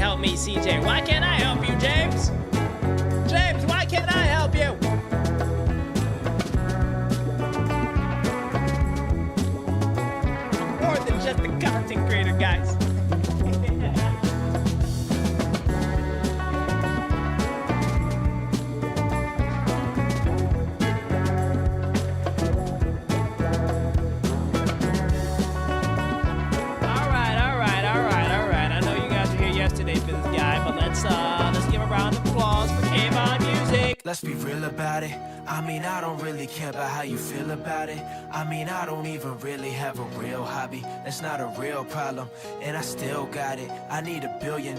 help me, CJ? Why can't I help you, James? James, why can't I help you? I'm more than just a content creator, guys. Let's give a round of applause for Kayvon Music. Let's be real about it. I mean, I don't really care about how you feel about it. I mean, I don't even really have a real hobby. That's not a real problem, and I still got it. I need $1 billion.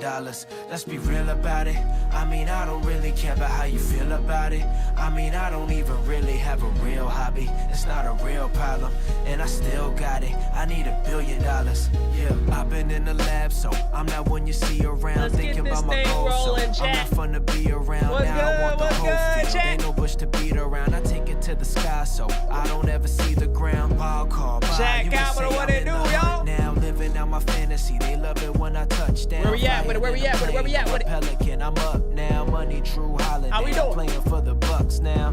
Let's be real about it. I mean, I don't really care about how you feel about it. I mean, I don't even really have a real hobby. It's not a real problem, and I still got it. I need $1 billion. Yeah, I've been in the lab, so I'm not one you see around. Let's thinking get this about my thing goals, so rolling, I'm chat. not fun to be around. What's Now I want good? the What's whole good, field. chat? Ain't no bush to beat around. I take it to the sky, so I don't ever see the ground. Wild call, bye. Check You can out say what I'm it in do, the y'all. hunt now, living out my fantasy. They love it when I touch down. Where we at? Flying Where we in a at? Where we plane, at? I'm a Pelican, I'm up now. Money, true holiday. How we doing? I'm playing for the Bucks now.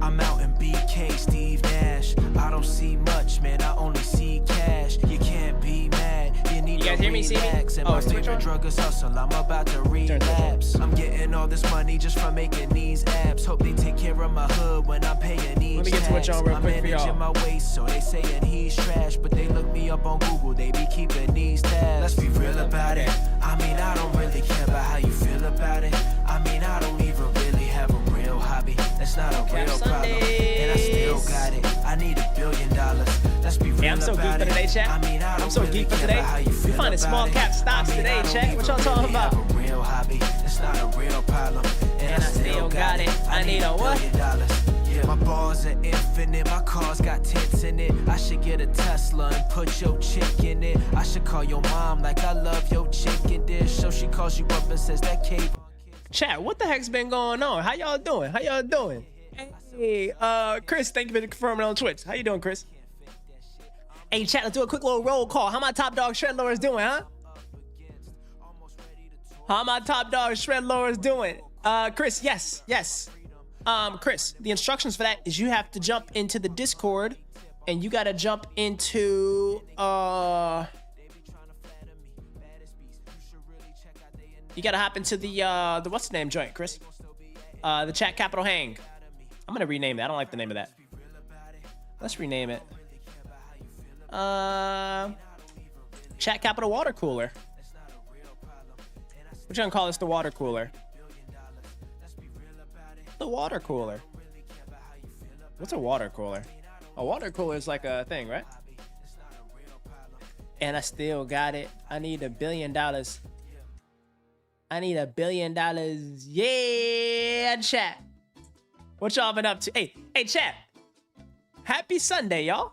I'm out in BK, Steve Nash. I don't see much, man. I only see cash. You can't be mad. You need You guys to hear me, see me? relax. And Oh, my switch on? favorite drug is hustle. I'm about to relapse. I'm getting all this money just from making these apps. Hope they take care of my hood when I'm paying each Let me get Twitch tax. on real I'm quick for y'all. managing my waist, so they saying he's trash, but they look me up on Google. They be keeping these tabs. Let's be real about it. I mean, I don't really care about how you feel about it. I mean, I don't even really have a real hobby. That's not a real problem, and I still got it. I need $1 billion. Let's be real Yeah, I'm so geeked about for it. today, chat. I mean, I don't I'm so really geeked for care today. about how you We feel finding about small it. cap stocks I mean, today, I don't chat. What y'all even talking really about? have a real hobby. It's not a real problem, and I still got it. I need a what? $1 billion. Yeah, my bars are infinite. My car's got tents in it. I should get a Tesla and put your chick in it. I should call your mom like I love your chicken dish, so she calls you up and says that cake. Chat, what the heck's been going on? How y'all doing? How y'all doing? Hey, Chris, thank you for confirming on Twitch. How you doing, Chris? Hey, chat, let's do a quick little roll call. How my top dog shred lowers doing, huh? How my top dog shred lowers doing? Chris, yes. Chris, the instructions for that is you have to jump into the Discord and you gotta jump into, you gotta hop into the what's the name joint, Chris? The Chat Capital Hang. I'm gonna rename that. I don't like the name of that. Let's rename it. Chat Capital Water Cooler. We're gonna call this the water cooler. The water cooler. What's a water cooler? A water cooler is like a thing, right? And I still got it. I need $1 billion. I need $1 billion. Yeah, chat. What y'all been up to? Hey, chat. Happy Sunday, y'all.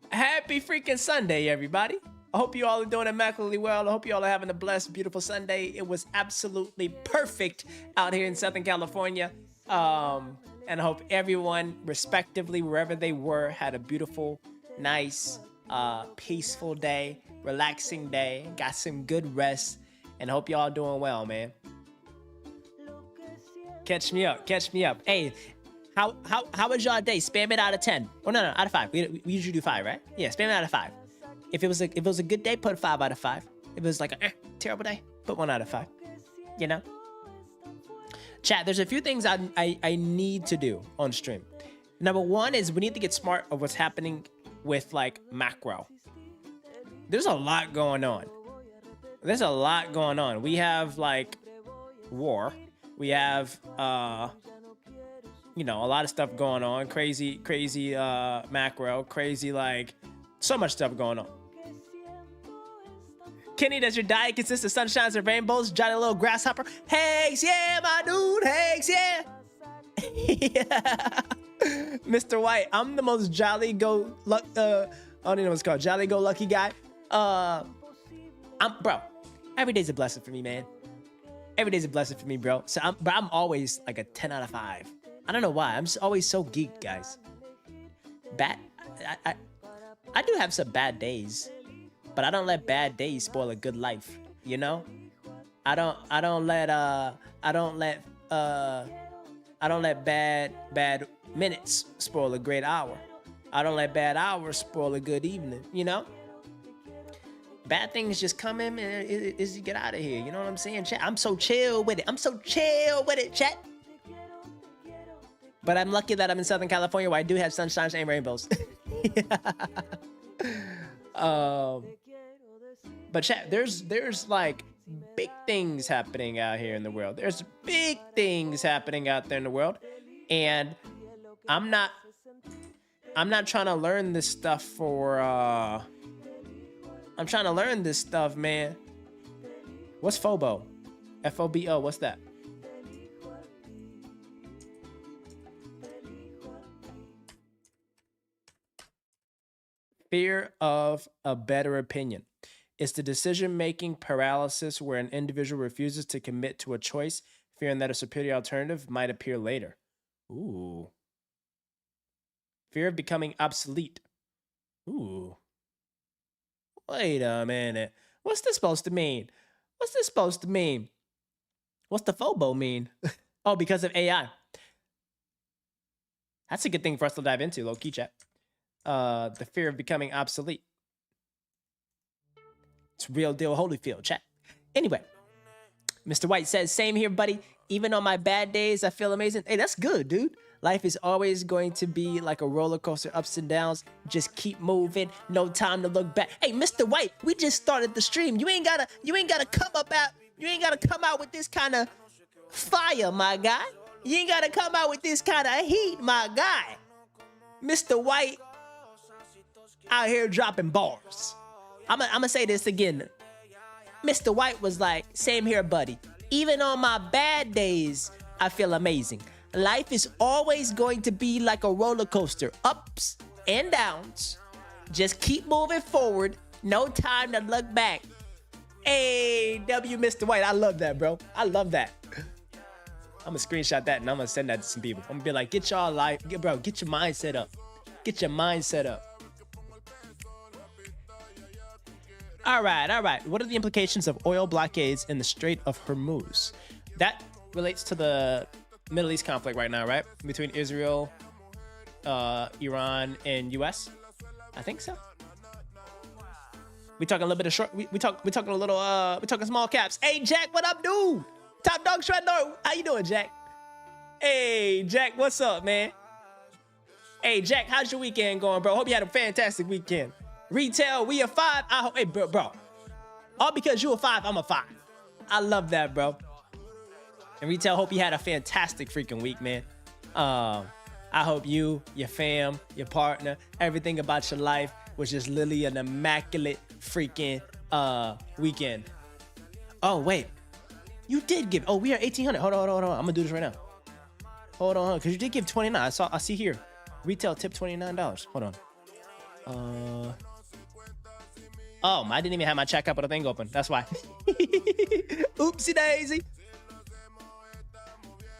Happy freaking Sunday, everybody. I hope you all are doing immaculately well. I hope you all are having a blessed, beautiful Sunday. It was absolutely perfect out here in Southern California. And I hope everyone, respectively, wherever they were, had a beautiful, nice, peaceful day, relaxing day, got some good rest, and hope y'all doing well, man. Catch me up. Hey, how was y'all day? Spam it out of 10. Oh, no, out of 5. We usually do 5, right? Yeah, spam it out of 5. If it was a good day, put a 5 out of 5. If it was like a terrible day, put 1 out of 5. You know? Chat, there's a few things I need to do on stream. Number 1 is we need to get smart of what's happening with like macro. There's a lot going on. We have like war. We have you know, a lot of stuff going on. Crazy macro, crazy, like so much stuff going on. Kenny, does your diet consist of sunshines and rainbows? Jolly little grasshopper. Hanks, yeah, my dude. Hanks, yeah. Mr. White, I'm the most jolly go luck. I don't even know what it's called. Jolly go lucky guy. Bro. Every day's a blessing for me, man. Every day's a blessing for me, bro. So I'm always like a 10 out of 5. I don't know why. I'm just always so geeked, guys. I do have some bad days, but I don't let bad days spoil a good life, you know? I don't let bad minutes spoil a great hour. I don't let bad hours spoil a good evening, you know? Bad things just come in and is you get out of here. You know what I'm saying, chat? I'm so chill with it. Chat. But I'm lucky that I'm in Southern California where I do have sunshine and rainbows. But chat, there's like big things happening out here in the world. There's big things happening out there in the world. And I'm not trying to learn this stuff for I'm trying to learn this stuff, man. What's FOBO? FOBO, what's that? Fear of a better opinion. It's the decision-making paralysis where an individual refuses to commit to a choice, fearing that a superior alternative might appear later. Ooh. Fear of becoming obsolete. Ooh. Wait a minute. What's this supposed to mean? What's this supposed to mean? What's the FOBO mean? Oh, because of AI. That's a good thing for us to dive into, low-key chat. The fear of becoming obsolete. It's real deal Holyfield, chat. Anyway, Mr. White says, same here, buddy. Even on my bad days, I feel amazing. Hey, that's good, dude. Life is always going to be like a roller coaster, ups and downs. Just keep moving. No time to look back. Hey, Mr. White, we just started the stream. You ain't gotta come out with this kind of fire, my guy. You ain't gotta come out with this kind of heat, my guy. Mr. White out here dropping bars. I'm gonna say this again. Mr. White was like, same here, buddy. Even on my bad days, I feel amazing. Life is always going to be like a roller coaster, ups and downs. Just keep moving forward. No time to look back. Hey, Mr. White, I love that, bro. I love that. I'm gonna screenshot that and I'm gonna send that to some people. I'm gonna be like, get your mindset up. Get your mindset up. All right. What are the implications of oil blockades in the Strait of Hormuz? That relates to the Middle East conflict right now, right? Between Israel, Iran, and US. I think so. We talking a little bit of short. We talking a little. We talking small caps. Hey, Jack, what up, dude? Top Dog Shredder. How you doing, Jack? Hey, Jack, what's up, man? Hey, Jack, how's your weekend going, bro? Hope you had a fantastic weekend. Retail, we a 5. I hope, hey, bro. All because you a 5, I'm a 5. I love that, bro. And Retail, hope you had a fantastic freaking week, man. I hope you, your fam, your partner, everything about your life was just literally an immaculate freaking weekend. Oh, wait. You did give. Oh, we are 1,800. Hold on. I'm gonna do this right now. Hold on, because you did give 29. I see here. Retail tip $29. Hold on. Oh, I didn't even have my check capital thing open. That's why. Oopsie daisy.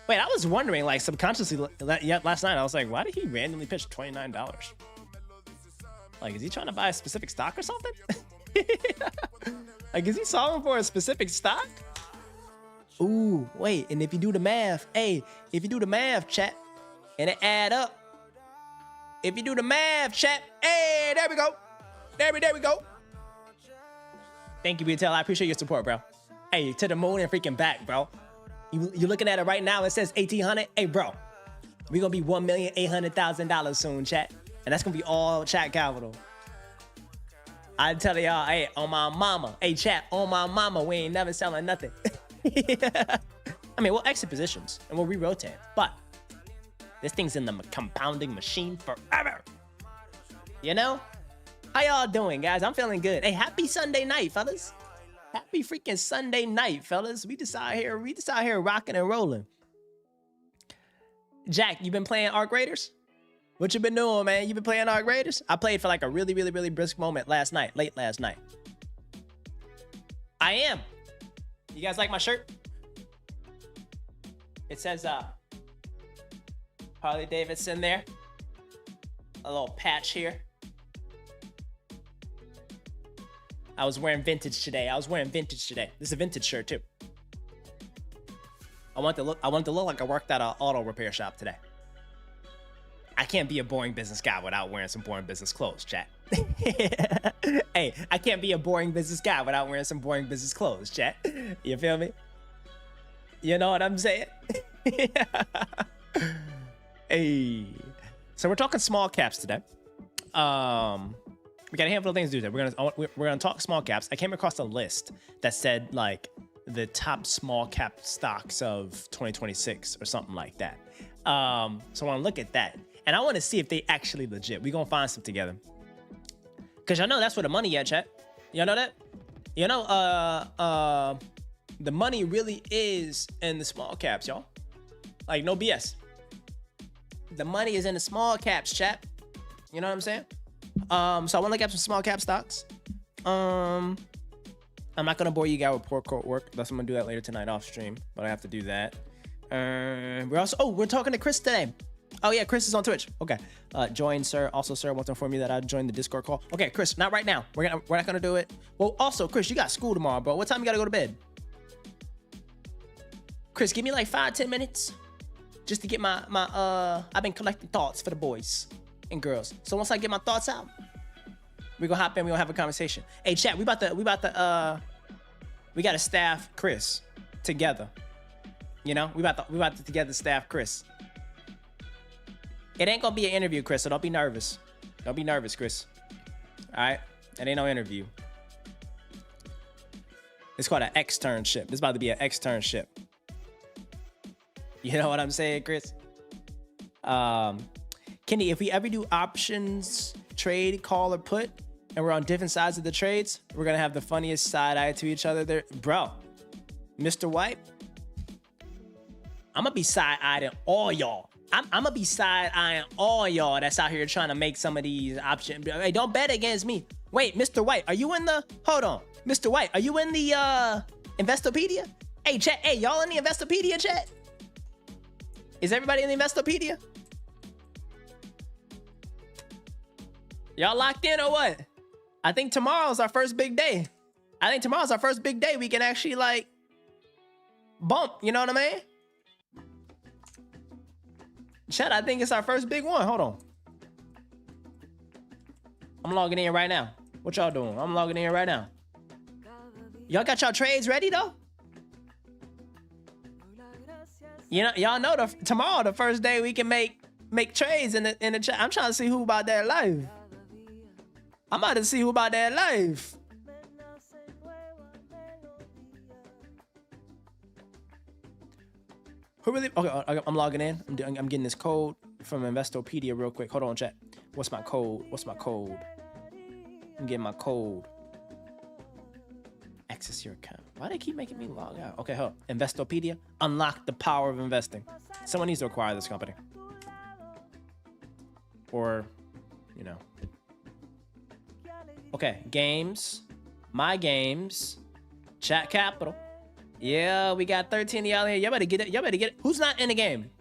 Wait, I was wondering, like, subconsciously last night, I was like, why did he randomly pitch $29? Like, is he trying to buy a specific stock or something? Like, is he solving for a specific stock? Ooh, wait, and if you do the math, chat, and it add up. If you do the math, chat, hey, there we go. There we go. Thank you, BTL. I appreciate your support, bro. Hey, to the moon and freaking back, bro. You looking at it right now, it says 1,800. Hey, bro, we gonna be $1,800,000 soon, chat. And that's gonna be all chat capital. I tell y'all, hey, on my mama. Hey, chat, on my mama, we ain't never selling nothing. I mean, we'll exit positions and we'll re-rotate, but this thing's in the compounding machine forever. You know? How y'all doing, guys? I'm feeling good. Hey, happy Sunday night, fellas. Happy freaking Sunday night, fellas. We just out here rocking and rolling. Jack, you been playing Arc Raiders? What you been doing, man? You been playing Arc Raiders? I played for like a really brisk moment late last night. I am. You guys like my shirt? It says Harley Davidson there. A little patch here. I was wearing vintage today. This is a vintage shirt too. want to look like I worked at an auto repair shop today. I can't be a boring business guy without wearing some boring business clothes, chat. Hey, I can't be a boring business guy without wearing some boring business clothes, chat. You feel me? You know what I'm saying? Hey. So we're talking small caps today. We got a handful of things to do today. We're gonna talk small caps. I came across a list that said like the top small cap stocks of 2026 or something like that. So I want to look at that, and I want to see if they actually legit. We're gonna find some together, cause y'all know that's where the money at, chat. Y'all know that? You know, the money really is in the small caps, y'all. Like no BS. The money is in the small caps, chat. You know what I'm saying? So I want to look at some small cap stocks. I'm not gonna bore you guys with poor quote work. That's I'm gonna do that later tonight off stream, but I have to do that. We're talking to Chris today. Oh yeah, Chris is on Twitch. Okay. Join, sir. Also, sir, I want to inform you that I joined the Discord call. Okay, Chris, not right now. We're not gonna do it. Well, also, Chris, you got school tomorrow, bro. What time you gotta go to bed? Chris, give me like 5-10 minutes just to get my I've been collecting thoughts for the boys and girls. So once I get my thoughts out, we're gonna hop in, we're gonna have a conversation. Hey chat, we gotta staff Chris together. You know, we about to together staff Chris. It ain't gonna be an interview, Chris, so don't be nervous. Don't be nervous, Chris. Alright? It ain't no interview. It's called an externship. It's about to be an externship. You know what I'm saying, Chris? Kenny, if we ever do options, trade, call, or put, and we're on different sides of the trades, we're gonna have the funniest side eye to each other there. Bro, Mr. White, I'm gonna be side-eyeing all y'all. I'm gonna be side-eyeing all y'all that's out here trying to make some of these options. Hey, don't bet against me. Wait, Mr. White, are you in the... Hold on. Mr. White, are you in the Investopedia? Hey, chat. Hey, y'all in the Investopedia, chat? Is everybody in the Investopedia? Y'all locked in or what? I think tomorrow's our first big day. We can actually like bump, you know what I mean? Chat, I think it's our first big one. Hold on. I'm logging in right now. What y'all doing? I'm logging in right now. Y'all got y'all trades ready though? You know, y'all know tomorrow the first day we can make trades in the chat. I'm trying to see who about that live. I'm about to see who about that live. Who really? Okay, I'm logging in. I'm getting this code from Investopedia real quick. Hold on, chat. What's my code? I'm getting my code. Access your account. Why do they keep making me log out? Okay, hold on. Investopedia. Unlock the power of investing. Someone needs to acquire this company. Or, you know. Okay, games. My games. Chat capital. Yeah, we got 13 of y'all here. Y'all better get it. Who's not in the game?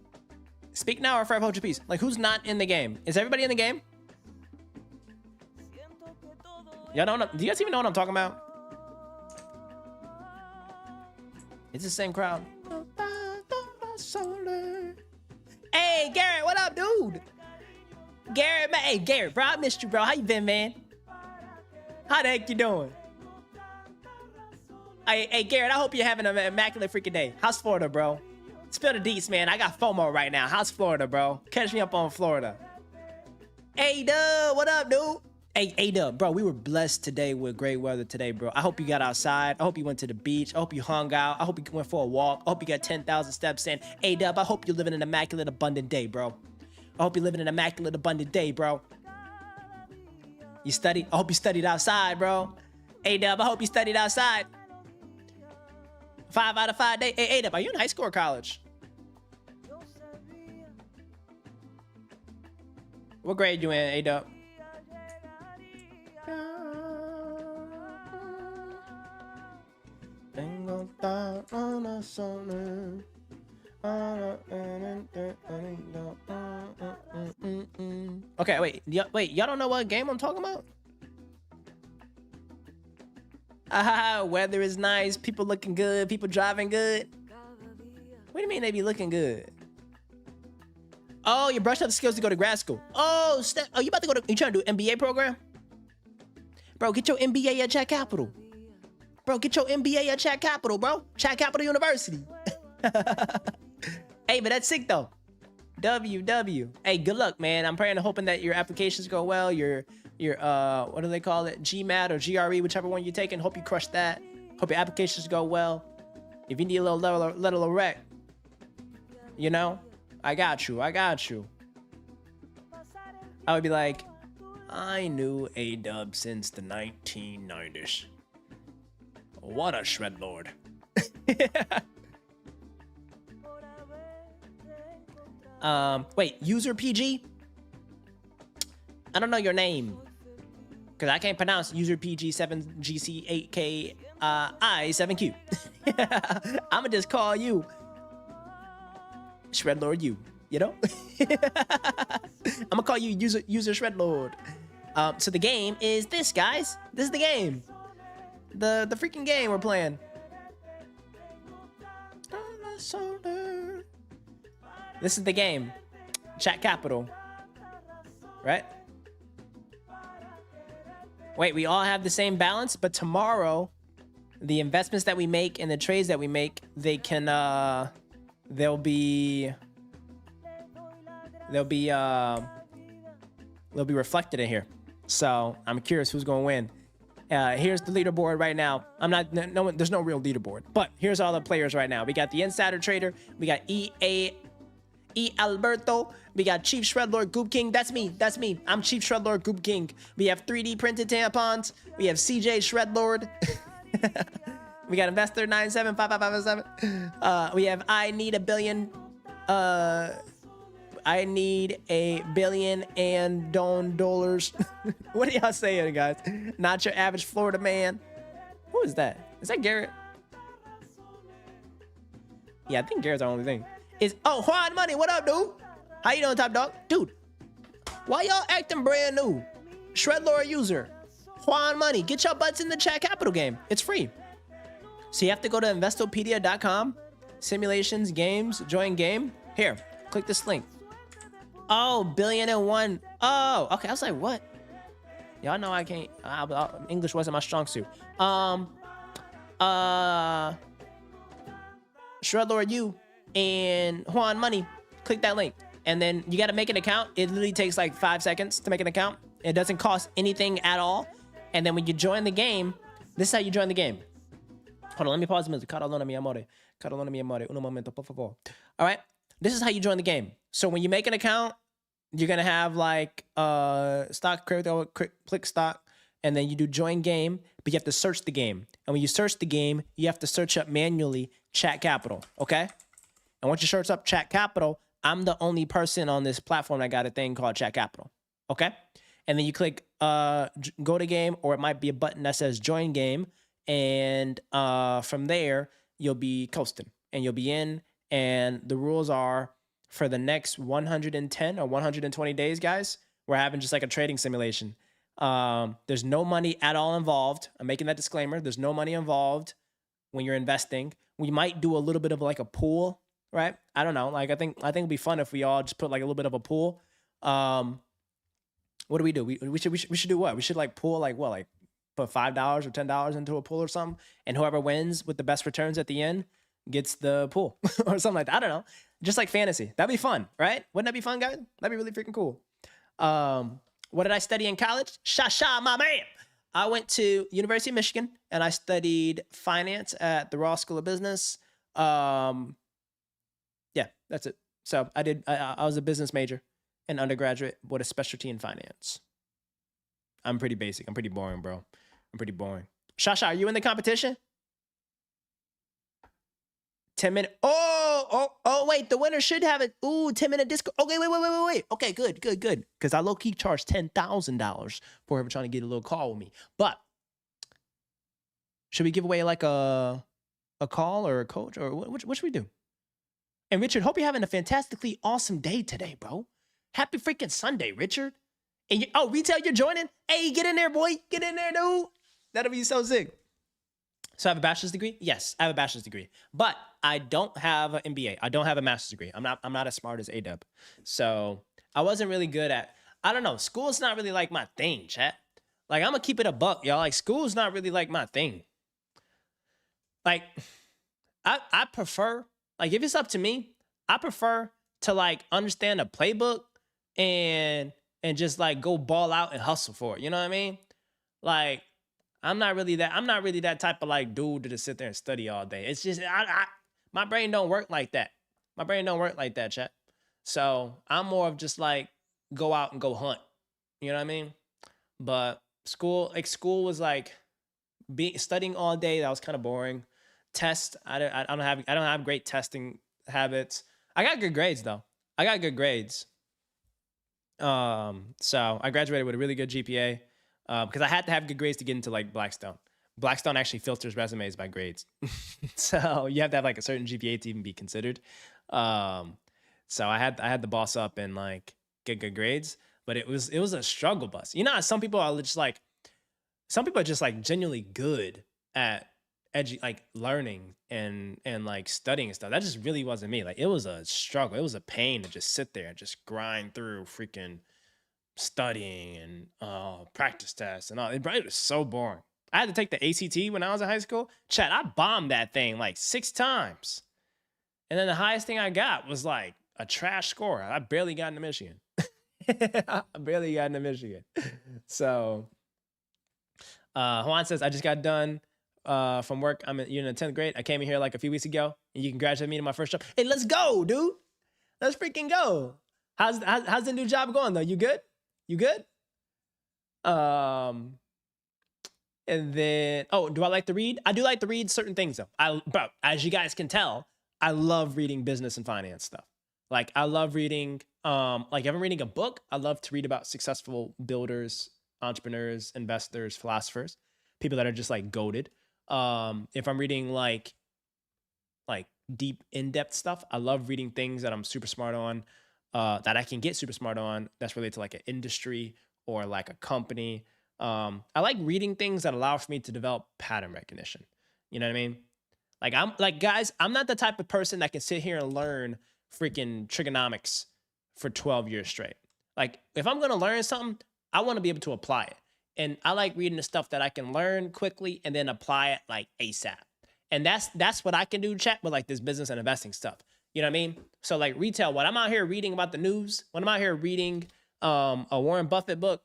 Speak now or forever hold your peace. Like, who's not in the game? Is everybody in the game? Y'all don't know. Do you guys even know what I'm talking about? It's the same crowd. Hey, Garrett, what up, dude? Garrett, man. Hey, Garrett, bro, I missed you, bro. How you been, man? How the heck you doing? Hey, Garrett, I hope you're having an immaculate freaking day. How's Florida, bro? Spill the deets, man. I got FOMO right now. How's Florida, bro? Catch me up on Florida. Hey, Dub, what up, dude? Hey, Dub, bro, we were blessed today with great weather today, bro. I hope you got outside. I hope you went to the beach. I hope you hung out. I hope you went for a walk. I hope you got 10,000 steps in. Hey, Dub, I hope you're living an immaculate, abundant day, bro. I hope you're living an immaculate, abundant day, bro. You studied? I hope you studied outside, bro. Hey, Dub, I hope you studied outside. 5 out of 5 days. Hey, Dub, are you in high school or college? What grade you in, A-Dub? Okay, wait, y'all don't know what game I'm talking about? Weather is nice, people looking good, people driving good. What do you mean they be looking good? Oh, you brushed up the skills to go to grad school. Oh, you about to go to, you trying to do MBA program? Bro, get your MBA at Chat Capital. Bro, get your MBA at Chat Capital, bro. Chat Capital University. Hey, but that's sick though. WW. Hey, good luck, man. I'm praying and hoping that your applications go well. Your what do they call it? GMAT or GRE, whichever one you're taking. Hope you crush that. Hope your applications go well. If you need a little rec, you know, I got you. I would be like, I knew A-Dub since the 1990s. What a shred lord. Wait, user PG? I don't know your name. Because I can't pronounce user PG7GC8K I7Q. I'ma just call you Shred Lord you know? I'ma call you user Shred Lord. So the game is this, guys. This is the game. The freaking game we're playing. This is the game. Chat Capital. Right? Wait, we all have the same balance, but tomorrow, the investments that we make and the trades that we make, they can, they'll be reflected in here. So I'm curious who's going to win. Here's the leaderboard right now. There's no real leaderboard, but here's all the players right now. We got the Insider Trader. We got E Alberto. We got Chief Shredlord Goop King. That's me. I'm Chief Shredlord Goop King. We have 3D printed tampons. We have CJ Shredlord. We got Investor 975557. We have I need a billion. I need a billion and dollars. What are y'all saying, guys? Not your average Florida man. Who is that? Is that Garrett? Yeah, I think Garrett's our only thing. Oh, Juan Money, what up, dude? How you doing, top dog? Dude, why y'all acting brand new? Shredlord user, Juan Money, get your butts in the Chat Capital game. It's free. So you have to go to Investopedia.com, simulations, games, join game. Here, click this link. Oh, $1,000,000,001. Oh, okay. I was like, what? Y'all know I can't. English wasn't my strong suit. Shredlord you and Juan Money, click that link. And then you got to make an account. It literally takes like 5 seconds to make an account. It doesn't cost anything at all. And then when you join the game, this is how you join the game. Hold on, let me pause the music. Carolina mi amore. Carolina mi amore. Uno momento, por favor. All right. This is how you join the game. So when you make an account, you're going to have like stock, crypto, click stock. And then you do join game, but you have to search the game. And when you search the game, you have to search up manually Chat Capital. Okay. And once you search up Chat Capital, I'm the only person on this platform that got a thing called Chat Capital. Okay. And then you click go to game, or it might be a button that says join game. And from there, you'll be coasting and you'll be in. And the rules are for the next 110 or 120 days, guys, we're having just like a trading simulation. There's no money at all involved. I'm making that disclaimer. There's no money involved when you're investing. We might do a little bit of like a pool, right? I don't know. Like I think it'd be fun if we all just put like a little bit of a pool. What do? We should do what? We should like pool like what? Like put $5 or $10 into a pool or something, and whoever wins with the best returns at the end gets the pool or something like that. I don't know. Just like fantasy. That'd be fun, right? Wouldn't that be fun, guys? That'd be really freaking cool. What did I study in college? Shasha, my man. I went to University of Michigan and I studied finance at the Ross School of Business. Yeah, that's it. So I was a business major, an undergraduate with a specialty in finance. I'm pretty basic. I'm pretty boring, bro. I'm pretty boring. Shasha, are you in the competition? 10 minute. Oh, wait. The winner should have it. Ooh, 10-minute disco. Okay, wait. Okay, good. Because I low-key charged $10,000 for whoever trying to get a little call with me. But should we give away like a call or a coach, or what should we do? And Richard, hope you're having a fantastically awesome day today, bro. Happy freaking Sunday, Richard. And retail, you're joining? Hey, get in there, boy. Get in there, dude. That'll be so sick. So I have a bachelor's degree. Yes, I have a bachelor's degree, but I don't have an MBA. I don't have a master's degree. I'm not as smart as ADub. So I wasn't really good at. I don't know. School's not really like my thing, chat. Like I'm gonna keep it a buck, y'all. Like school's not really like my thing. Like I prefer, like if it's up to me, I prefer to like understand the playbook and just like go ball out and hustle for it. You know what I mean? Like I'm not really that type of like dude to just sit there and study all day. It's just my brain don't work like that. My brain don't work like that, chat. So I'm more of just like go out and go hunt. You know what I mean? But school was like studying all day. That was kind of boring. Test, I don't have great testing habits. I got good grades though. I got good grades. So I graduated with a really good GPA. Because I had to have good grades to get into like Blackstone. Blackstone actually filters resumes by grades, so you have to have like a certain GPA to even be considered. So I had to boss up and like get good grades, but it was a struggle bus. You know, how some people are just like genuinely good at like learning and like studying and stuff. That just really wasn't me. Like it was a struggle. It was a pain to just sit there and just grind through freaking studying and practice tests and all. It was so boring. I had to take the ACT when I was in high school. Chat, I bombed that thing like 6 times. And then the highest thing I got was like a trash score. I barely got into Michigan. I barely got into Michigan. So Juan says, I just got done from work. You're in the 10th grade. I came in here like a few weeks ago and you congratulated me to my first job. Hey, let's go, dude. Let's freaking go. How's the new job going though? You good? You good? And then, do I like to read? I do like to read certain things though. Bro, as you guys can tell, I love reading business and finance stuff. Like I love reading, like if I'm reading a book, I love to read about successful builders, entrepreneurs, investors, philosophers, people that are just like goated. If I'm reading like deep in-depth stuff, I love reading things that I'm super smart on. That I can get super smart on that's related to like an industry or like a company. I like reading things that allow for me to develop pattern recognition. You know what I mean? Like guys, I'm not the type of person that can sit here and learn freaking trigonomics for 12 years straight. Like if I'm going to learn something, I want to be able to apply it. And I like reading the stuff that I can learn quickly and then apply it like ASAP. And that's what I can do, chat, with like this business and investing stuff. You know what I mean? So like retail, when I'm out here reading about the news, when I'm out here reading a Warren Buffett book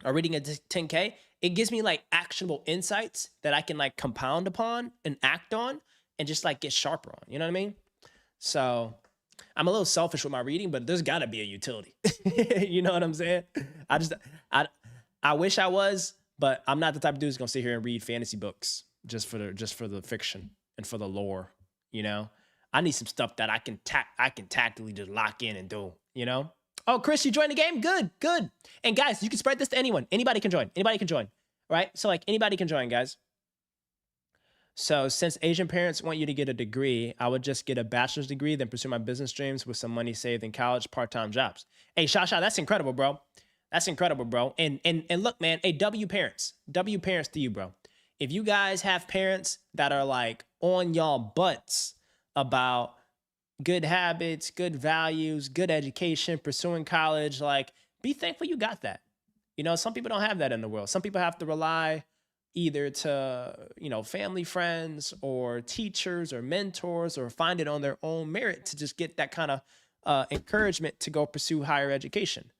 or reading a 10K, it gives me like actionable insights that I can like compound upon and act on and just like get sharper on. You know what I mean? So I'm a little selfish with my reading, but there's gotta be a utility. You know what I'm saying? I wish I was, but I'm not the type of dude who's gonna sit here and read fantasy books just for the fiction and for the lore, you know? I need some stuff that I can tactically just lock in and do, you know? Oh, Chris, you joined the game? Good. And guys, you can spread this to anyone. Anybody can join, right? So like anybody can join, guys. So since Asian parents want you to get a degree, I would just get a bachelor's degree, then pursue my business dreams with some money saved in college, part-time jobs. Hey, Shasha, that's incredible, bro. That's incredible, bro. And look, man, hey, W parents to you, bro. If you guys have parents that are like on y'all butts about good habits, good values, good education, pursuing college, like be thankful you got that. You know, some people don't have that in the world. Some people have to rely either to, you know, family, friends, or teachers or mentors, or find it on their own merit to just get that kind of encouragement to go pursue higher education.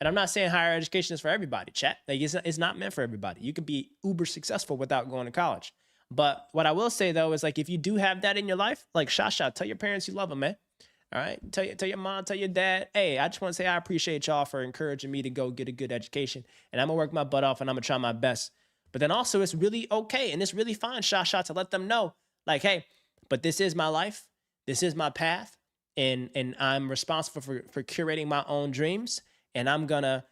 And I'm not saying higher education is for everybody, chat. Like it's not meant for everybody. You can be uber successful without going to college. But what I will say though is like if you do have that in your life, like Shasha, tell your parents you love them, man. All right, tell your mom, tell your dad, hey, I just want to say I appreciate y'all for encouraging me to go get a good education, and I'm gonna work my butt off and I'm gonna try my best. But then also it's really okay and it's really fine, Shasha, to let them know, like, hey, but this is my life, this is my path, and I'm responsible for curating my own dreams, and I'm gonna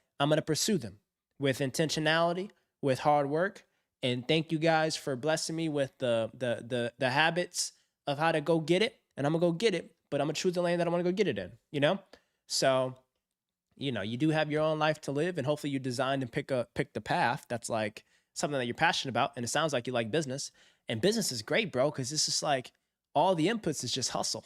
pursue them with intentionality, with hard work. And thank you guys for blessing me with the habits of how to go get it, and I'm gonna go get it. But I'm gonna choose the lane that I want to go get it in, you know? So, you know, you do have your own life to live, and hopefully you designed and pick the path that's like something that you're passionate about, and it sounds like you like business. And business is great, bro, because it's just like all the inputs is just hustle.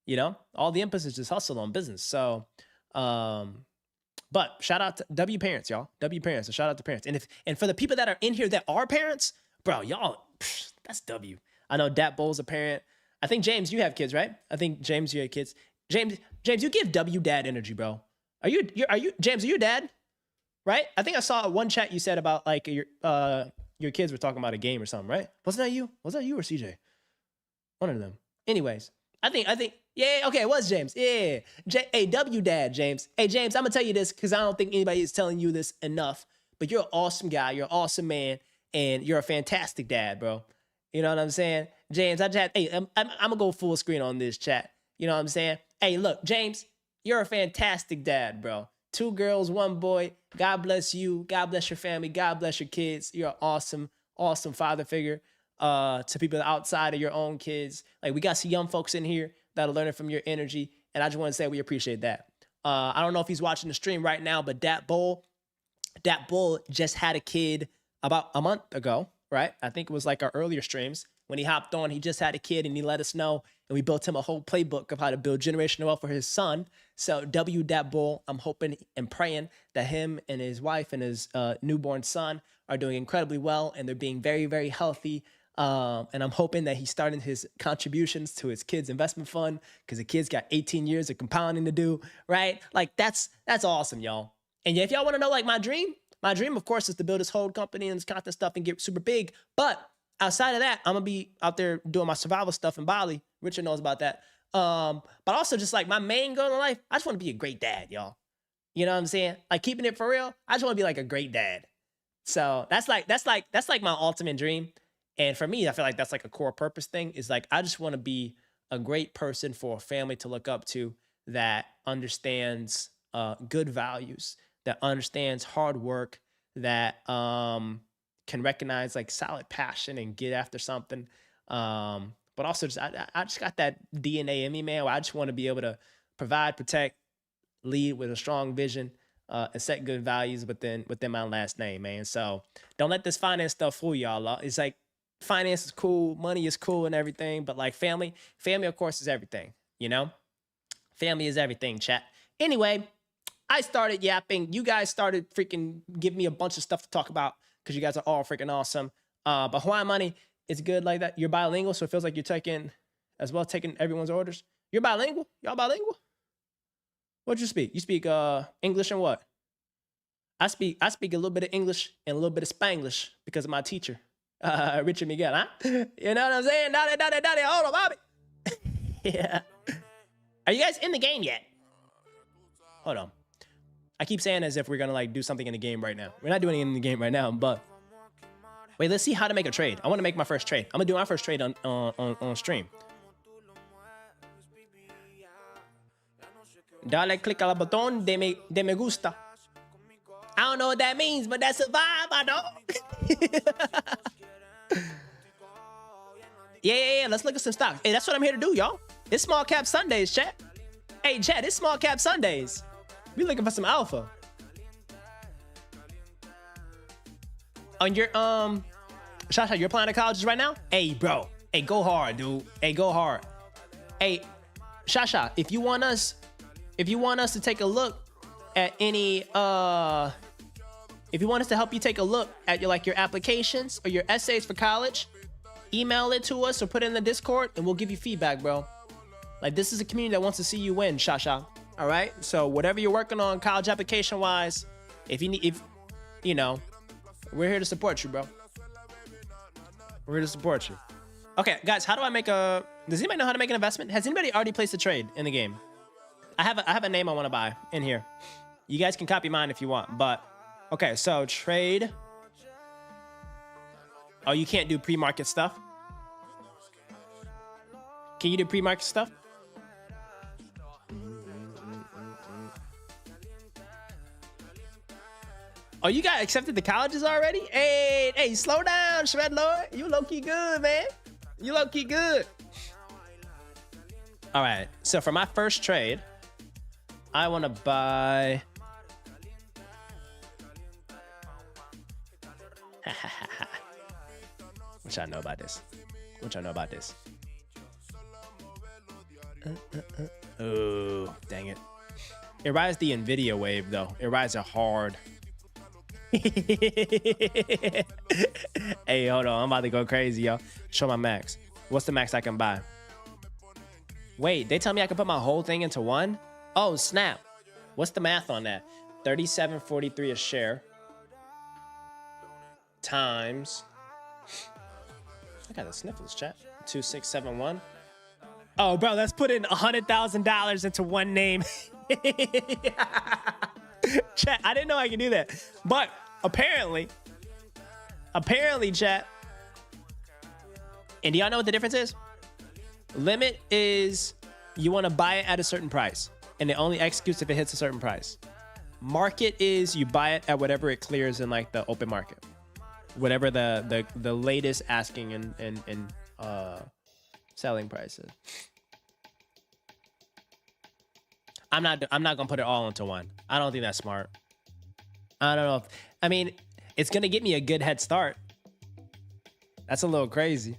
You know, all the inputs is just hustle on business. So, but shout out to W parents, y'all. W parents. So shout out to parents. And for the people that are in here that are parents, bro, y'all, that's W. I know Dat Bull's a parent. I think James, you have kids, right? I think James, you have kids. James, you give W dad energy, bro. Are you James? Are you dad? Right? I think I saw one chat you said about like your kids were talking about a game or something, right? Wasn't that you? Was that you or CJ? One of them. Anyways, I think yeah, okay, it was James. Yeah. Hey, W dad, James. Hey, James, I'm gonna tell you this because I don't think anybody is telling you this enough. But you're an awesome guy. You're an awesome man, and you're a fantastic dad, bro. You know what I'm saying? James, I just had, hey, I'm gonna go full screen on this chat. You know what I'm saying? Hey, look, James, you're a fantastic dad, bro. 2 girls, 1 boy. God bless you. God bless your family. God bless your kids. You're an awesome, awesome father figure to people outside of your own kids. Like, we got some young folks in here that are learning from your energy, and I just want to say we appreciate that. I don't know if he's watching the stream right now, but Dat Bull just had a kid about a month ago, right? I think it was like our earlier streams. When he hopped on, he just had a kid and he let us know, and we built him a whole playbook of how to build generational wealth for his son. So W Dat Bull, I'm hoping and praying that him and his wife and his newborn son are doing incredibly well and they're being very, very healthy. And I'm hoping that he's starting his contributions to his kid's investment fund because the kid's got 18 years of compounding to do, right? Like that's awesome, y'all. And if y'all want to know like my dream, of course, is to build this whole company and this content stuff and get super big. But outside of that, I'm gonna be out there doing my survival stuff in Bali. Richard knows about that. But also just like my main goal in life, I just want to be a great dad, y'all. You know what I'm saying? Like keeping it for real. I just want to be like a great dad. So that's like my ultimate dream. And for me, I feel like that's like a core purpose thing is like, I just want to be a great person for a family to look up to that understands good values, that understands hard work, that can recognize like solid passion and get after something. But also just, I just got that DNA in me, man, where I just want to be able to provide, protect, lead with a strong vision, and set good values within my last name, man. So don't let this finance stuff fool y'all. It's like finance is cool, money is cool and everything, but like family of course is everything, you know? Family is everything, chat. Anyway, I started yapping. You guys started freaking giving me a bunch of stuff to talk about because you guys are all freaking awesome. But Hawaiian Money is good like that. You're bilingual, so it feels like you're taking everyone's orders. You're bilingual? Y'all bilingual? What'd you speak? You speak English and what? I speak a little bit of English and a little bit of Spanglish because of my teacher, Richard Miguel, huh? You know what I'm saying? Daddy, hold on, Bobby. Yeah. Are you guys in the game yet? Hold on. I keep saying as if we're gonna like do something in the game right now. We're not doing it in the game right now, but wait, let's see how to make a trade. I want to make my first trade. I'm gonna do my first trade on stream. Dale click al botón de me gusta. I don't know what that means, but that's a vibe, I know. Yeah. Let's look at some stocks. Hey, that's what I'm here to do, y'all. It's Small Cap Sundays, chat. Hey, chat, it's Small Cap Sundays. We looking for some alpha. On your Shasha, you're applying to colleges right now? Hey, bro. Hey, go hard, dude. Hey, go hard. Hey, Shasha, if you want us to take a look at any if you want us to help you take a look at your applications or your essays for college, email it to us or put it in the Discord and we'll give you feedback, bro. Like, this is a community that wants to see you win, Shasha. All right? So whatever you're working on college application wise, if you know, we're here to support you, bro. We're here to support you. Okay, guys, how do I does anybody know how to make an investment? Has anybody already placed a trade in the game? I have a name I want to buy in here. You guys can copy mine if you want, but okay, so trade. Oh, you can't do pre-market stuff? Can you do pre-market stuff? Oh, you got accepted to colleges already? Hey, slow down, Shred Lord. You low-key good, man. You low-key good. All right, so for my first trade, I want to buy... What y'all know about this? What y'all know about this? Oh, dang it. It rides the NVIDIA wave, though. It rides it hard. Hey, hold on. I'm about to go crazy, y'all. Show my max. What's the max I can buy? Wait, they tell me I can put my whole thing into one? Oh, snap. What's the math on that? 37.43 a share. Times. I got the sniffles, chat. 2671. Oh, bro, let's put in $100,000 into one name. Chat, I didn't know I could do that. But apparently, chat. And do y'all know what the difference is? Limit is you want to buy it at a certain price, and it only executes if it hits a certain price. Market is you buy it at whatever it clears in like the open market, whatever the latest asking and selling price is. I'm not gonna put it all into one. I don't think that's smart. I don't know. I mean, it's gonna get me a good head start. That's a little crazy.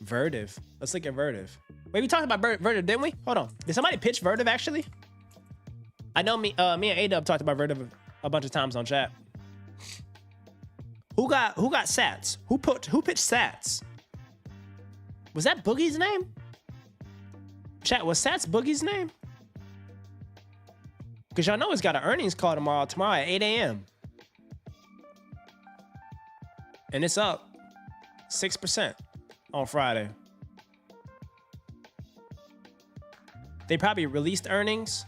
Vertiv. Let's look at Vertiv. Wait, we talked about Vertiv, didn't we? Hold on. Did somebody pitch Vertiv actually? I know me and A-Dub talked about Vertiv a bunch of times on chat. Who got Sats? Who pitched Sats? Was that Boogie's name? Chat, was Sats Boogie's name? Because y'all know it's got an earnings call tomorrow at 8 a.m. And it's up 6% on Friday. They probably released earnings.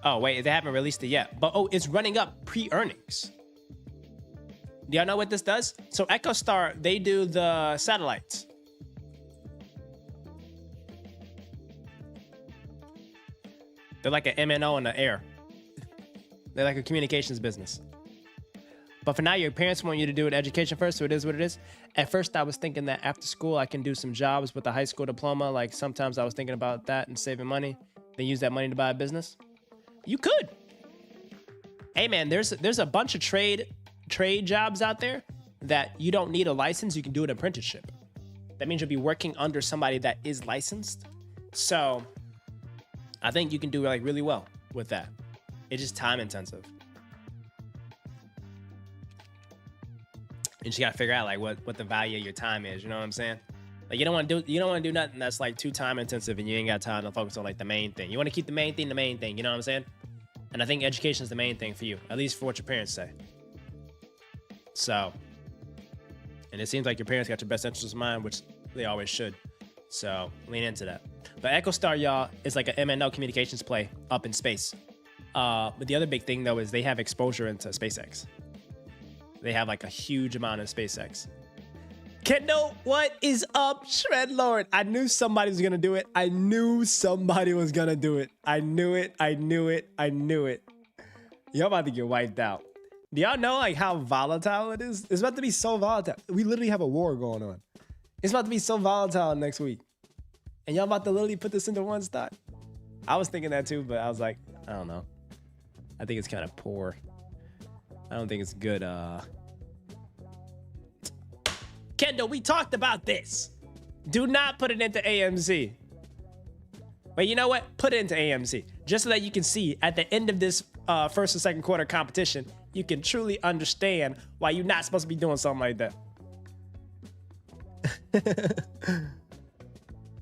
Oh, wait, they haven't released it yet. But, oh, it's running up pre-earnings. Do y'all know what this does? So EchoStar, they do the satellites. They're like an MNO in the air. They're like a communications business. But for now, your parents want you to do an education first, so it is what it is. At first, I was thinking that after school, I can do some jobs with a high school diploma. Like sometimes I was thinking about that and saving money, then use that money to buy a business. You could. Hey man, there's a bunch of trade jobs out there that you don't need a license. You can do an apprenticeship. That means you'll be working under somebody that is licensed. So I think you can do like really well with that. It's just time intensive. And you gotta figure out like what the value of your time is. You know what I'm saying? Like you don't want to do nothing that's like too time intensive and you ain't got time to focus on like the main thing. You want to keep the main thing the main thing. You know what I'm saying? And I think education is the main thing for you, at least for what your parents say. So, and it seems like your parents got your best interests in mind, which they always should. So lean into that. But EchoStar, y'all, is like an MNO communications play up in space. But the other big thing though is they have exposure into SpaceX. They have like a huge amount of SpaceX. Kendo, what is up, Shred Lord? I knew somebody was gonna do it. I knew somebody was gonna do it. I knew it. Y'all about to get wiped out. Do y'all know like how volatile it is? It's about to be so volatile. We literally have a war going on. It's about to be so volatile next week. And y'all about to literally put this into one stock. I was thinking that too, but I was like, I don't know. I think it's kind of poor. I don't think it's good. Kendo, we talked about this. Do not put it into AMC. But you know what? Put it into AMC. Just so that you can see at the end of this first and second quarter competition, you can truly understand why you're not supposed to be doing something like that.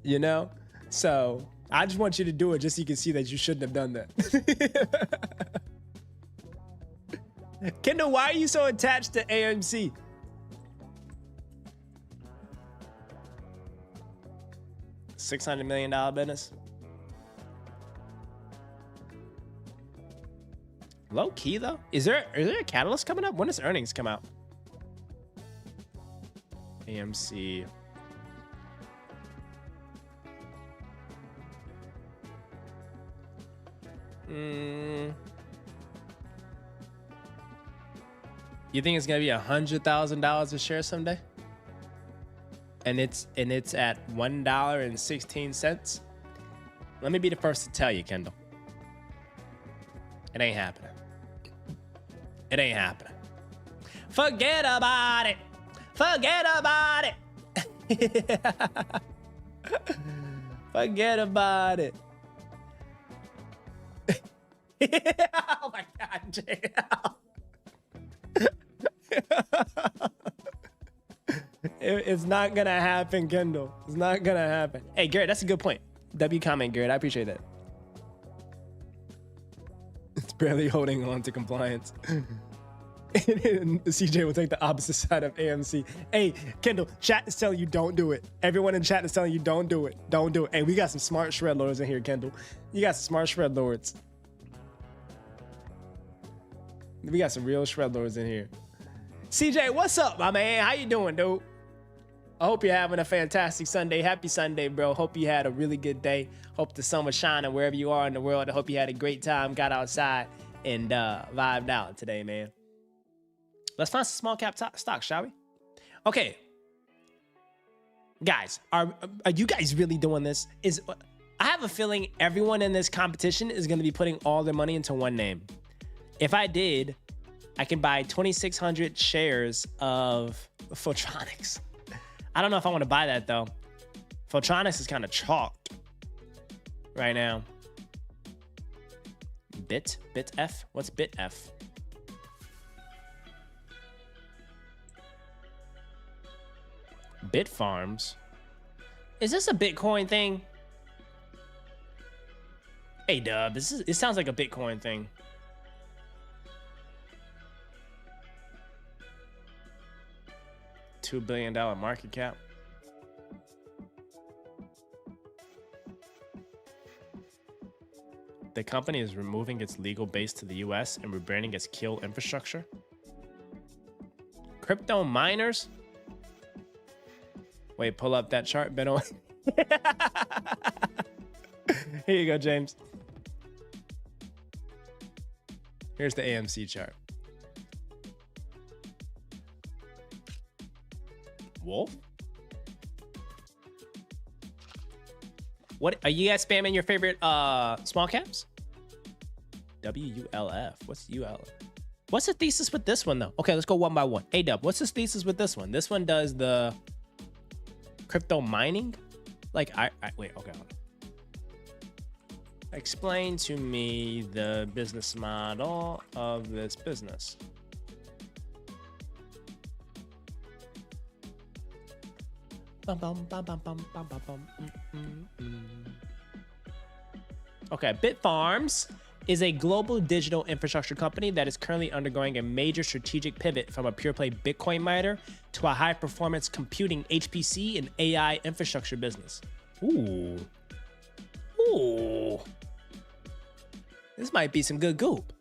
You know? So I just want you to do it just so you can see that you shouldn't have done that. Kendall, why are you so attached to AMC? $600 million business. Low key though. Is there a catalyst coming up? When does earnings come out? AMC. You think it's gonna be $100,000 a share someday? And it's at $1.16. Let me be the first to tell you, Kendall. It ain't happening. It ain't happening. Forget about it. Forget about it. Forget about it. Oh my God, JL. It's not gonna happen, Kendall. It's not gonna happen. Hey, Garrett, that's a good point. W comment, Garrett. I appreciate that. It's barely holding on to compliance. CJ will take the opposite side of AMC. Hey, Kendall, chat is telling you don't do it. Everyone in chat is telling you don't do it. Don't do it. Hey, we got some smart shred lords in here, Kendall. You got some smart shred lords. We got some real shred lords in here. CJ, what's up, my man? How you doing, dude? I hope you're having a fantastic Sunday. Happy Sunday, bro. Hope you had a really good day. Hope the sun was shining wherever you are in the world. I hope you had a great time, got outside, and vibed out today, man. Let's find some small cap stocks, shall we? Okay. Guys, are you guys really doing this? I have a feeling everyone in this competition is going to be putting all their money into one name. If I did, I can buy 2,600 shares of Photronics. I don't know if I want to buy that, though. Photronics is kind of chalked right now. BitF? What's BitF? Bitfarms? Is this a Bitcoin thing? Hey, Dub, it sounds like a Bitcoin thing. $2 billion market cap. The company is removing its legal base to the US and rebranding its Kill infrastructure. Crypto miners? Wait, pull up that chart, Benno. Here you go, James. Here's the AMC chart. Wolf? What are you guys spamming your favorite small caps? WULF. What's UL? What's the thesis with this one though? Okay, let's go one by one. A-Dub, what's the thesis with this one? This one does the crypto mining? Like wait, okay. Hold on. Explain to me the business model of this business. Okay, Bitfarms is a global digital infrastructure company that is currently undergoing a major strategic pivot from a pure play Bitcoin miner to a high performance computing HPC and AI infrastructure business. Ooh. Ooh. This might be some good goop.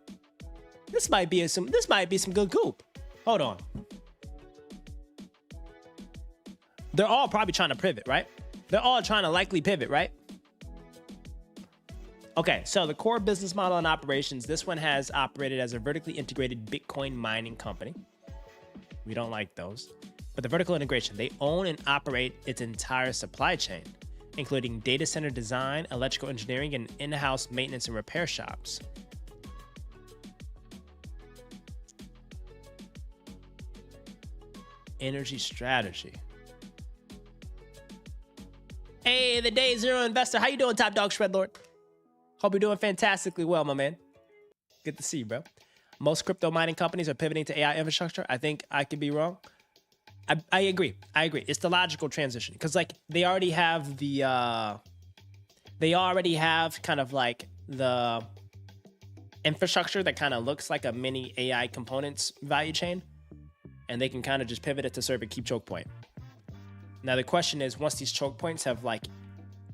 This might be some good goop. Hold on. They're all probably trying to pivot, right? They're all trying to likely pivot, right? Okay, so the core business model and operations, this one has operated as a vertically integrated Bitcoin mining company. We don't like those. But the vertical integration, they own and operate its entire supply chain, including data center design, electrical engineering, and in-house maintenance and repair shops. Energy strategy. Hey, the Day Zero Investor. How you doing, Top Dog Shredlord? Hope you're doing fantastically well, my man. Good to see you, bro. Most crypto mining companies are pivoting to AI infrastructure. I think I could be wrong. I agree. I agree. It's the logical transition because like they already have kind of like the infrastructure that kind of looks like a mini AI components value chain, and they can kind of just pivot it to serve a key choke point. Now the question is, once these choke points have like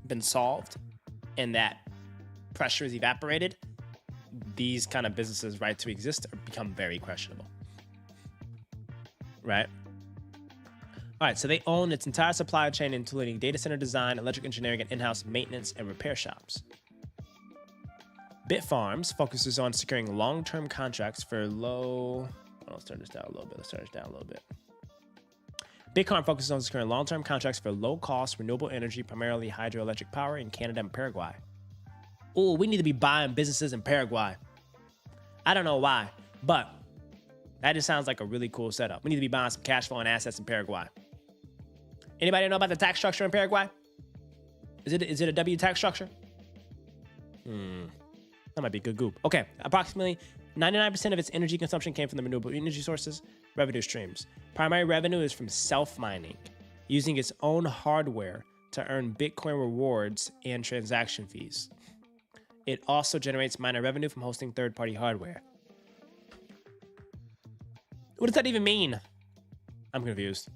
been solved and that pressure is evaporated, these kind of businesses' right to exist become very questionable, right? All right, so they own its entire supply chain, including data center design, electric engineering, and in-house maintenance and repair shops. Bitfarms focuses on securing long-term contracts for low... Oh, let's turn this down a little bit. Bitfarms focuses on securing long-term contracts for low-cost renewable energy, primarily hydroelectric power in Canada and Paraguay. Ooh, we need to be buying businesses in Paraguay. I don't know why, but that just sounds like a really cool setup. We need to be buying some cash flow and assets in Paraguay. Anybody know about the tax structure in Paraguay? Is it a W tax structure? That might be a good goop. Okay, approximately 99% of its energy consumption came from the renewable energy sources, revenue streams. Primary revenue is from self-mining, using its own hardware to earn Bitcoin rewards and transaction fees. It also generates miner revenue from hosting third-party hardware. What does that even mean? I'm confused.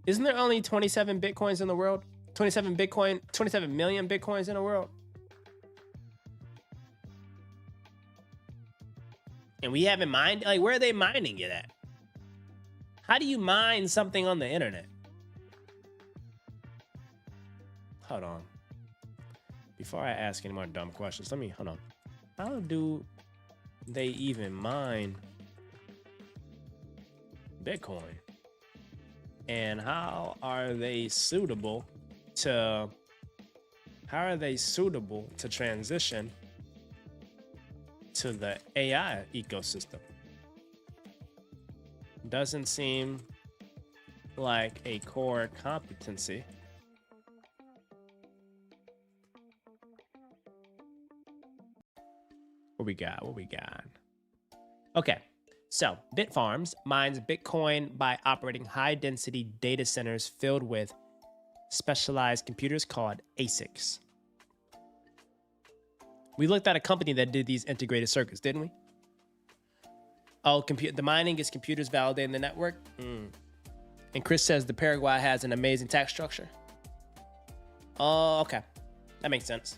Isn't there only 27 Bitcoins in the world? 27 million Bitcoins in the world? And we haven't mined? Like, where are they mining it at? How do you mine something on the internet? Hold on. Before I ask any more dumb questions, hold on. How do they even mine Bitcoin? And how are they suitable to transition to the AI ecosystem? Doesn't seem like a core competency. What we got? Okay, so Bitfarms mines Bitcoin by operating high-density data centers filled with specialized computers called ASICs. We looked at a company that did these integrated circuits, didn't we? Oh, the mining is computers validating the network. And Chris says the Paraguay has an amazing tax structure. Oh, okay. That makes sense.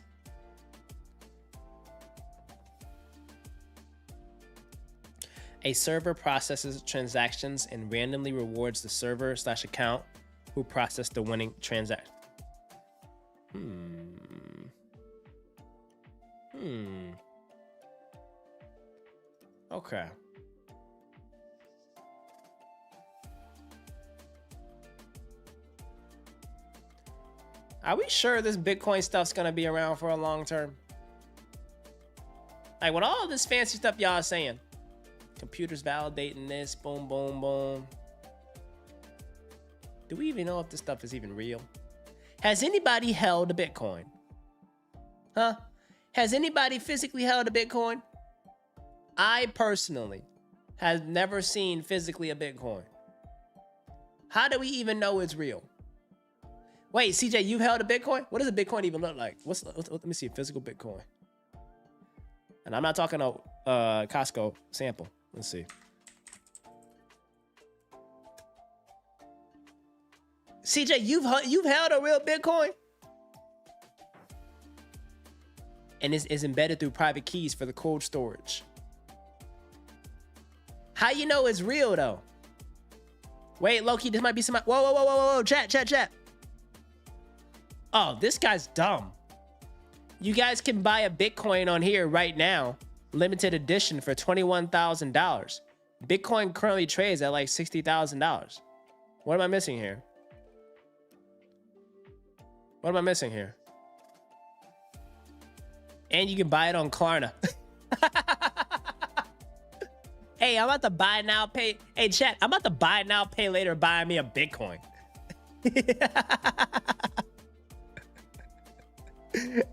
A server processes transactions and randomly rewards the server/account who processed the winning transaction. Okay. Are we sure this Bitcoin stuff's gonna be around for a long term? Like, with all this fancy stuff y'all are saying, computers validating this, boom, boom, boom. Do we even know if this stuff is even real? Has anybody held a Bitcoin? Huh? Has anybody physically held a Bitcoin? I personally have never seen physically a Bitcoin. How do we even know it's real? Wait, CJ, you've held a Bitcoin? What does a Bitcoin even look like? Let me see, physical Bitcoin. And I'm not talking a Costco sample. Let's see. CJ, you've held a real Bitcoin? And it's embedded through private keys for the cold storage. How you know it's real though? Wait, Loki, this might be somebody. Whoa, chat. Oh, this guy's dumb. You guys can buy a Bitcoin on here right now, limited edition for $21,000. Bitcoin currently trades at like $60,000. What am I missing here? And you can buy it on Klarna. Hey, I'm about to buy now, pay. Hey, chat, I'm about to buy now, pay later, buy me a Bitcoin.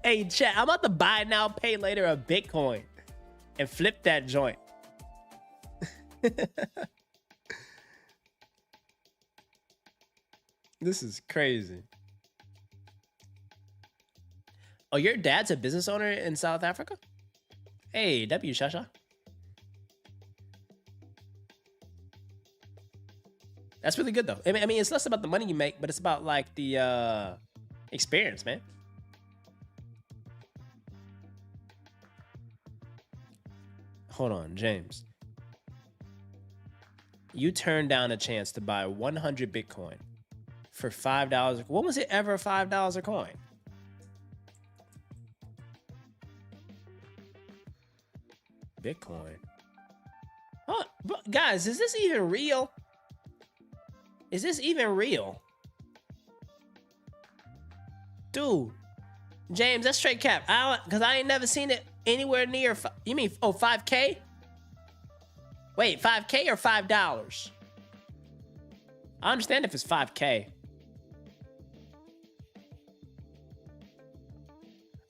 Hey, chat, I'm about to buy now, pay later a Bitcoin and flip that joint. This is crazy. Oh, your dad's a business owner in South Africa? Hey, W Shasha. That's really good though. I mean, it's less about the money you make, but it's about like the experience, man. Hold on, James. You turned down a chance to buy 100 Bitcoin for $5. When was it ever $5 a coin? Bitcoin. Oh, guys, is this even real? Is this even real? Dude, James, that's straight cap. Because I ain't never seen it anywhere near. You mean, 5K? Wait, 5K or $5? I understand if it's 5K.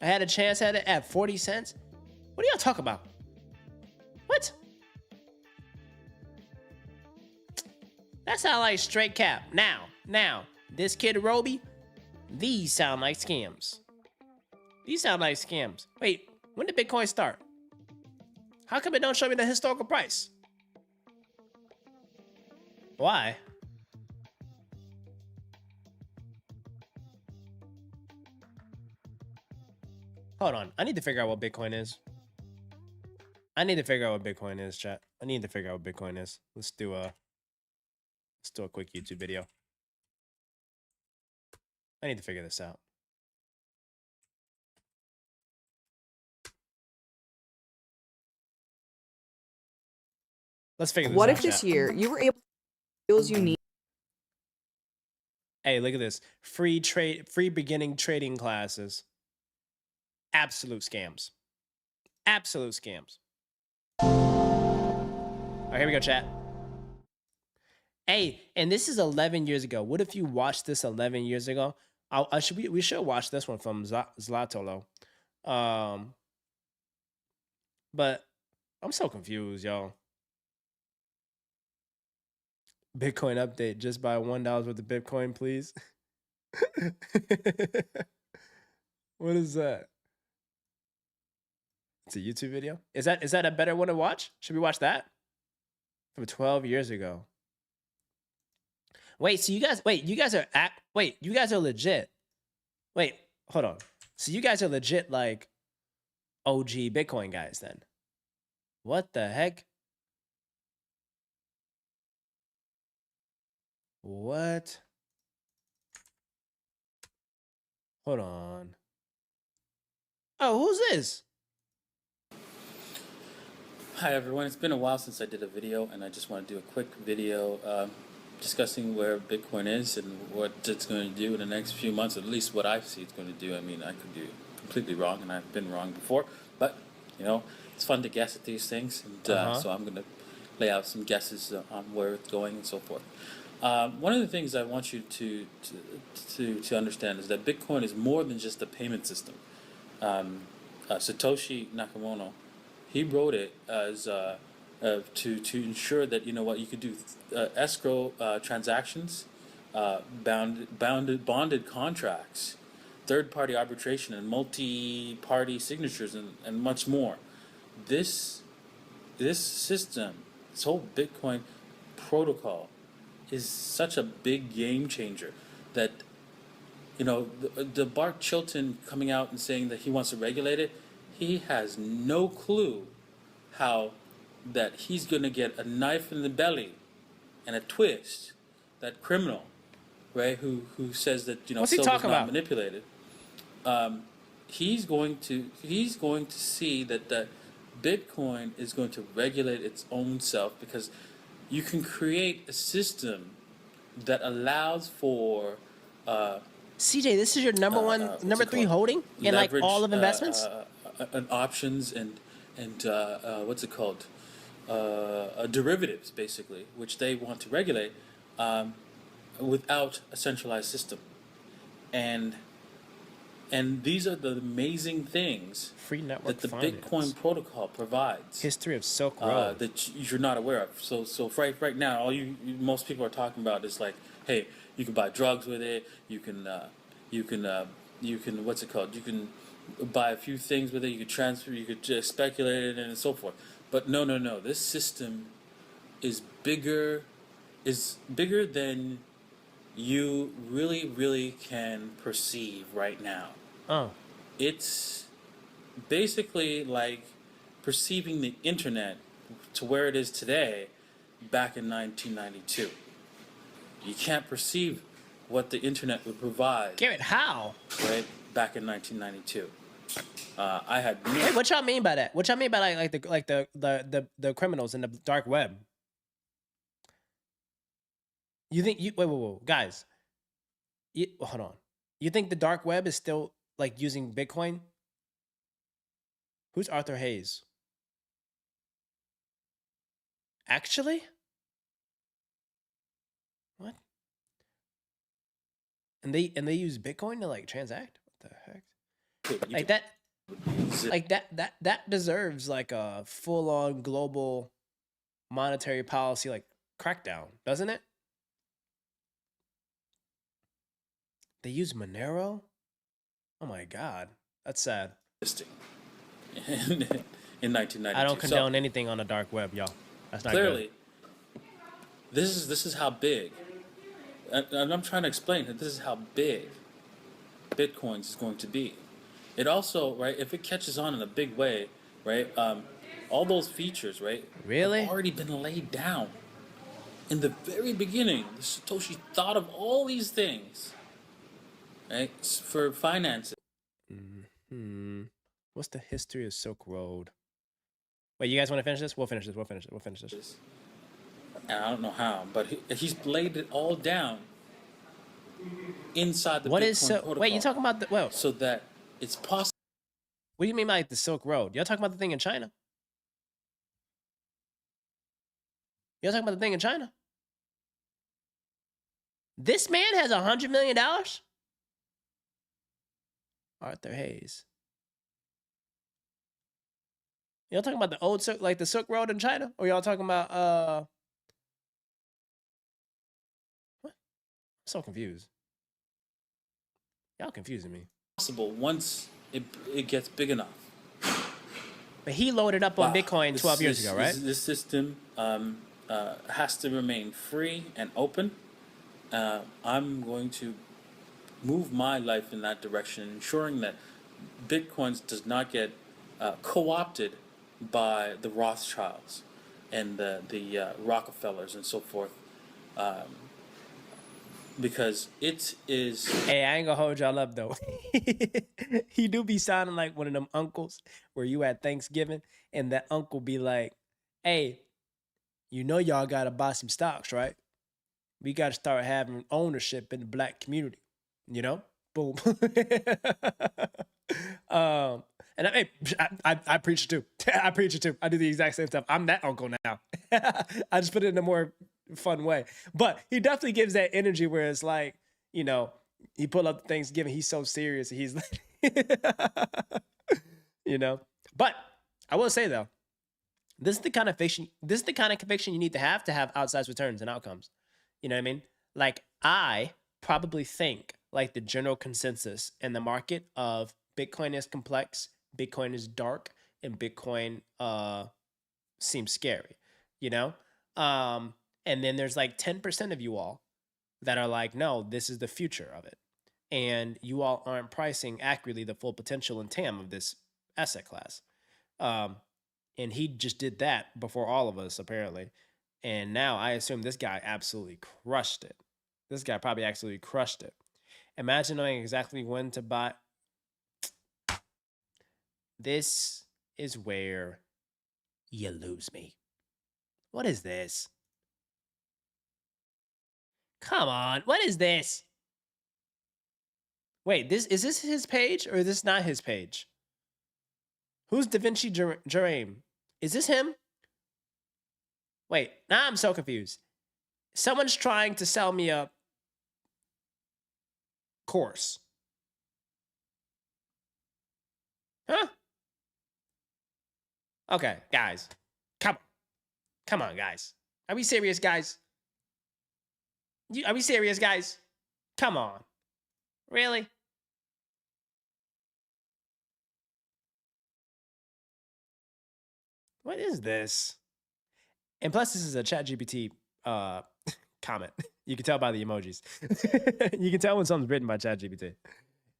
I had a chance at it at 40 cents. What are y'all talking about? What? That sound like straight cap. Now, this Kid Roby, these sound like scams. These sound like scams. Wait, when did Bitcoin start? How come it don't show me the historical price? Why? Hold on. I need to figure out what Bitcoin is. Chat. I need to figure out what Bitcoin is. Let's do a quick YouTube video. I need to figure this out. Let's figure this out. What if this year you were able to skills you need? Hey, look at this. Free beginning trading classes. Absolute scams. Absolute scams. All right, here we go, chat. Hey, and this is 11 years ago. What if you watched this 11 years ago? We should watch this one from Zlatolo. But I'm so confused, y'all. Bitcoin update. Just buy $1 worth of Bitcoin, please. What is that? It's a YouTube video. Is that a better one to watch? Should we watch that? From 12 years ago. Wait, so you guys are legit. Wait, hold on. So you guys are legit like OG Bitcoin guys then. What the heck? What? Hold on. Oh, who's this? Hi everyone, it's been a while since I did a video and I just want to do a quick video discussing where Bitcoin is and what it's going to do in the next few months, at least what I see it's going to do. I mean, I could be completely wrong and I've been wrong before, but you know, it's fun to guess at these things, and so I'm going to lay out some guesses on where it's going and so forth. One of the things I want you to understand is that Bitcoin is more than just a payment system. Satoshi Nakamoto, he wrote it as to ensure that, you know what, you could do escrow transactions, bonded contracts, third-party arbitration, and multi-party signatures, and much more. This system, this whole Bitcoin protocol, is such a big game changer that, you know, the Bart Chilton coming out and saying that he wants to regulate it, he has no clue how that he's going to get a knife in the belly and a twist, that criminal, right, who says that, you know, silver's not manipulated. He's going to see that Bitcoin is going to regulate its own self, because you can create a system that allows for CJ, this is your number 3 holding in like all of investments? And options and what's it called? Derivatives, basically, which they want to regulate without a centralized system. And these are the amazing things Free network that the finance. Bitcoin protocol provides. History of Silk Road. That you're not aware of. So right now, most people are talking about is like, hey, you can buy drugs with it. You can what's it called? You can buy a few things with it. You could transfer. You could just speculate it and so forth. But no. This system is bigger than you really can perceive right now. Oh. It's basically like perceiving the internet to where it is today back in 1992. You can't perceive what the internet would provide. Garrett, how? Right? Back in 1992. I had no... Hey, what y'all mean by that? What y'all mean by like the criminals in the dark web? You think wait, guys. Hold on. You think the dark web is still like using Bitcoin? Who's Arthur Hayes? Actually? What? And they use Bitcoin to like transact? What the heck? You Like can that zip- like that deserves like a full-on global monetary policy like crackdown, doesn't it? They use Monero? Oh my god. That's sad. existing in 1992. I don't So, condone anything on the dark web, y'all. That's not clearly, this is how big, and I'm trying to explain that this is how big Bitcoins is going to be. It also, right, if it catches on in a big way, right, all those features, right, Really? have already been laid down in the very beginning. Satoshi thought of all these things, right, for finances. good. What's the history of Silk Road? Wait, you guys want to finish this? We'll finish this. And I don't know how, but he's laid it all down inside the What Bitcoin is so? protocol. Wait, you talking about the? Well, so that it's possible. what do you mean by like the Silk Road? Y'all talking about the thing in China? Y'all talking about the thing in China? This man has $100 million. Arthur Hayes. Y'all talking about the old Silk, like the Silk Road in China, or y'all talking about What? I'm so confused. Y'all confusing me. Possible once it gets big enough. But he loaded up on Wow. Bitcoin 12 years ago, right? This system has to remain free and open. I'm going to move my life in that direction, ensuring that Bitcoins does not get co-opted by the Rothschilds and the Rockefellers and so forth, because it is. Hey, I ain't gonna hold y'all up though. He do be sounding like one of them uncles where you at Thanksgiving and that uncle be like, "Hey, you know y'all gotta buy some stocks, right? We gotta start having ownership in the black community, you know? Boom." And I preach it too. I preach it too. I do the exact same stuff. I'm that uncle now. I just put it in a more fun way. But he definitely gives that energy where it's like, you know, he pull up Thanksgiving. He's so serious. He's like, you know. But I will say though, this is the kind of conviction. This is the kind of conviction you need to have outsized returns and outcomes. You know what I mean? Like I probably think like the general consensus in the market of Bitcoin is complex, Bitcoin is dark, and Bitcoin seems scary, you know? And then there's like 10% of you all that are like, no, this is the future of it. And you all aren't pricing accurately the full potential and TAM of this asset class. And he just did that before all of us, apparently. And now I assume this guy absolutely crushed it. This guy probably absolutely crushed it. Imagine knowing exactly when to buy. This is where you lose me. What is this? Come on, what is this? Wait, is this his page or is this not his page? Who's Da Vinci Jerame? Is this him? Wait, now I'm so confused. Someone's trying to sell me a course. Huh? Okay, guys. Come on, guys. Are we serious, guys? Are we serious, guys? Come on. Really? What is this? And plus, this is a ChatGPT comment. You can tell by the emojis. You can tell when something's written by ChatGPT.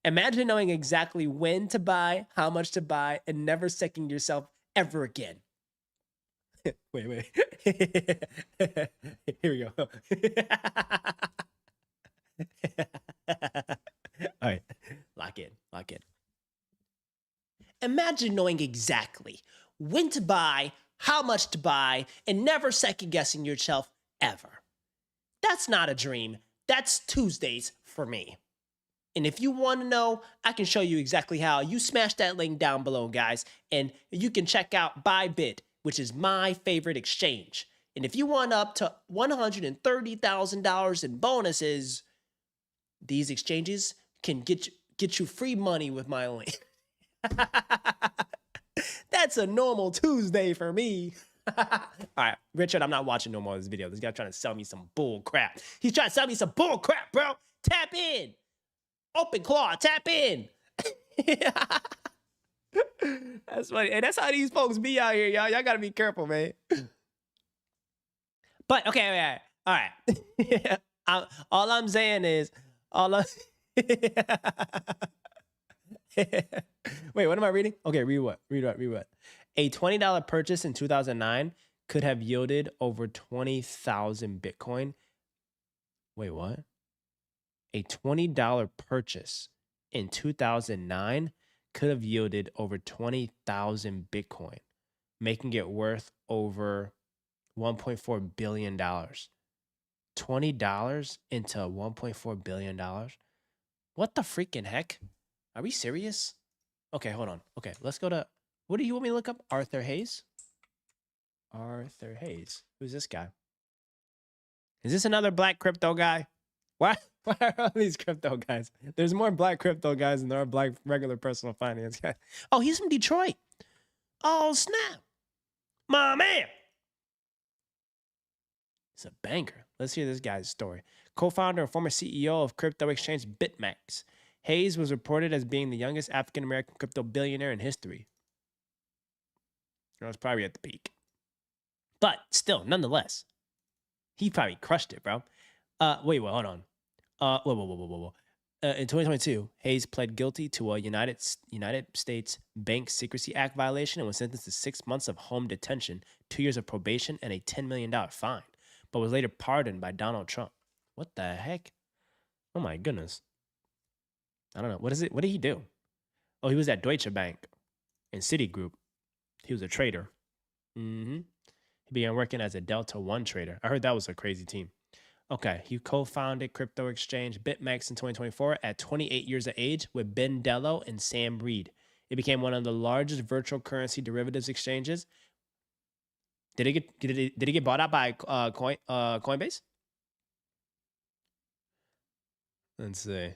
Imagine knowing exactly when to buy, how much to buy, and never second yourself ever again. Wait. Here we go. All right, lock in. Imagine knowing exactly when to buy, how much to buy, and never second guessing yourself ever. That's not a dream. That's Tuesdays for me. And if you want to know, I can show you exactly how. You smash that link down below, guys, and you can check out Bybit, which is my favorite exchange. And if you want up to $130,000 in bonuses, these exchanges can get you free money with my link. That's a normal Tuesday for me. All right, Richard, I'm not watching no more of this video. This guy trying to sell me some bull crap. He's trying to sell me some bull crap, bro. Tap in. Open claw, tap in. That's funny. And that's how these folks be out here, y'all. Y'all gotta be careful, man. But okay, all right. All I'm saying is, wait, what am I reading? Okay, read what? Read what? A $20 purchase in 2009 could have yielded over 20,000 Bitcoin. Wait, what? A $20 purchase in 2009 could have yielded over 20,000 Bitcoin, making it worth over $1.4 billion. $20 into $1.4 billion? What the freaking heck? Are we serious? Okay, hold on. Okay, let's go to, what do you want me to look up? Arthur Hayes? Arthur Hayes. Who's this guy? Is this another black crypto guy? Why are all these crypto guys? There's more black crypto guys than there are black regular personal finance guys. Oh, he's from Detroit. Oh, snap. My man. It's a banker. Let's hear this guy's story. Co-founder and former CEO of crypto exchange BitMEX. Hayes was reported as being the youngest African-American crypto billionaire in history. I was probably at the peak. But still, nonetheless, he probably crushed it, bro. Wait, hold on. Whoa. In 2022, Hayes pled guilty to a United States Bank Secrecy Act violation and was sentenced to 6 months of home detention, 2 years of probation, and a $10 million fine, but was later pardoned by Donald Trump. What the heck? Oh my goodness. I don't know. What is it? What did he do? Oh, he was at Deutsche Bank and Citigroup. He was a trader. He began working as a Delta One trader. I heard that was a crazy team. Okay, he co-founded crypto exchange BitMEX in 2024 at 28 years of age with Ben Dello and Sam Reed. It became one of the largest virtual currency derivatives exchanges. Did it get bought out by Coinbase? Let's see.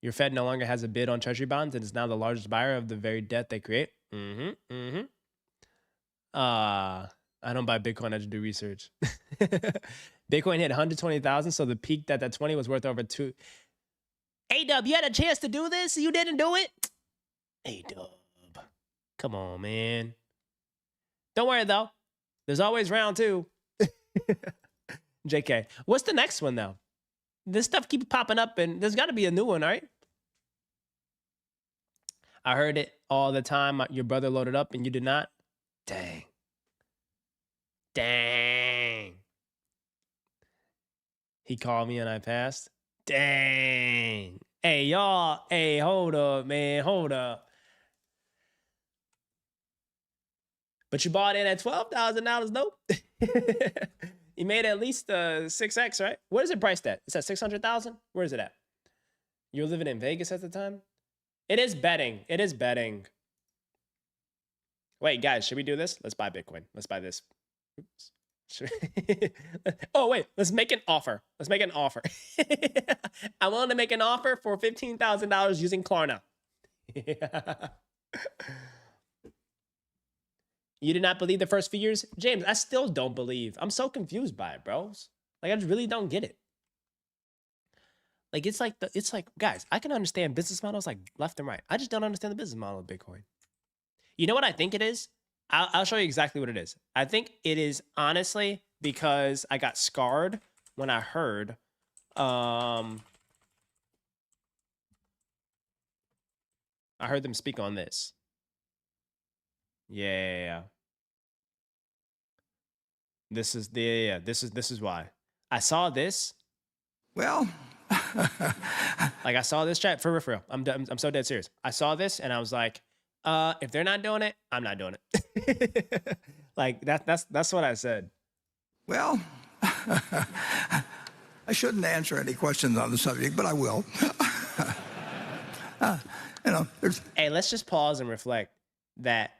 Your Fed no longer has a bid on treasury bonds and is now the largest buyer of the very debt they create. I don't buy Bitcoin. I just do research. Bitcoin hit 120,000, so the peak that 20 was worth over 2. A-Dub, you had a chance to do this? You didn't do it? A-Dub. Come on, man. Don't worry, though. There's always round 2. JK. What's the next one, though? This stuff keeps popping up, and there's got to be a new one, right? I heard it all the time. Your brother loaded up, and you did not? Dang. He called me and I passed. Dang. Hey, y'all. Hey, hold up, man. Hold up. But you bought in at $12,000, though. You made at least 6x, right? What is it priced at? It's at 600,000? Where is it at? You were living in Vegas at the time? It is betting. It is betting. Wait, guys, should we do this? Let's buy Bitcoin. Let's buy this. Oops. Oh, wait. Let's make an offer. Let's make an offer. I'm willing to make an offer for $15,000 using Klarna. You did not believe the first few years? James, I still don't believe. I'm so confused by it, bros. Like, I just really don't get it. Like, it's like, guys, I can understand business models like left and right. I just don't understand the business model of Bitcoin. You know what I think it is? I'll show you exactly what it is. I think it is honestly because I got scarred when I heard them speak on this. Yeah. This is why. I saw this. Well, like I saw this chat for real. I'm so dead serious. I saw this and I was like, if they're not doing it, I'm not doing it. Like that's what I said. well, I shouldn't answer any questions on the subject, but I will. There's Hey, let's just pause and reflect that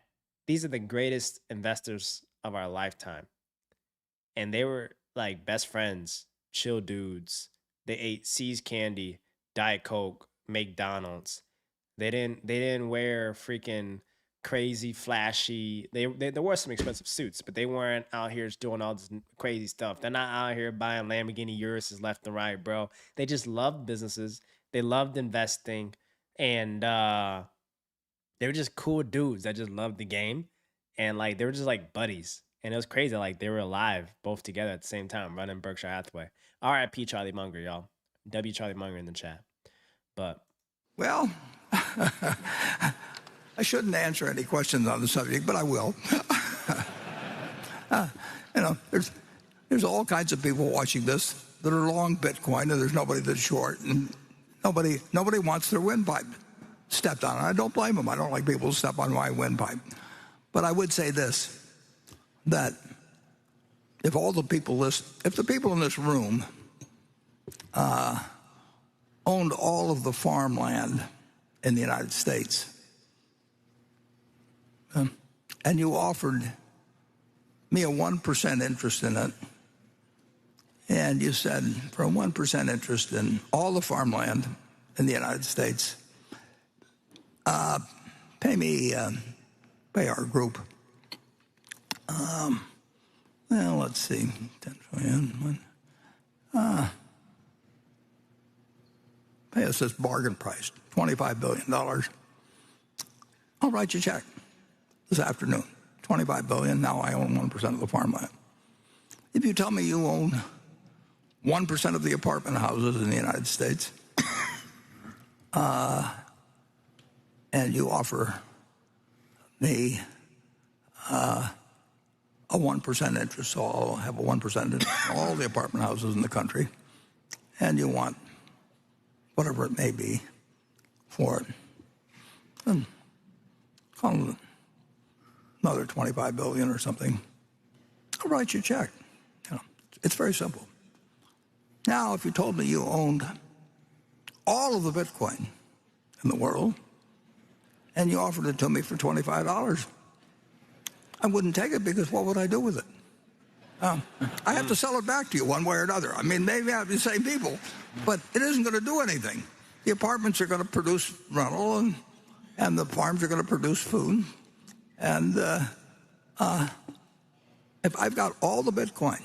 these are the greatest investors of our lifetime. And they were like best friends, chill dudes. They ate C's candy, Diet Coke, McDonald's. They didn't wear freaking crazy flashy. They wore some expensive suits, but they weren't out here just doing all this crazy stuff. They're not out here buying Lamborghini Uruses left and right, bro. They just loved businesses. They loved investing, and they were just cool dudes that just loved the game, and like they were just like buddies. And it was crazy, like they were alive both together at the same time, running Berkshire Hathaway. R.I.P. Charlie Munger, y'all. W. Charlie Munger in the chat. But well, I shouldn't answer any questions on the subject, but I will. There's all kinds of people watching this that are long Bitcoin, and there's nobody that's short, and nobody wants their windpipe stepped on. I don't blame them. I don't like people who step on my windpipe. But I would say this, that if the people in this room owned all of the farmland in the United States, and you offered me a 1% interest in it, and you said for a 1% interest in all the farmland in the United States, pay our group. Well, let's see, 10 trillion. Pay us this bargain price, $25 billion. I'll write you a check this afternoon. $25 billion. Now I own 1% of the farmland. If you tell me you own 1% of the apartment houses in the United States, and you offer me a 1% interest, so I'll have a 1% interest in all the apartment houses in the country, and you want whatever it may be for it, then call it another $25 billion or something. I'll write you a check. It's very simple. Now, if you told me you owned all of the Bitcoin in the world and you offered it to me for $25, I wouldn't take it, because what would I do with it? I have to sell it back to you one way or another. I mean, maybe I have the same people, but it isn't going to do anything. The apartments are going to produce rental, and the farms are going to produce food. And if I've got all the Bitcoin,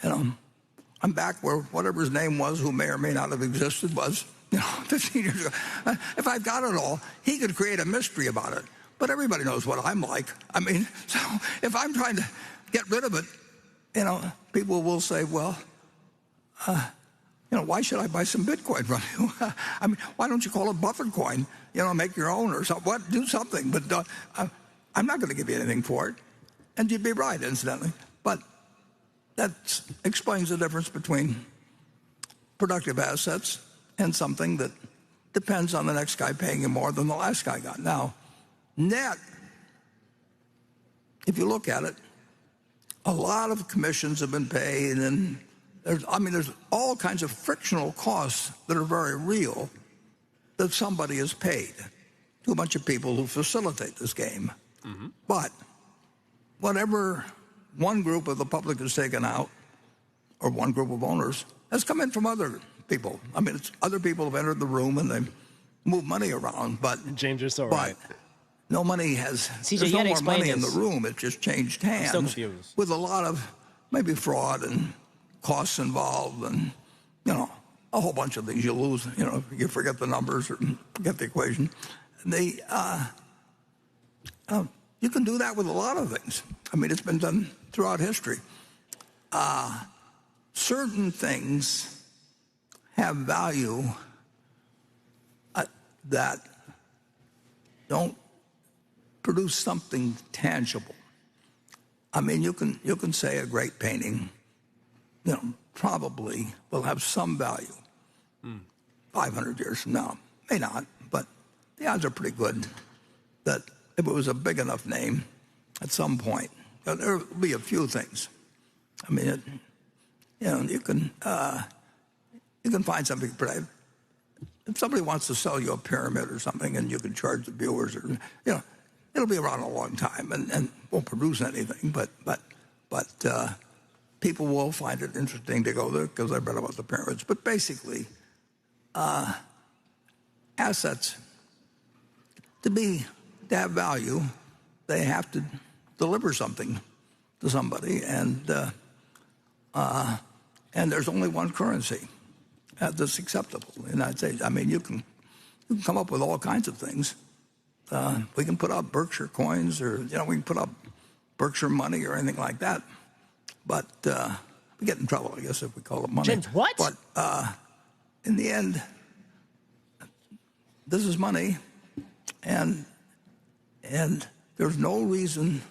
I'm back where whatever his name was, who may or may not have existed, was 15 years ago. If I've got it all, he could create a mystery about it. But everybody knows what I'm like. I mean, so if I'm trying to get rid of it, people will say, well, why should I buy some Bitcoin from you? I mean, why don't you call it Buffett coin? Make your own or something. What? Do something. But I'm not going to give you anything for it. And you'd be right, incidentally. But that explains the difference between productive assets and something that depends on the next guy paying you more than the last guy got. Now, net, if you look at it, a lot of commissions have been paid, and there's all kinds of frictional costs that are very real that somebody has paid to a bunch of people who facilitate this game. Mm-hmm. But whatever one group of the public has taken out, or one group of owners, has come in from other people. I mean, other people have entered the room and they move money around, but James, you're so right. No money has. CJ, there's no more money in the room. It just changed hands. I'm still confused. With a lot of maybe fraud and costs involved, and a whole bunch of things. You lose. You forget the numbers or forget the equation. You can do that with a lot of things. I mean, it's been done throughout history. Certain things have value that don't produce something tangible. I mean, you can say a great painting, probably will have some value 500 years from now. May not, but the odds are pretty good that if it was a big enough name at some point, there will be a few things. I mean, you can find something. if somebody wants to sell you a pyramid or something and you can charge the viewers, or it'll be around a long time and won't produce anything. But people will find it interesting to go there because I read about the pyramids. But basically, assets to have value, they have to deliver something to somebody, and there's only one currency that's acceptable in the United States. I mean, you can come up with all kinds of things. We can put up Berkshire coins, or we can put up Berkshire money or anything like that. But we get in trouble, I guess, if we call it money. James, what? But in the end, this is money, and there's no reason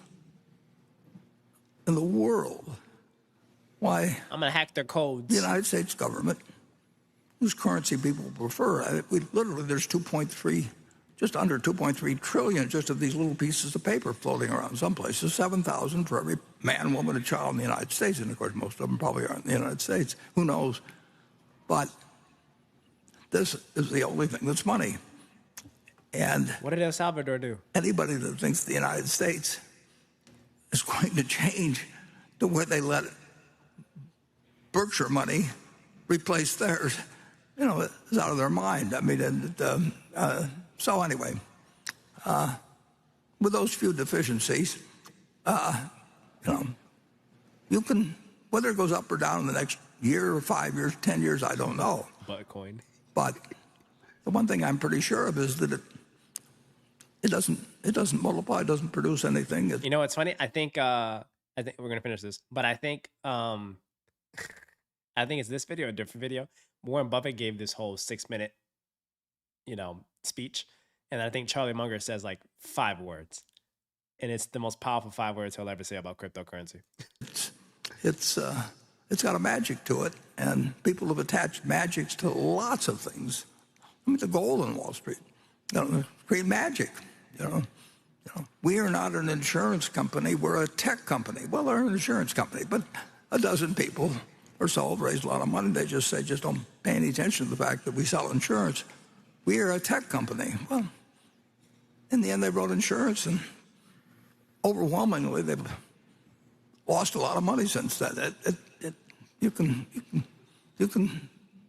in the world why I'm gonna hack their codes. the United States government, whose currency people prefer, there's just under 2.3 trillion just of these little pieces of paper floating around some places, 7,000 for every man, woman, and child in the United States. And of course, most of them probably aren't in the United States. Who knows? But this is the only thing that's money. And What did El Salvador do? anybody that thinks the United States is going to change to where they let Berkshire money replace theirs, is out of their mind. I mean, so anyway, with those few deficiencies, you can, whether it goes up or down in the next year or 5 years, 10 years, I don't know. Bitcoin. But the one thing I'm pretty sure of is that it doesn't multiply, it doesn't produce anything. You know what's funny? I think we're gonna finish this, but I think I think it's this video or a different video. Warren Buffett gave this whole 6-minute, speech, and I think Charlie Munger says like 5 words, and it's the most powerful 5 words he'll ever say about cryptocurrency. It's got a magic to it, and people have attached magics to lots of things. I mean, the gold on Wall Street, create magic. We are not an insurance company; we're a tech company. Well, they're an insurance company, but a dozen people or so have raised a lot of money. They just say, just don't pay any attention to the fact that we sell insurance. We are a tech company. Well, in the end, they wrote insurance, and overwhelmingly, they've lost a lot of money since then. You can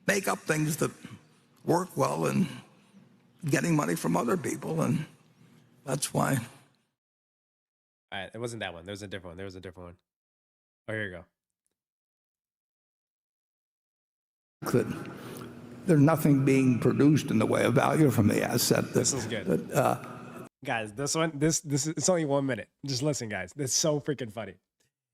make up things that work well and getting money from other people, and that's why. All right, it wasn't that one. There was a different one. Oh, here you go. There's nothing being produced in the way of value from the asset. This is good. Guys, this one, this is, it's only 1 minute. Just listen, guys. This is so freaking funny.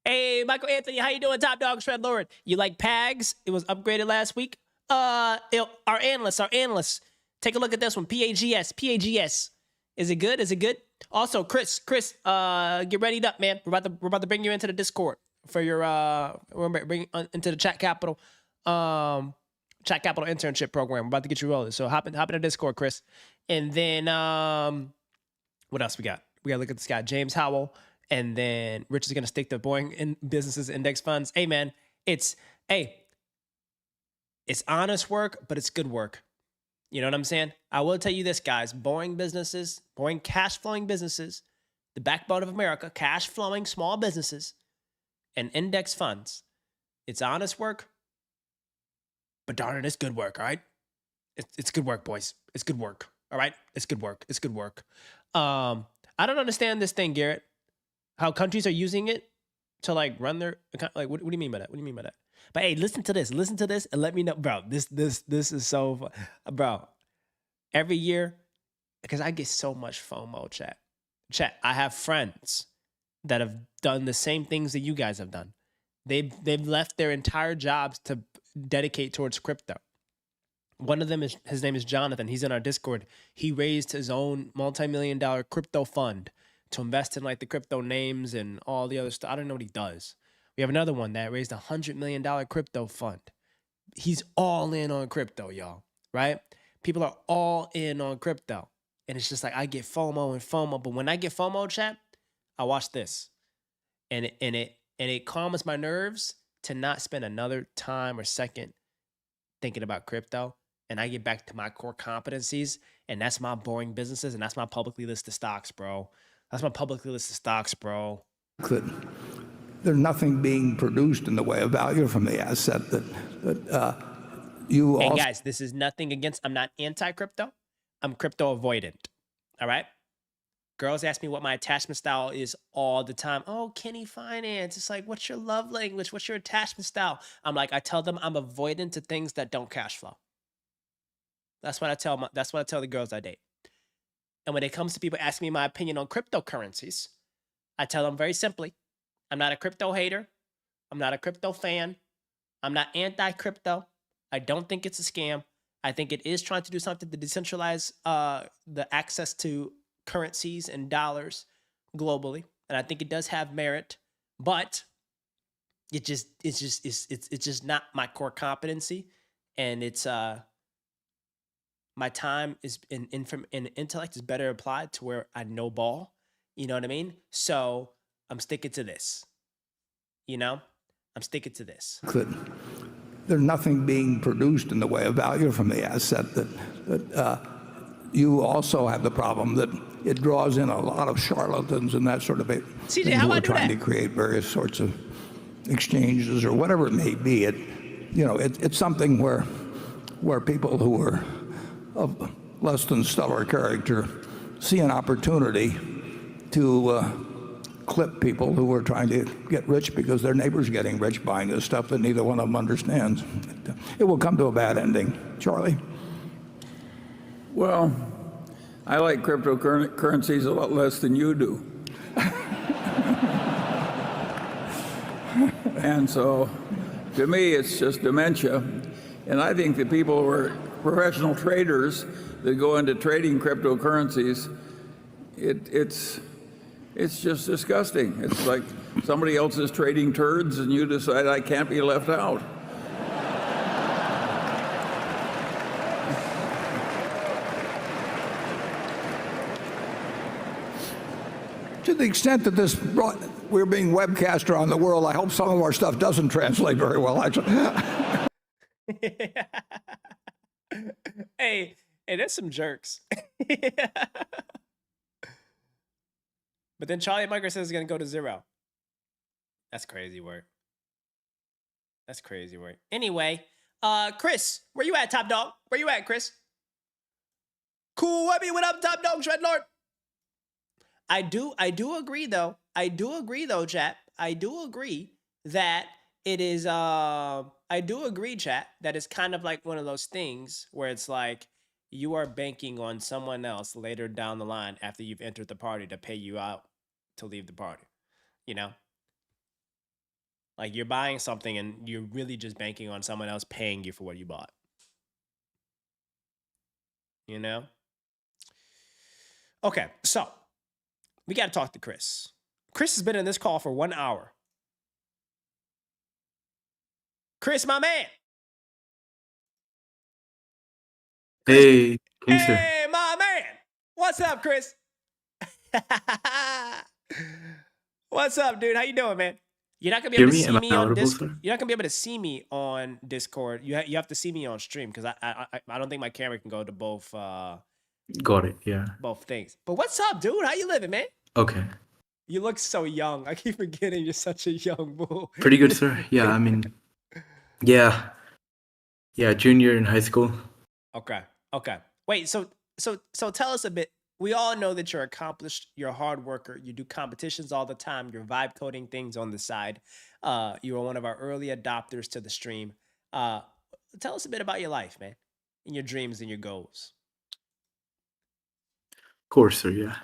Hey, Michael Anthony, how you doing? Top dog, Shred Lord. You like PAGS? It was upgraded last week. Our analysts. Take a look at this one. PAGS. Is it good? Also, Chris, get readied up, man. We're about to bring you into the Discord for your we're bring into the Chat Capital internship program. We're about to get you rolling. So hop in the Discord, Chris. And then what else we got? We got to look at this guy, James Howell. And then Rich is going to stick to Boeing Businesses Index Funds. Hey, man, it's honest work, but it's good work. You know what I'm saying? I will tell you this, guys. Boeing cash flowing businesses, the backbone of America, cash flowing small businesses and index funds. It's honest work, but darn it, it's good work, all right? It's good work, boys. It's good work, all right? It's good work. I don't understand this thing, Garrett. How countries are using it to like run their account. Like, what do you mean by that? But hey, listen to this, and let me know, bro. This is so fun. Bro. Every year, because I get so much FOMO, chat. I have friends that have done the same things that you guys have done. They've left their entire jobs to dedicate towards crypto. One of them his name is Jonathan. He's in our Discord. He raised his own multi-million-dollar crypto fund to invest in like the crypto names and all the other stuff. I don't know what he does. We have another one that raised $100 million crypto fund. He's all in on crypto, y'all, right? People are all in on crypto. And it's just like I get FOMO. But when I get FOMO, chat, I watch this. And it calms my nerves to not spend another time or second thinking about crypto and I get back to my core competencies, and that's my boring businesses, and that's my publicly listed stocks, bro. That's my publicly listed stocks, bro. that there's nothing being produced in the way of value from the asset that you And also. guys, this is nothing against, I'm not anti-crypto. I'm crypto avoidant. All right. Girls ask me what my attachment style is all the time. Oh, Kenny Finance. It's like, what's your love language? What's your attachment style? I'm like, I tell them I'm avoidant to things that don't cash flow. That's what I tell the girls I date. And when it comes to people asking me my opinion on cryptocurrencies, I tell them very simply, I'm not a crypto hater. I'm not a crypto fan. I'm not anti-crypto. I don't think it's a scam. I think it is trying to do something to decentralize the access to currencies and dollars globally, and I think it does have merit. But it's just not my core competency, and it's my time is in intellect is better applied to where I know ball. You know what I mean? So I'm sticking to this. I'm sticking to this. that there's nothing being produced in the way of value from the asset that you also have the problem that it draws in a lot of charlatans and that sort of thing. CJ, how who I are do trying that? to create various sorts of exchanges or whatever it may be. It's something where people who are of less than stellar character see an opportunity to clip people who are trying to get rich because their neighbor's getting rich buying this stuff that neither one of them understands. It will come to a bad ending. Charlie? Well, I like cryptocurrencies a lot less than you do. And so, to me, it's just dementia. And I think the people who are professional traders that go into trading cryptocurrencies, it's just disgusting. It's like somebody else is trading turds and you decide I can't be left out. To the extent that we're being webcast around the world, I hope some of our stuff doesn't translate very well, actually. Hey, there's some jerks. But then Charlie Munger says it's gonna go to 0. That's crazy work. Anyway, Chris, where you at, Top Dog? Where you at, Chris? Cool Webby, what up, Top Dog, Dreadlord? I do agree though. Chat. I do agree that it is I do agree, chat, that it's kind of like one of those things where it's like you are banking on someone else later down the line after you've entered the party to pay you out to leave the party. Like you're buying something and you're really just banking on someone else paying you for what you bought. Okay, so we got to talk to Chris. Chris has been in this call for 1 hour. Chris, my man. Hey, Kingster. Hey, my man. What's up, Chris? What's up, dude? How you doing, man? You're not gonna be able to see me on Discord. You're not gonna be able to see me on Discord. You have to see me on stream because I don't think my camera can go to both. Got it. Yeah. Both things. But what's up, dude? How you living, man? Okay. You look so young. I keep forgetting you're such a young bull. Pretty good, sir. Yeah. I mean, yeah. Junior in high school. Okay. Wait. So tell us a bit. We all know that you're accomplished. You're a hard worker. You do competitions all the time. You're vibe coding things on the side. You were one of our early adopters to the stream. Tell us a bit about your life, man, and your dreams and your goals. Of course, sir. Yeah.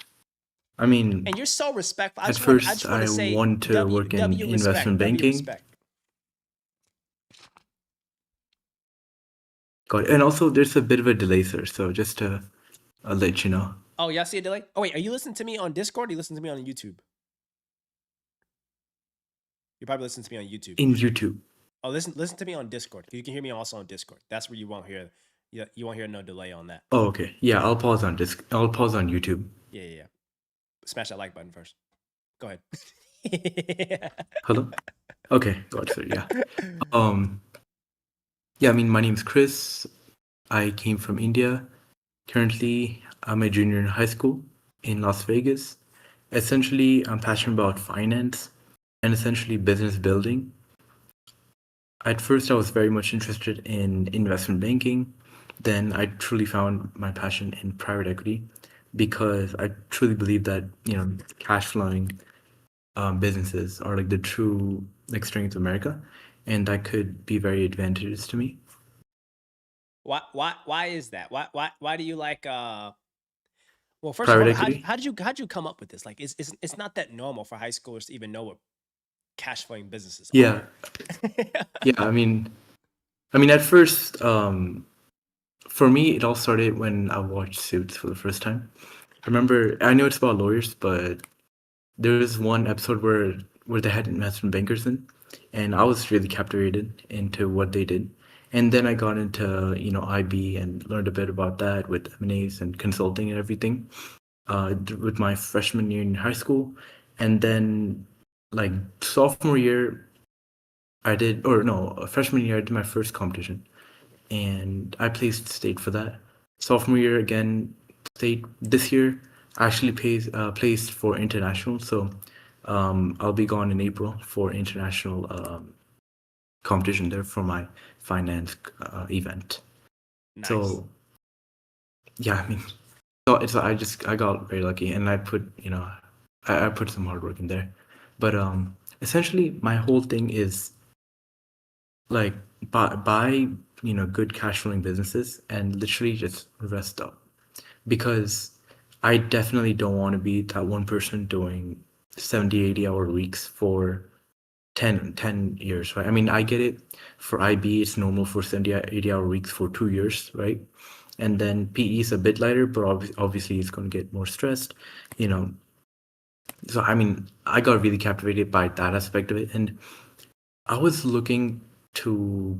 I mean, And you're so respectful. at first I want to work in investment banking. Got it. And also, there's a bit of a delay, sir. So just to let you know. Oh, y'all see a delay? Oh, wait, are you listening to me on Discord or you listen to me on YouTube? You're probably listening to me on YouTube. In YouTube. Oh, listen to me on Discord. You can hear me also on Discord. That's where you won't hear no delay on that. Oh, okay. Yeah, I'll pause on YouTube. Yeah. Smash that like button first. Go ahead. Hello? Okay, got it, sir. Yeah. Yeah, I mean, my name's Chris. I came from India. Currently, I'm a junior in high school in Las Vegas. Essentially, I'm passionate about finance and essentially business building. At first, I was very much interested in investment banking. Then I truly found my passion in private equity because I truly believe that, cash flowing businesses are like the true like strength of America, and that could be very advantageous to me. Why is that? Why do you like well, first of Private all, equity. how'd you come up with this? Like it's not that normal for high schoolers to even know what cash flowing businesses Yeah, are. yeah. I mean, at first, for me, it all started when I watched Suits for the first time. I know it's about lawyers, but there was one episode where they had investment bankers in, and I was really captivated into what they did. And then I got into IB and learned a bit about that with M&As and consulting and everything with my freshman year in high school. And then like sophomore year, freshman year I did my first competition, and I placed state for that. Sophomore year again, state. This year, I actually placed for international. So I'll be gone in April for international competition there for my finance event. Nice. So yeah, I mean, so I got very lucky, and I put I put some hard work in there, but essentially my whole thing is like buy good cash flowing businesses and literally just rest up, because I definitely don't want to be that one person doing 70-80 hour weeks for 10 years, right? I mean, I get it. For IB, it's normal for 70-80 hour weeks for 2 years, right? And then PE is a bit lighter, but obviously it's going to get more stressed, you know. So, I mean, I got really captivated by that aspect of it. And I was looking to,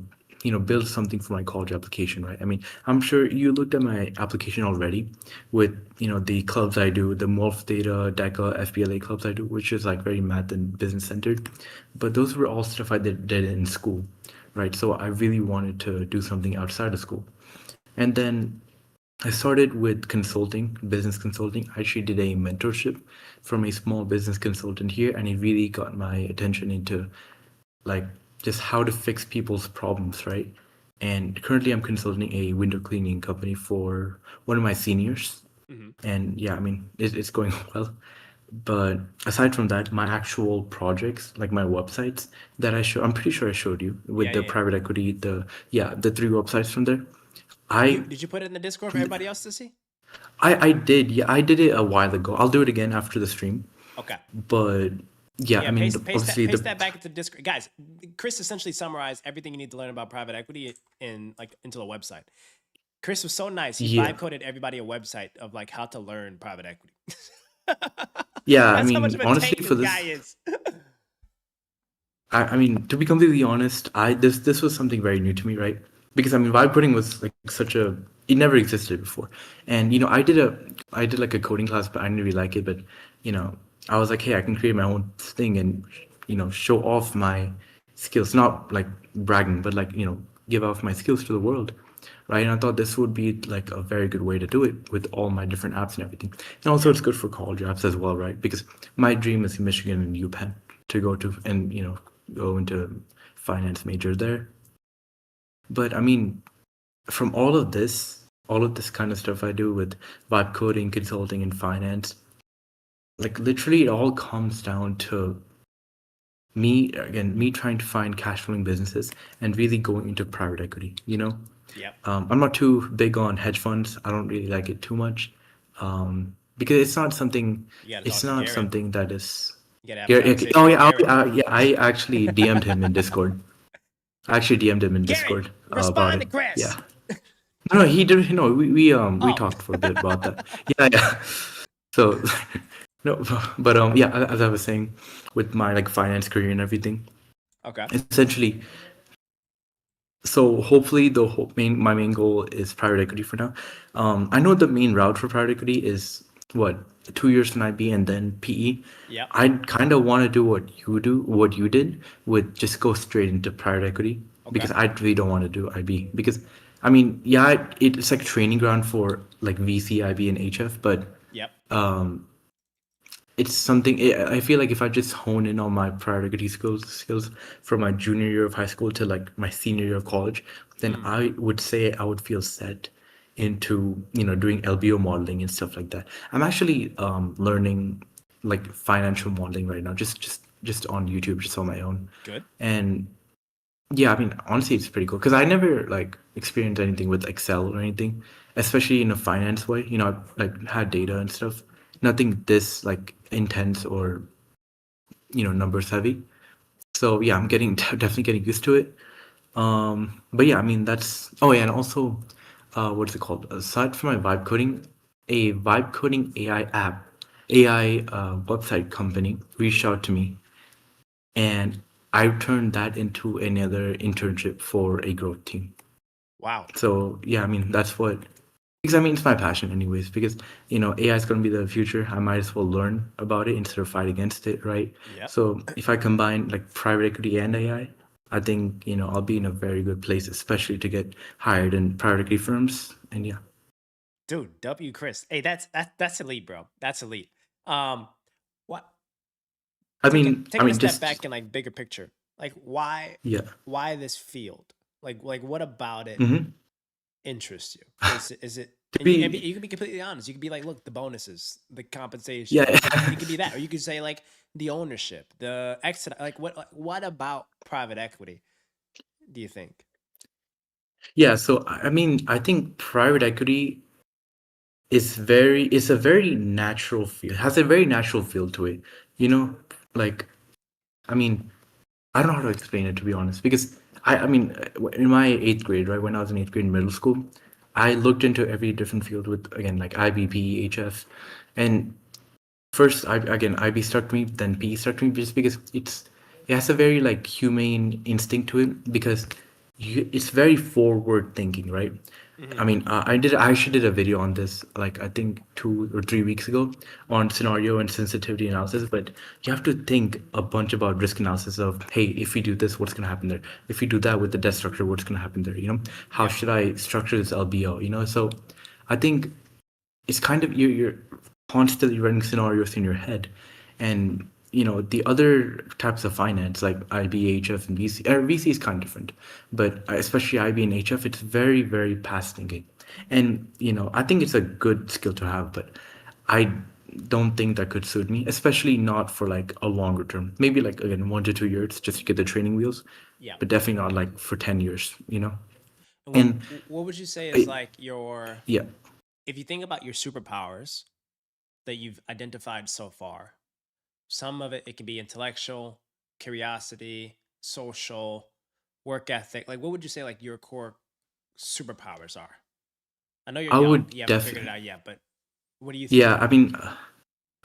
build something for my college application, right? I mean, I'm sure you looked at my application already with, the clubs I do, the Morph Data, DECA, FBLA clubs I do, which is like very math and business centered. But those were all stuff I did in school, right? So I really wanted to do something outside of school. And then I started with consulting, business consulting. I actually did a mentorship from a small business consultant here, and it really got my attention into like just how to fix people's problems, right? And currently I'm consulting a window cleaning company for one of my seniors. And yeah, I mean, it's going well. But aside from that, my actual projects, like my websites that I'm pretty sure I showed you with the Yeah. private equity, the 3 websites from there. Did you put it in the Discord for everybody else to see? I did. Yeah, I did it a while ago. I'll do it again after the stream. Okay. But yeah, I mean, obviously paste that back into Discord, guys. Chris essentially summarized everything you need to learn about private equity into a website. Chris was so nice. He vibe coded everybody a website of like how to learn private equity. Yeah, That's I how much mean, of a honestly, tank for this this, guy is. I mean, to be completely honest, this was something very new to me, right? Because I mean, vibe coding was like it never existed before. And I did like a coding class, but I didn't really like it. But I was like, hey, I can create my own thing and show off my skills, not like bragging, but like give off my skills to the world, right? And I thought this would be like a very good way to do it with all my different apps and everything. And also, it's good for college apps as well, right? Because my dream is Michigan and UPenn to go to and go into finance major there. But I mean, from all of this kind of stuff I do with vibe coding, consulting, and finance, like literally it all comes down to me trying to find cash flowing businesses and really going into private equity. Yep. I'm not too big on hedge funds. I don't really like it too much, because it's not something. It's not Garrett. something that is. You gotta have Yeah, conversation oh with yeah, Garrett. I actually DM'd him in Discord. Garrett, About respond to it. Chris. Yeah. No, he did. No, we talked for a bit about that. Yeah. So, no, but yeah, as I was saying, with my like finance career and everything, Okay. essentially. So hopefully my main goal is private equity for now. I know the main route for private equity is what 2 years in IB and then PE. Yeah. I kind of want to do what you did with just go straight into private equity, because I really don't want to do IB, because I mean, yeah, it's like training ground for like VC, IB, and HF, but Yep. it's something I feel like if I just hone in on my private equity skills from my junior year of high school to like my senior year of college, then I would say I would feel set into doing LBO modeling and stuff like that. I'm actually learning like financial modeling right now, just on YouTube, just on my own. Good. And yeah, I mean, honestly, it's pretty cool because I never like experienced anything with Excel or anything, especially in a finance way. I've like had data and stuff. Nothing this like intense or numbers heavy. So yeah, I'm getting definitely getting used to it. But yeah, I mean that's. Oh yeah, and also, what's it called? Aside from my vibe coding, a vibe coding AI website company reached out to me, and I turned that into another internship for a growth team. Wow. So yeah, I mean that's what, because I mean it's my passion anyways, because AI is going to be the future. I might as well learn about it instead of fight against it, right? Yep. So if I combine like private equity and I think I'll be in a very good place, especially to get hired in private equity firms. And yeah. Dude, W Chris. Hey, that's elite, bro. That's elite. What I taking mean a step just back in like bigger picture. Like yeah. why this field? Like what about it hmm interests you? Is it To and you be can be completely honest. You can be like, look, the bonuses, the compensation. yeah. You could be that, or you could say like the ownership, the exit. Like what about private equity do you think? Yeah, so I mean, I think private equity is a very natural feel, has a very natural feel to it. You know, like I mean, I don't know how to explain it to be honest, because I mean, in my eighth grade, right, when I was in eighth grade in middle school, I looked into every different field with again like IBP, HF, and first IB struck me, then PE struck me just because it has a very like humane instinct to it because it's very forward thinking, right? I mean, I actually did a video on this like I think 2 or 3 weeks ago on scenario and sensitivity analysis, but you have to think a bunch about risk analysis of, hey, if we do this, what's gonna happen there? If we do that with the debt structure, what's gonna happen there? How should I structure this LBO? So I think it's kind of you're constantly running scenarios in your head, and the other types of finance like IB, HF, and VC. VC is kind of different, but especially IB and HF, it's very very past thinking, and I think it's a good skill to have, but I don't think that could suit me, especially not for like a longer term. Maybe like again 1 to 2 years just to get the training wheels, Yeah. but definitely not like for 10 years. And And what would you say is I, like your yeah. if you think about your superpowers that you've identified so far, some of it can be intellectual, curiosity, social, work ethic. Like what would you say like your core superpowers are? I know you're I young, would you haven't figured it definitely. out yet, but what do you think? Yeah, I mean,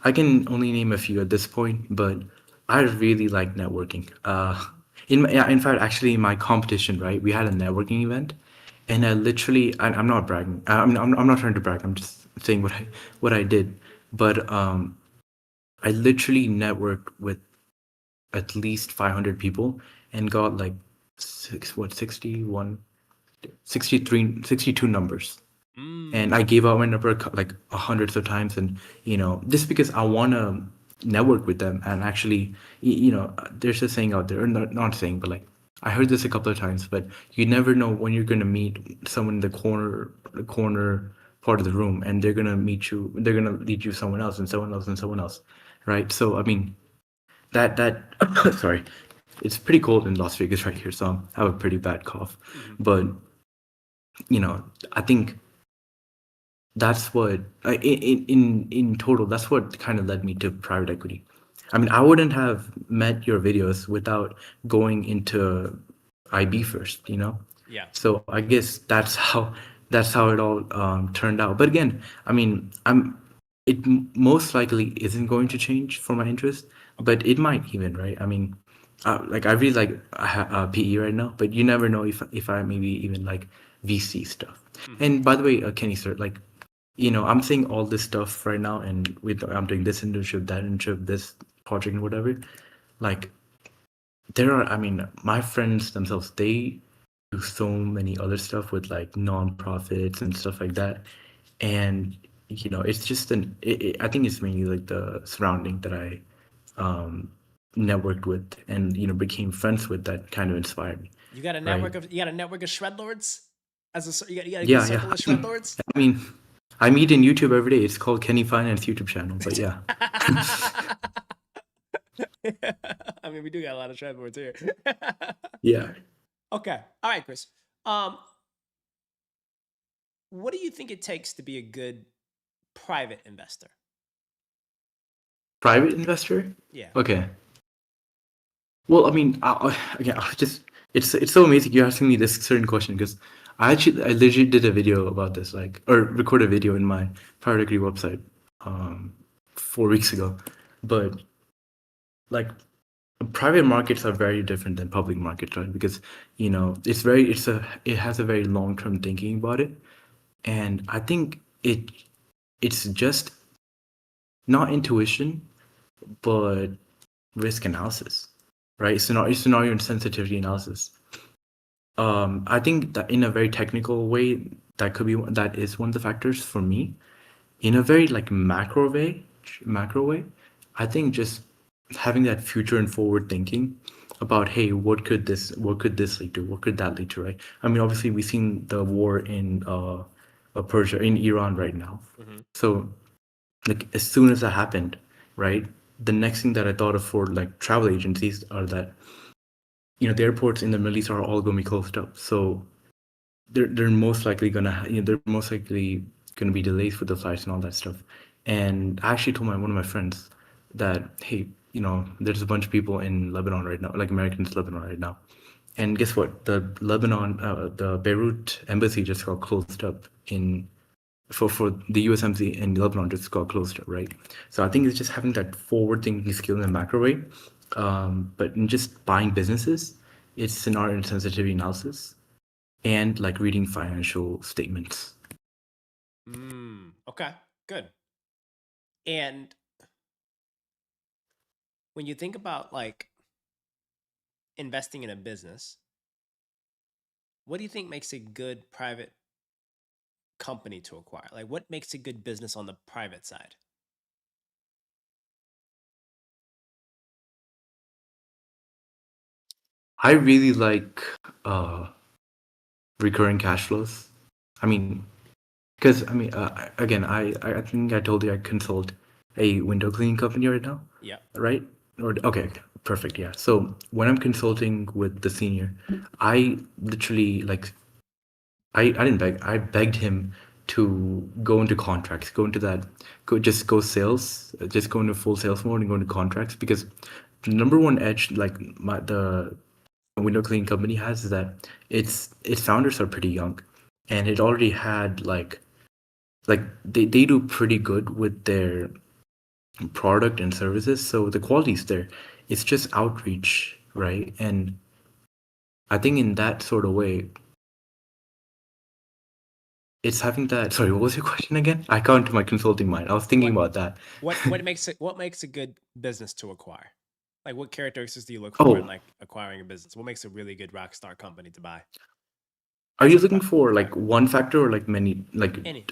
I can only name a few at this point, but I really like networking. Yeah, in fact, actually, in my competition, right, we had a networking event, and I literally, I'm not bragging. I mean, I'm not trying to brag. I'm just saying what I did, but I literally networked with at least 500 people and got like 61, 63, 62 numbers. And I gave out my number like hundreds of times, and just because I want to network with them and actually, there's a saying out there, or not saying, but like I heard this a couple of times, but you never know when you're gonna meet someone in the corner part of the room, and they're gonna meet you, they're gonna lead you someone else and someone else and someone else, right? So I mean that sorry, it's pretty cold in Las Vegas right here, so I have a pretty bad cough, but I think that's what in total that's what kind of led me to private equity. I mean, I wouldn't have met your videos without going into IB first, Yeah. so I guess that's how it all turned out. But again, I mean, most likely isn't going to change for my interest, but it might even, right? I mean, like I really like PE right now, but you never know if I maybe even like VC stuff. And by the way, Kenny, sir, like I'm saying all this stuff right now, and I'm doing this internship, that internship, this project, and whatever. Like, I mean, my friends themselves, they do so many other stuff with like nonprofits and stuff like that. And it's just I think it's mainly like the surrounding that I networked with and became friends with that kind of inspired me. You got a network of shred lords? You got a Yeah, good circle of shred lords? I mean, I meet in YouTube every day. It's called Kenny Finance YouTube channel, but yeah. I mean, we do got a lot of shred lords here. Yeah. Okay. All right, Chris. What do you think it takes to be a good private investor? Private investor? Yeah. Okay. Well, I mean, it's so amazing you're asking me this certain question because I literally did a video about this, or recorded a video in my private equity website 4 weeks ago. But like, private markets are very different than public markets, right? Because it has a very long-term thinking about it, and I think it's just not intuition, but risk analysis, right? Scenario and sensitivity analysis. I think that in a very technical way, that is one of the factors for me. In a very like macro way, I think just having that future and forward thinking about, hey, what could this lead to? What could that lead to, right? I mean, obviously we've seen the war in Persia, in Iran right now. Mm-hmm. So like as soon as that happened, right, the next thing that I thought of for like travel agencies are that the airports in the Middle East are all going to be closed up. So they're most likely gonna be delays for the flights and all that stuff. And I actually told one of my friends that, hey, there's a bunch of people in Lebanon right now, like Americans in Lebanon right now. And guess what? The Beirut embassy just got closed up for the US embassy in Lebanon just got closed up, right? So I think it's just having that forward thinking skill in a macro way. But in just buying businesses, it's scenario and sensitivity analysis and like reading financial statements. Okay, good. And when you think about like investing in a business, what do you think makes a good private company to acquire? Like, what makes a good business on the private side? I really like recurring cash flows. I mean, because again, I think I told you I consult a window cleaning company right now. Yeah. Right? Okay, perfect. Yeah. So when I'm consulting with the senior, I literally I didn't beg. I begged him to go into contracts, go into sales, just go into full sales mode and go into contracts, because the number one edge the window cleaning company has is that its founders are pretty young, and it already had they do pretty good with their product and services, so the quality's there. It's just outreach, right? And I think in that sort of way, it's having that. Sorry, what was your question again? I got into my consulting mind. I was thinking about that. What makes a good business to acquire? Like, what characteristics do you look for in like acquiring a business? What makes a really good rock star company to buy? Are you looking for like one factor or like many many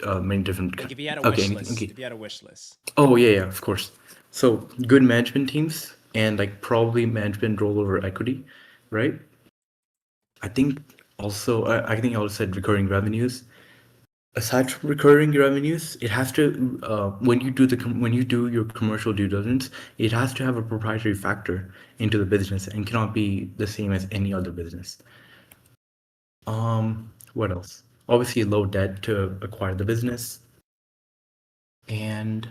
different? Like if you had a wish list. Okay. If you had a wish list. Oh yeah, of course. So good management teams and like probably management rollover equity, right? I think also I think I also said recurring revenues. Aside from recurring revenues, it has to when you do your commercial due diligence, it has to have a proprietary factor into the business and cannot be the same as any other business. What else? Obviously, low debt to acquire the business, and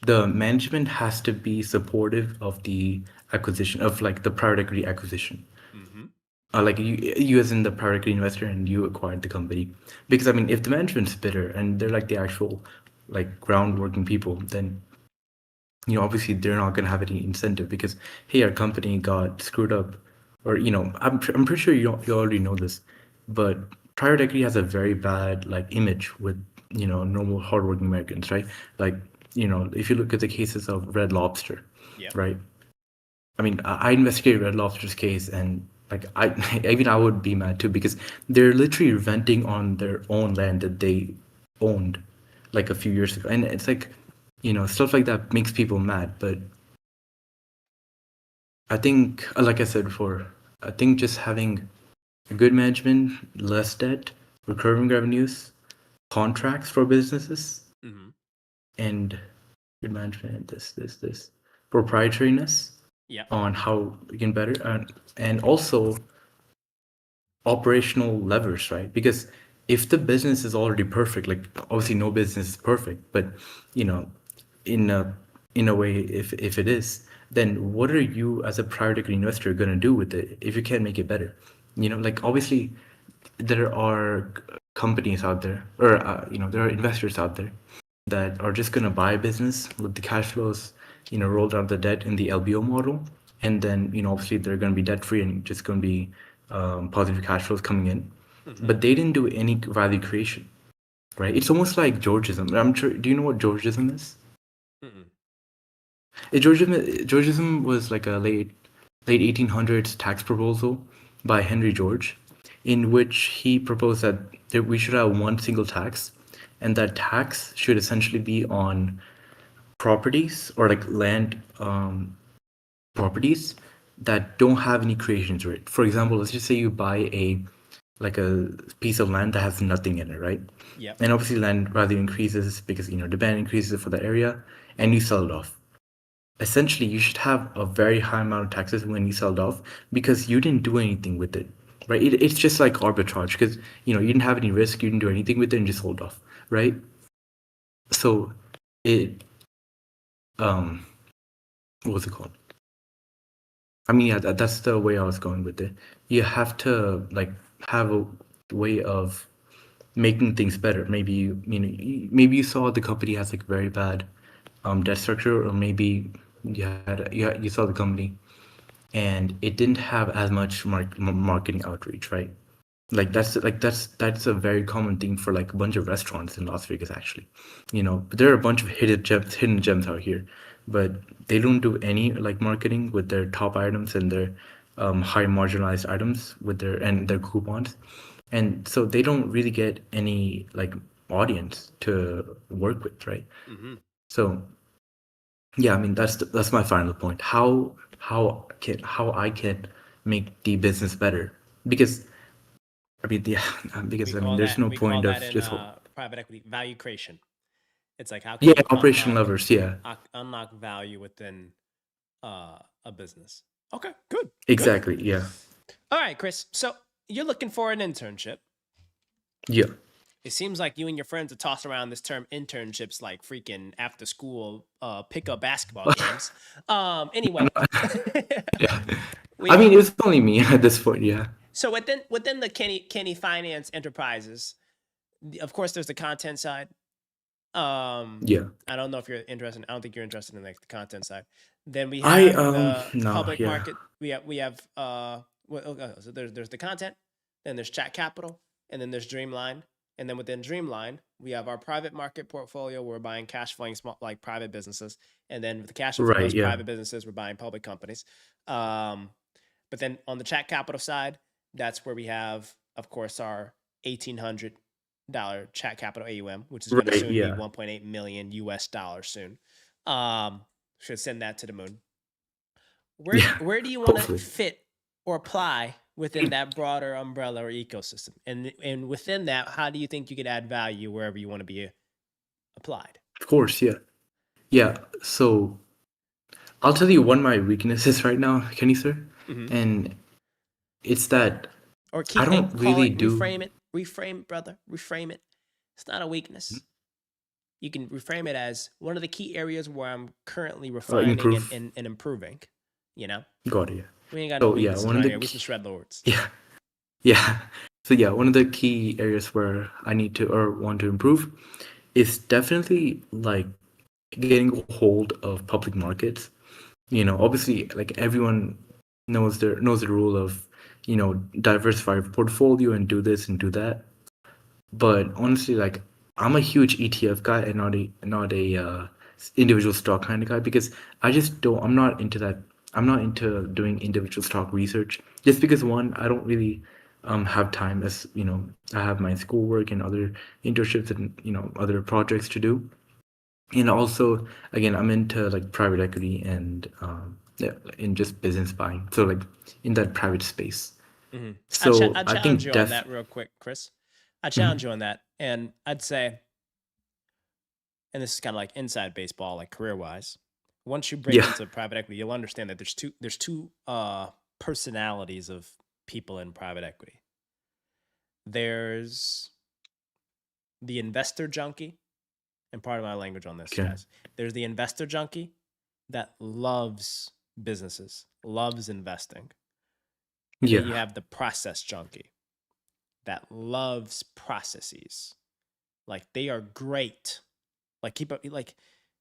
the management has to be supportive of the acquisition of like the private equity acquisition. Like you as in the private equity investor, and you acquired the company. Because I mean, if the management's bitter and they're like the actual like ground working people, then obviously they're not gonna have any incentive because, hey, our company got screwed up, or I'm pretty sure you already know this, but private equity has a very bad like image with normal hardworking Americans, right? Like if you look at the cases of Red Lobster, right? I mean, I investigated Red Lobster's case, and like I even I would be mad too, because they're literally renting on their own land that they owned like a few years ago, and it's like, stuff like that makes people mad. But I think, like I said before, I think just having good management, less debt, recurring revenues, contracts for businesses, Mm-hmm. and good management, this proprietariness Yeah. on how we can better, and also operational levers, right? Because if the business is already perfect, like obviously no business is perfect, but in a way, if it is, then what are you as a private equity investor going to do with it if you can't make it better? Like obviously there are companies out there, or there are investors out there that are just going to buy a business with the cash flows, roll down the debt in the LBO model, and then obviously they're going to be debt free and just going to be positive cash flows coming in. But they didn't do any value creation, right? It's almost like Georgism. I'm sure. Do you know what Georgism is? Mm-mm. Georgism was like a late 1800s tax proposal by Henry George, in which he proposed that we should have one single tax, and that tax should essentially be on properties, or like land properties that don't have any creation to it. For example, let's just say you buy a piece of land that has nothing in it, right? Yep. And obviously land value increases because demand increases for the area, and you sell it off. Essentially, you should have a very high amount of taxes when you sell it off, because you didn't do anything with it, right? It's just like arbitrage, because you didn't have any risk, you didn't do anything with it, and just sold off, right? So it what was it called? I mean, yeah, that's the way I was going with it. You have to have a way of making things better. Maybe maybe you saw the company has very bad debt structure, or maybe you saw the company and it didn't have as much marketing outreach, right? That's a very common thing for a bunch of restaurants in Las Vegas, actually. But there are a bunch of hidden gems out here, but they don't do any marketing with their top items and their high marginalized items with their coupons, and so they don't really get any audience to work with, right? Mm-hmm. So yeah, I mean that's my final point. How I can make the business better, because I mean there's no We call point of that in just private equity value creation. It's like how can yeah, you operational levers, yeah, unlock value within a business. Okay, good. exactly, yeah, All right, Chris. So you're looking for an internship. yeah. It seems like you and your friends are tossing around this term internships like freaking after school pickup basketball games. Anyway. Yeah. I mean, it's only me at this point, yeah. So within the Kenny Finance Enterprises, of course, there's the content side. Yeah. I don't know if you're interested. I don't think you're interested in the content side. Then we have the no, public yeah. market. We have so there's the content. Then there's Chat Capital, and then there's Dreamline, and then within Dreamline we have our private market portfolio. We're buying cash flowing small private businesses, and then with the cash flow from those private businesses, we're buying public companies. But then on the Chat Capital side, that's where we have, of course, our $1,800 Chat Capital AUM, which is going to soon be $1.8 million US soon. Should send that to the moon. Where do you want to fit or apply within that broader umbrella or ecosystem? And within that, how do you think you could add value wherever you want to be applied? Of course, yeah. Yeah, so I'll tell you one of my weaknesses right now, Kenny sir. Mm-hmm. And it's that or keep I don't really reframe it, brother. Reframe it. It's not a weakness. Mm-hmm. You can reframe it as one of the key areas where I'm currently refining and improving. Got it. Yeah. We ain't got no weaknesses right here. We some shred lords. Yeah. Yeah. So yeah, one of the key areas where I need to or want to improve is definitely getting a hold of public markets. Obviously everyone knows the rule of diversify your portfolio and do this and do that. But honestly, I'm a huge ETF guy and not a individual stock kind of guy, because I'm not into that. I'm not into doing individual stock research, just because one, I don't really have time, as I have my schoolwork and other internships and other projects to do. And also, again, I'm into like private equity and yeah, in just business buying, so like in that private space. So I I challenge think you on that real quick, Chris. I challenge you on that, and I'd say, and this is kind of like inside baseball, like career wise. Once you break Yeah. into private equity, you'll understand that there's two personalities of people in private equity. There's the investor junkie, and part of my language on this, Okay. guys. There's the investor junkie that loves businesses, loves investing. And then you Yeah. have the process junkie that loves processes. Like they are great.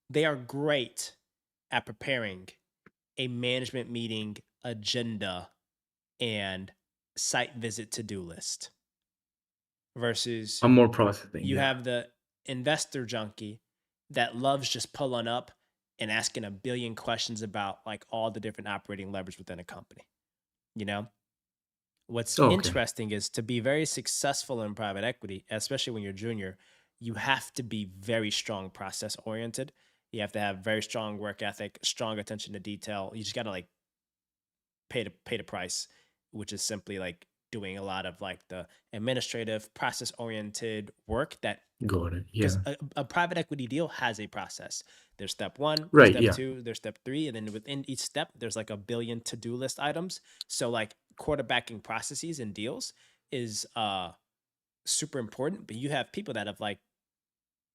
They are great at preparing a management meeting agenda and site visit to-do list. Versus I'm more processing. you Yeah. have the investor junkie that loves just pulling up and asking a billion questions about like all the different operating levers within a company. What's Oh, okay. interesting is to be very successful in private equity, especially when you're junior, you have to be very strong process oriented. You have to have very strong work ethic, strong attention to detail. You just got to like pay the price, which is simply like doing a lot of like the administrative process oriented work that, Got it. because Yeah. a private equity deal has a process. There's step 1, there's Right. step Yeah. 2, there's step 3, and then within each step, there's like a billion to-do list items. So like quarterbacking processes and deals is super important, but you have people that have like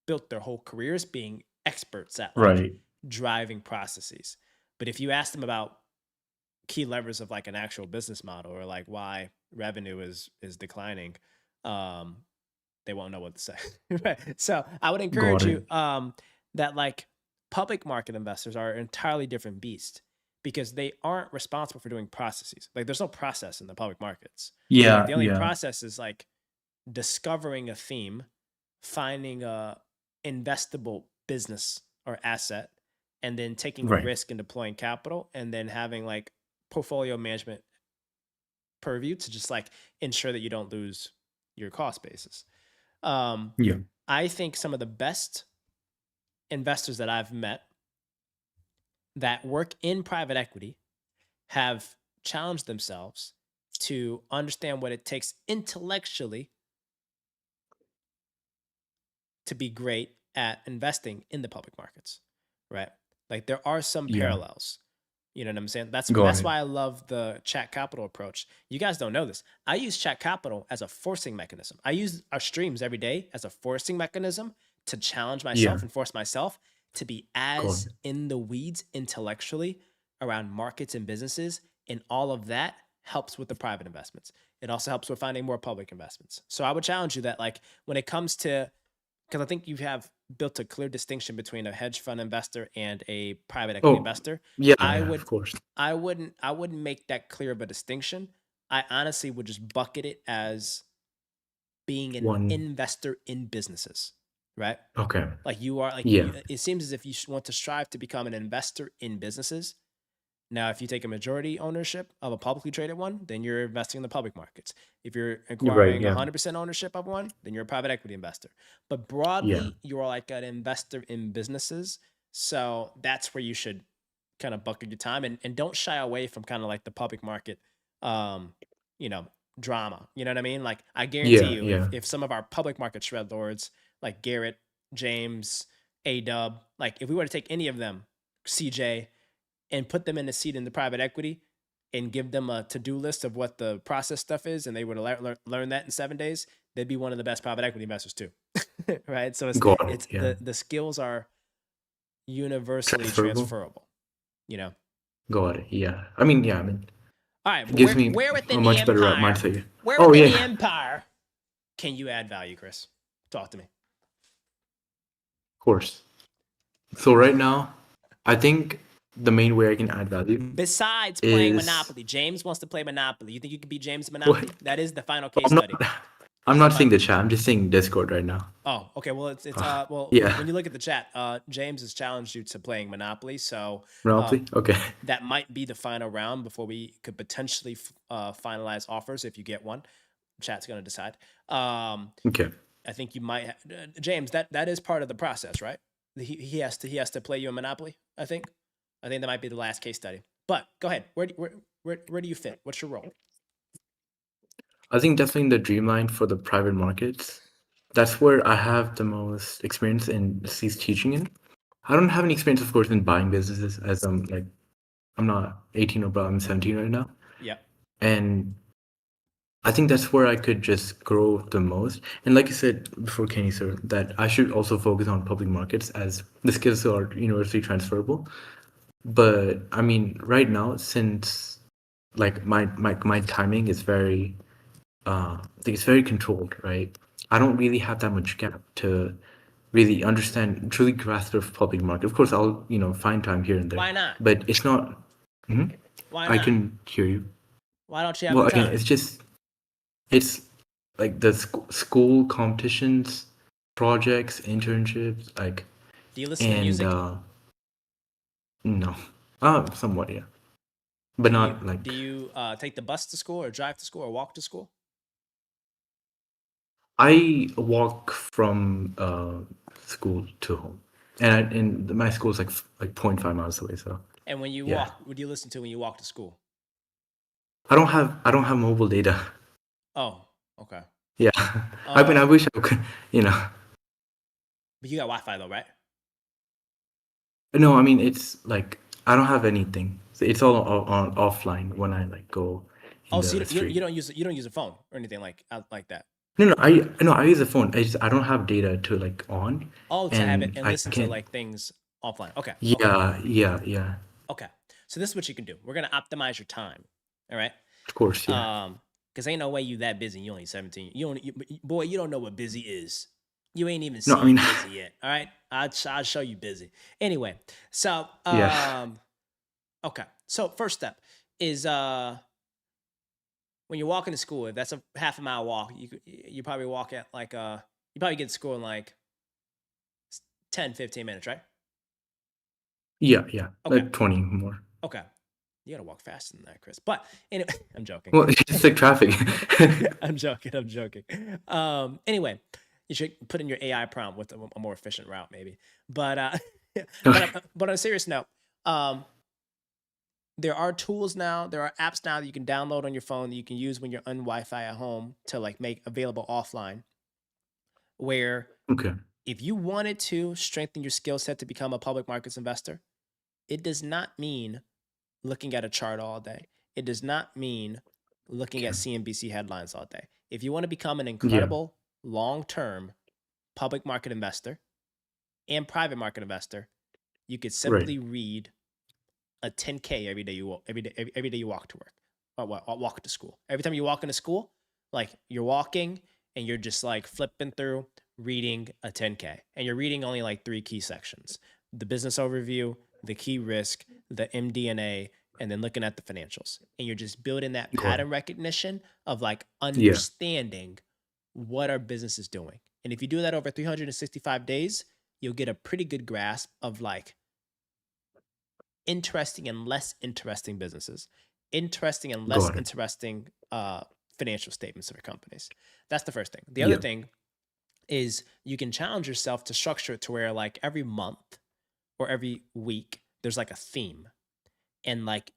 built their whole careers being experts at like Right. driving processes. But if you ask them about key levers of like an actual business model or like why revenue is declining, they won't know what to say. Right. So I would encourage Got you it. that like public market investors are an entirely different beast because they aren't responsible for doing processes. Like there's no process in the public markets. Like Yeah. the only Yeah. process is like discovering a theme, finding a investable business or asset, and then taking a Right. risk and deploying capital, and then having like portfolio management purview to just like ensure that you don't lose your cost basis. Yeah. I think some of the best investors that I've met that work in private equity have challenged themselves to understand what it takes intellectually to be great at investing in the public markets, right? Like there are some Yeah. parallels. You know what I'm saying? That's Got it. why I love the chat capital approach. You guys don't know this. I use chat capital as a forcing mechanism. I use our streams every day as a forcing mechanism to challenge myself Yeah. and force myself to be Got as it. in the weeds intellectually around markets and businesses. And all of that helps with the private investments. It also helps with finding more public investments. So I would challenge you that like when it comes to, because I think you have built a clear distinction between a hedge fund investor and a private equity Oh, investor. yeah. I Yeah. would Of course. I wouldn't make that clear of a distinction. I honestly would just bucket it as being an One. investor in businesses, right? Okay. Like you are like Yeah. it seems as if you want to strive to become an investor in businesses. Now, if you take a majority ownership of a publicly traded one, then you're investing in the public markets. If you're You're right. acquiring Yeah. 100% ownership of one, then you're a private equity investor. But Yeah. broadly, you are like an investor in businesses. So that's where you should kind of bucket your time and don't shy away from kind of like the public market, drama. You know what I mean? Like I guarantee Yeah. you, Yeah. if some of our public market shred lords like Garrett, James, A-Dub, like if we were to take any of them, CJ, and put them in a seat in the private equity and give them a to-do list of what the process stuff is, and they would learn that in 7 days, they'd be one of the best private equity investors too. Right? So Got it's it. Yeah. the skills are universally Transferable. transferable. Got it. Yeah. I mean, yeah. I mean, All right, it gives me where a within the much better empire, mindset. where Oh within the yeah. empire can you add value, Chris? Talk to me. Of course. So right now, I think the main way I can add value Besides playing is Monopoly, James wants to play Monopoly. You think you could beat James at Monopoly? what? That is the final case I'm study. not. I'm not seeing the chat. I'm just seeing Discord right now. Oh, okay. Well, it's well, Yeah. when you look at the chat, James has challenged you to playing Monopoly, so Monopoly? Okay. that might be the final round before we could potentially finalize offers if you get one. Chat's going to decide. Okay. I think you might, James. That is part of the process, right? He has to play you a Monopoly. I think that might be the last case study. But go ahead. Where do you fit? What's your role? I think definitely in the Dreamline for the private markets. That's where I have the most experience in C's teaching in. I don't have any experience, of course, in buying businesses as I'm not 18 or but I'm 17 right now. Yeah. And I think that's where I could just grow the most. And like you said before, Kenny, sir, that I should also focus on public markets as the skills are universally transferable. But I mean, right now, since like my timing is very, I think it's very controlled, right? I don't really have that much gap to really understand, truly grasp the public market. Of course, I'll find time here and there. Why not? But it's not. Mhm. Why I not? can hear you. Why don't you have Well, the time? again, it's like the school competitions, projects, internships, like, Do you listen to and music? no, somewhat, yeah, but not like. Do you take the bus to school or drive to school or walk to school? I walk from school to home, and my school is like 0.5 miles away. So And when you Yeah. walk, what do you listen to when you walk to school? I don't have mobile data. Oh, okay. Yeah, I mean, I wish I could. But you got Wi-Fi though, right? No, I mean it's like I don't have anything. So it's all on offline when I like go in Oh, the so you street. don't use a phone or anything like that. No, I use a phone. I don't have data to like on. Oh, to have it And and I listen to can't- like things offline. Okay. Yeah. Okay. So this is what you can do. We're gonna optimize your time. All right. Of course, yeah. Because ain't no way you that busy. You only 17. Boy, you don't know what busy is. You ain't even No, seen I mean- busy yet. All right. I'll show you busy. Anyway, so Yeah. okay. So first step is when you're walking to school, if that's a half a mile walk, you probably walk at like you probably get to school in like 10, 15 minutes, right? Yeah. Okay. Like 20 more. Okay. You gotta walk faster than that, Chris. But anyway, I'm joking. Well, it's just like traffic. I'm joking. Anyway, you should put in your AI prompt with a more efficient route, maybe. But but on a serious note, there are tools now. There are apps now that you can download on your phone that you can use when you're on Wi-Fi at home to like make available offline. Where Okay. if you wanted to strengthen your skill set to become a public markets investor, it does not mean looking at a chart all day. It does not mean looking at CNBC headlines all day. If you want to become an incredible long-term public market investor and private market investor, you could simply read a 10K every day you walk to work or walk to school. Every time you walk into school, like you're walking and you're just like flipping through reading a 10K, and you're reading only like 3 key sections: the business overview, the key risk, the MD&A, and then looking at the financials. And you're just building that pattern recognition of like understanding what our business is doing. And if you do that over 365 days, you'll get a pretty good grasp of like interesting and less interesting businesses, interesting and less interesting financial statements of your companies. That's the first thing. The other thing is you can challenge yourself to structure it to where like every month or every week, there's like a theme. And like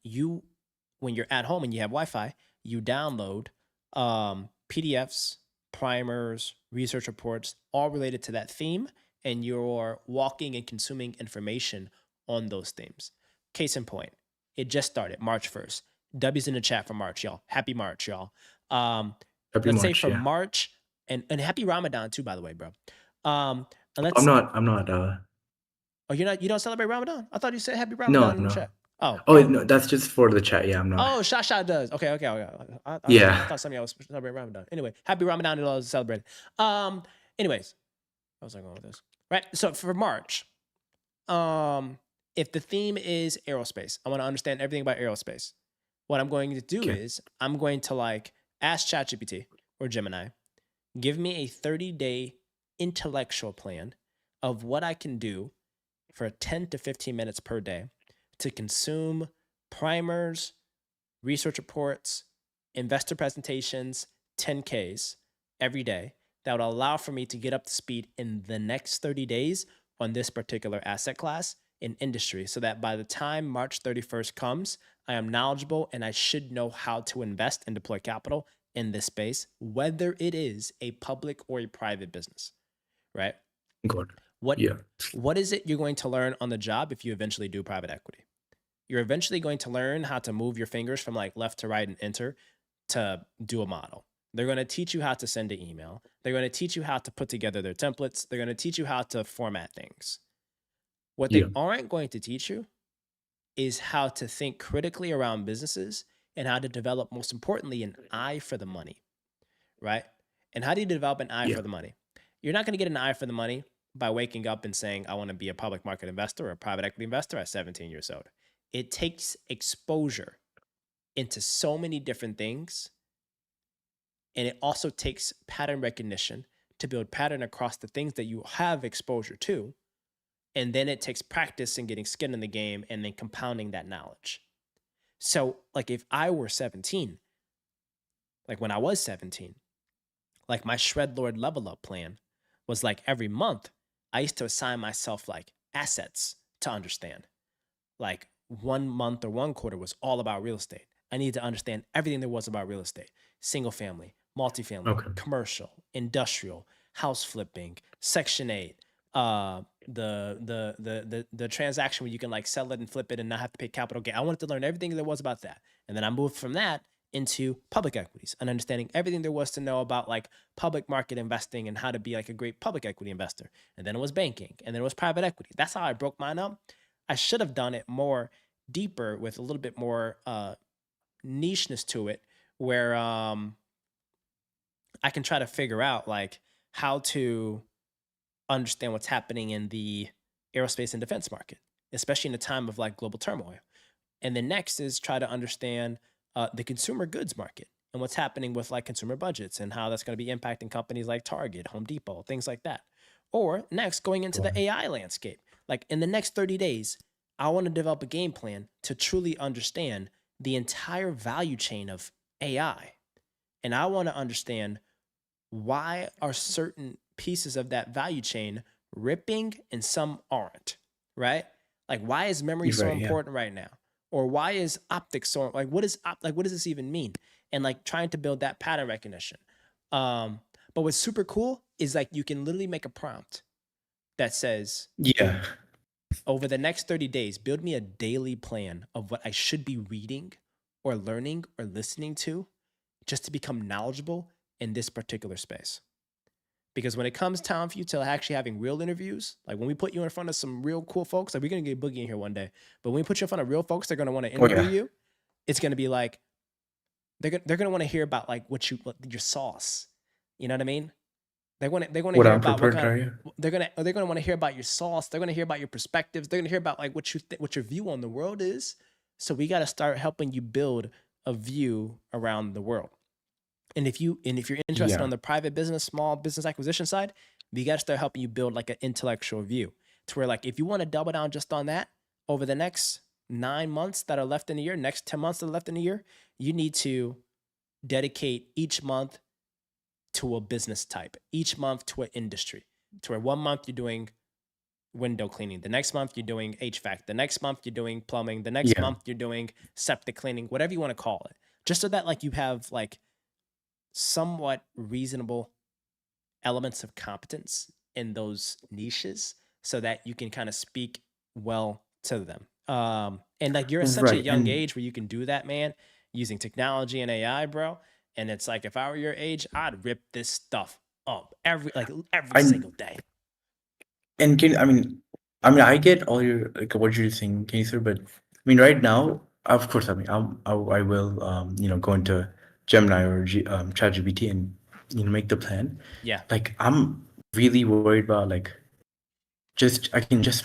when you're at home and you have Wi-Fi, you download PDFs, primers, research reports, all related to that theme. And you're walking and consuming information on those themes. Case in point, it just started March 1st. W's in the chat for March, y'all. Happy March, y'all. Let's say for March, and happy Ramadan too, by the way, bro. And I'm not. Oh, you don't celebrate Ramadan? I thought you said happy Ramadan in the chat. Oh, no, that's just for the chat. Yeah, I'm not. Oh, Shasha does. Okay. I thought some of y'all was celebrating Ramadan. Anyway, happy Ramadan to all those celebrating. Anyways, where was I going with this? Right. So for March, if the theme is aerospace, I want to understand everything about aerospace. What I'm going to do is I'm going to like ask ChatGPT or Gemini, Give me a 30-day intellectual plan of what I can do for 10 to 15 minutes per day to consume primers, research reports, investor presentations, 10Ks every day that would allow for me to get up to speed in the next 30 days on this particular asset class in industry, so that by the time March 31st comes, I am knowledgeable and I should know how to invest and deploy capital in this space, whether it is a public or a private business, right? Got it. What Yeah. what is it you're going to learn on the job if you eventually do private equity? You're eventually going to learn how to move your fingers from like left to right and enter to do a model. They're going to teach you how to send an email. They're going to teach you how to put together their templates. They're going to teach you how to format things. What they Yeah. aren't going to teach you is how to think critically around businesses and how to develop, most importantly, an eye for the money, right? And how do you develop an eye Yeah. for the money? You're not going to get an eye for the money by waking up and saying, I want to be a public market investor or a private equity investor at 17 years old. It takes exposure into so many different things. And it also takes pattern recognition to build pattern across the things that you have exposure to. And then it takes practice and getting skin in the game and then compounding that knowledge. So like if I were 17, like when I was 17, like my Shred Lord level up plan was like every month I used to assign myself like assets to understand. Like 1 month or 1 quarter was all about real estate. I needed to understand everything there was about real estate: single family, multifamily, Okay. commercial, industrial, house flipping, Section 8, the transaction where you can like sell it and flip it and not have to pay capital gain. I wanted to learn everything there was about that. And then I moved from that into public equities and understanding everything there was to know about like public market investing and how to be like a great public equity investor. And then it was banking, and then it was private equity. That's how I broke mine up. I should have done it more deeper with a little bit more nicheness to it, where I can try to figure out like how to understand what's happening in the aerospace and defense market, especially in a time of like global turmoil. And then next is try to understand the consumer goods market and what's happening with like consumer budgets and how that's going to be impacting companies like Target, Home Depot, things like that. Or next, going into the AI landscape. Like in the next 30 days, I want to develop a game plan to truly understand the entire value chain of AI. And I want to understand, why are certain pieces of that value chain ripping and some aren't, right? Like, why is memory so Right, yeah. important right now? Or why is optics so, like, what does this even mean? And like trying to build that pattern recognition. But what's super cool is like you can literally make a prompt that says, Yeah. over the next 30 days, build me a daily plan of what I should be reading or learning or listening to just to become knowledgeable in this particular space. Because when it comes time for you to actually having real interviews, like when we put you in front of some real cool folks, like we're going to get Boogie in here one day, but when we put you in front of real folks, they're going to want to interview you. It's going to be like, they're going to want to hear about like what your sauce. You know what I mean? They want to What hear I'm about prepared what to kind hear. of, they're going to want to hear about your sauce. They're going to hear about your perspectives. They're going to hear about like what your view on the world is. So we got to start helping you build a view around the world. And if you're interested Yeah. on the private business, small business acquisition side, we got to start helping you build like an intellectual view to where like if you want to double down just on that over the next 9 months that are left in the year, next 10 months that are left in the year, you need to dedicate each month to a business type, each month to an industry, to where 1 month you're doing window cleaning, the next month you're doing HVAC, the next month you're doing plumbing, the next Yeah. month you're doing septic cleaning, whatever you want to call it, just so that like you have like somewhat reasonable elements of competence in those niches so that you can kind of speak well to them. And like you're at such a Right, young and- age where you can do that, man, using technology and AI, bro. And it's like, if I were your age, I'd rip this stuff up every single day. And I get all your like what you're saying, Kaiser, but I mean, right now, of course, I will, go into Gemini or ChatGPT and make the plan. Yeah. Like, I'm really worried about like just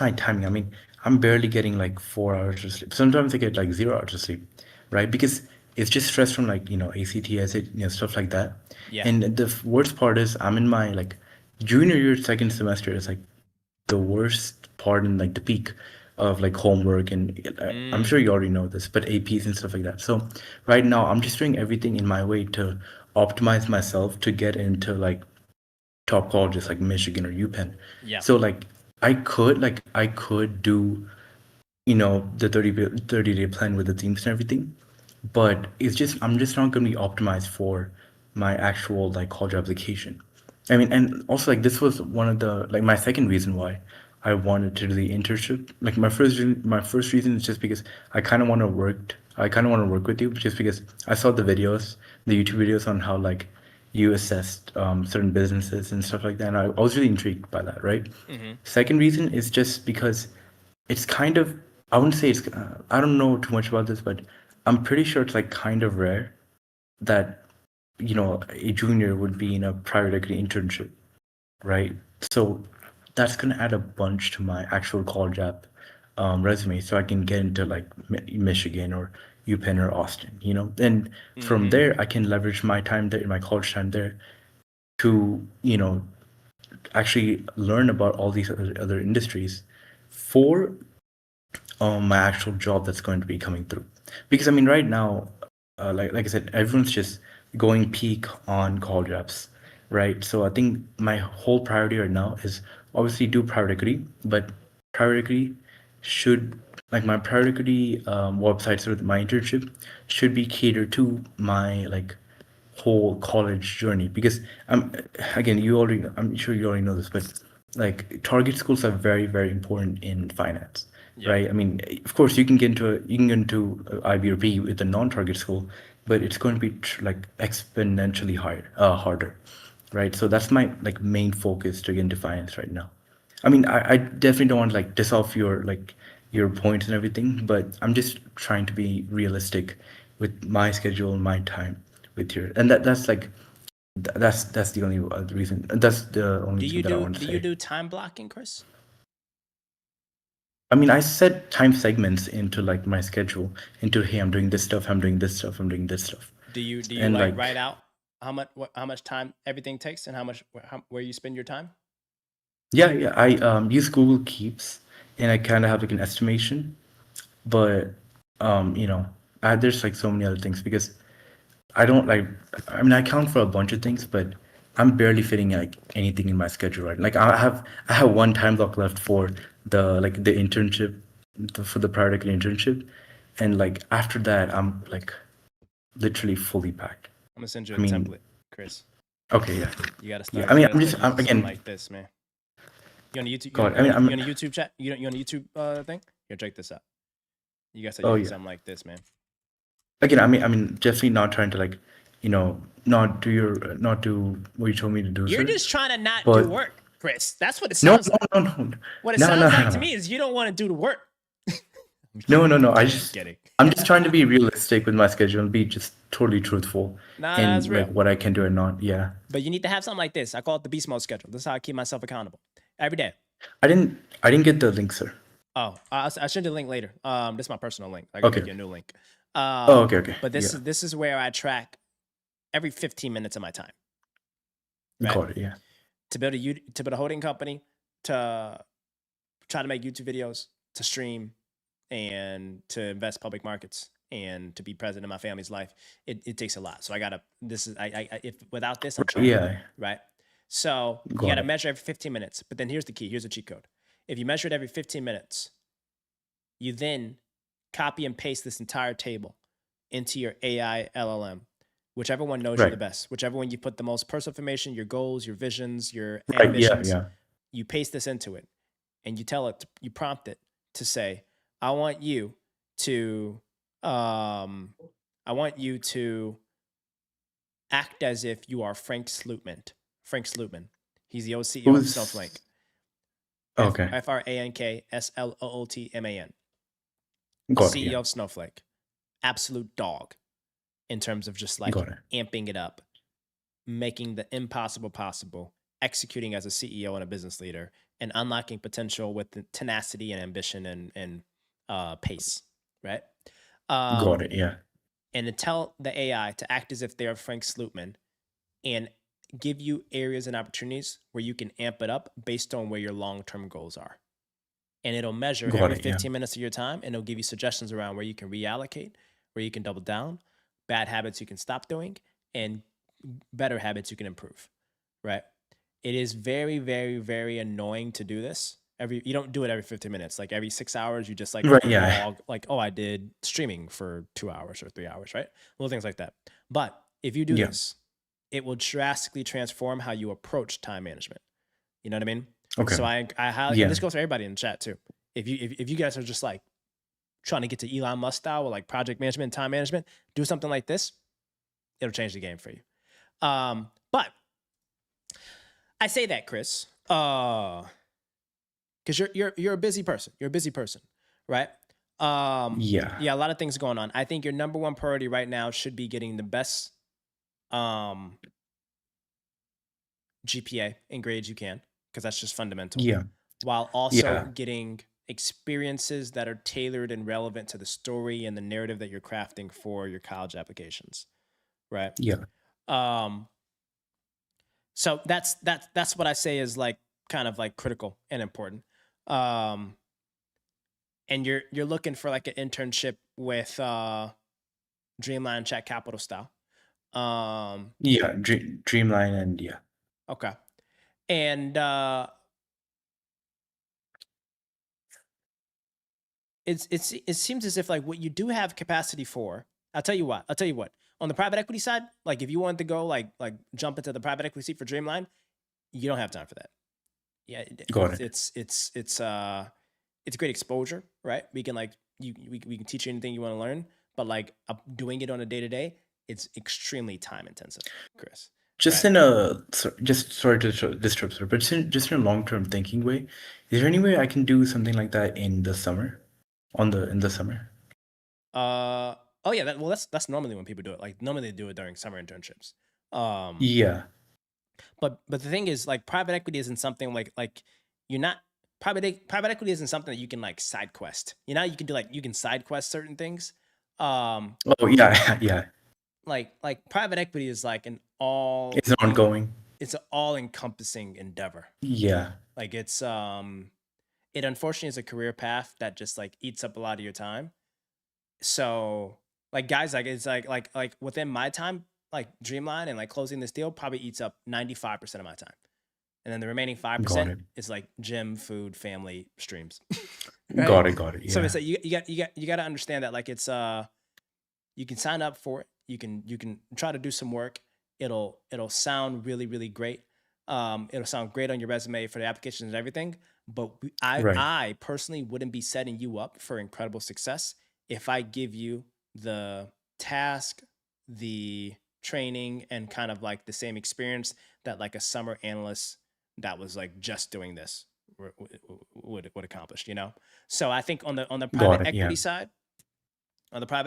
my timing. I mean, I'm barely getting like 4 hours of sleep. Sometimes I get like 0 hours of sleep, right? Because it's just stress from like, ACT, stuff like that. Yeah. And the worst part is I'm in my like junior year, second semester is like the worst part and like the peak of like homework and I'm sure you already know this, but APs and stuff like that. So right now I'm just doing everything in my way to optimize myself to get into like top colleges like Michigan or UPenn. Yeah. So like I could do the 30-day plan with the themes and everything, but I'm just not going to be optimized for my actual like college application. I mean, and also like this was one of the like my second reason why I wanted to do the internship. Like my first reason is just because I kind of want to work with you, just because I saw the YouTube videos on how like you assessed certain businesses and stuff like that, and I was really intrigued by that, right? Second reason is just because it's kind of, I wouldn't say it's, I don't know too much about this, but I'm pretty sure it's like kind of rare that, a junior would be in a private equity internship, right? So that's going to add a bunch to my actual college app resume, so I can get into like Michigan or UPenn or Austin, and from there I can leverage my time there, my college time there, to actually learn about all these other industries for my actual job that's going to be coming through. Because I mean, right now, like I said, everyone's just going peak on college apps, right? So I think my whole priority right now is obviously do private equity, but private equity should, like my private equity websites or my internship should be catered to my like whole college journey. Because again, I'm sure you already know this, but like target schools are very, very important in finance, right? I mean, of course you can get into IB or B with a non-target school, but it's going to be like exponentially harder, right? So that's my like main focus to get into finance right now. I mean, I definitely don't want to like diss off your points and everything, but I'm just trying to be realistic with my schedule and my time with your, and that's like that's the only reason. That's the only thing that I want to Do say. you do time blocking, Chris? I mean, I set time segments into like my schedule into, hey, I'm doing this stuff, I'm doing this stuff, I'm doing this stuff. Do you And like like, write out how much time everything takes and where you spend your time? yeah, I use Google Keeps, and I kind of have like an estimation, but there's like so many other things, because I don't like, I mean, I count for a bunch of things, but I'm barely fitting like anything in my schedule, right? Like I have one time block left for the internship, for the private equity internship, and like after that I'm like literally fully packed. I'm gonna send you a I mean, template, Chris. okay, yeah, You gotta yeah. start. I mean, you gotta I'm just start using again, something like this, man. You on YouTube? God, I mean, You on a YouTube chat? You on a YouTube thing? Here, check this out. You gotta start using yeah. something like this, man. Again, I mean, definitely not trying to like, not do what you told me to do, You're sir. just trying to not But do work, Chris. That's what it no, sounds like. no. What it No, sounds no, like no, to no. me is you don't want to do the work. No. I'm kidding. I'm just trying to be realistic with my schedule and be just totally truthful Nah, in that's real. like what I can do and not. Yeah. But you need to have something like this. I call it the beast mode schedule. This is how I keep myself accountable every day. I didn't get the link, sir. Oh, I send you the link later. This is my personal link. I can Okay. give you a new link. Oh, okay. But this Yeah. is this is where I track every 15 minutes of my time. Right? Got it. Yeah. To build a holding company, to try to make YouTube videos, to stream, and to invest public markets, and to be present in my family's life. It takes a lot. So I gotta. This is if without this, I'm trying. Yeah. Right. So you Got gotta it. measure every 15 minutes. But then here's the key. Here's the cheat code. If you measure it every 15 minutes, you then copy and paste this entire table into your AI LLM, whichever one knows you the Right. best, whichever one you put the most personal information, your goals, your visions, your Right. Yeah. ambitions. Yeah. You paste this into it, and you tell it, you prompt it to say, I want you to act as if you are Frank Slootman. Frank Slootman. He's the old CEO of Who's Snowflake. okay? FrankSlootman. Got it. CEO Yeah. of Snowflake. Absolute dog in terms of just like Got it. amping it up, making the impossible possible, executing as a CEO and a business leader, and unlocking potential with the tenacity and ambition and pace, right? Got it. Yeah. and to tell the AI to act as if they're Frank Slootman and give you areas and opportunities where you can amp it up based on where your long-term goals are. And it'll measure Got every it, yeah. 15 minutes of your time, and it'll give you suggestions around where you can reallocate, where you can double down, bad habits you can stop doing, and better habits you can improve, right? It is very, very, very annoying to do this. You don't do it every 15 minutes. Like every 6 hours, you just like Right, yeah. log, like, oh, I did streaming for 2 hours or 3 hours, right? Little things like that. But if you do Yeah. this, it will drastically transform how you approach time management. You know what I mean? Okay. So I highly, Yeah. and this goes for everybody in the chat too. If you guys are just like trying to get to Elon Musk style with like project management and time management, do something like this. It'll change the game for you. But I say that, Chris, because you're a busy person. You're a busy person, right? Yeah. Yeah, a lot of things going on. I think your number one priority right now should be getting the best GPA and grades you can, because that's just fundamental. Yeah. While also Yeah. getting experiences that are tailored and relevant to the story and the narrative that you're crafting for your college applications, right? Yeah. So that's what I say is like kind of like critical and important. And you're looking for like an internship with Dreamline Chat Capital style. Yeah. Dreamline and yeah. Okay. And it seems as if like what you do have capacity for, I'll tell you what, on the private equity side, like if you wanted to go like jump into the private equity seat for Dreamline, you don't have time for that. Yeah, Got it. it's great exposure, right? We can like we can teach you anything you want to learn, but like doing it on a day-to-day, it's extremely time intensive, Chris. Just Right. in a just sorry to disrupt, sir, but just in a long-term thinking way, is there any way I can do something like that in the summer? In the summer? Oh yeah, that's normally when people do it. Like normally they do it during summer internships. Yeah. But the thing is, like private equity isn't something like you're not private equity isn't something that you can like side quest. You know, you can do like you can side quest certain things. Oh yeah, yeah. Like private equity is like an It's ongoing. it's an all encompassing endeavor. Yeah. Like it's it unfortunately is a career path that just like eats up a lot of your time. So like guys, like it's like within my time, like Dreamline and like closing this deal probably eats up 95% of my time. And then the remaining 5% is like gym, food, family, streams. Right? Got it. Yeah. So it's like you got to understand that like it's you can sign up for it. You can try to do some work. It'll sound really, really great. It'll sound great on your resume for the applications and everything. But I personally wouldn't be setting you up for incredible success if I give you the task, the training, and kind of like the same experience that like a summer analyst that was like just doing this would accomplish, you know? So I think on the private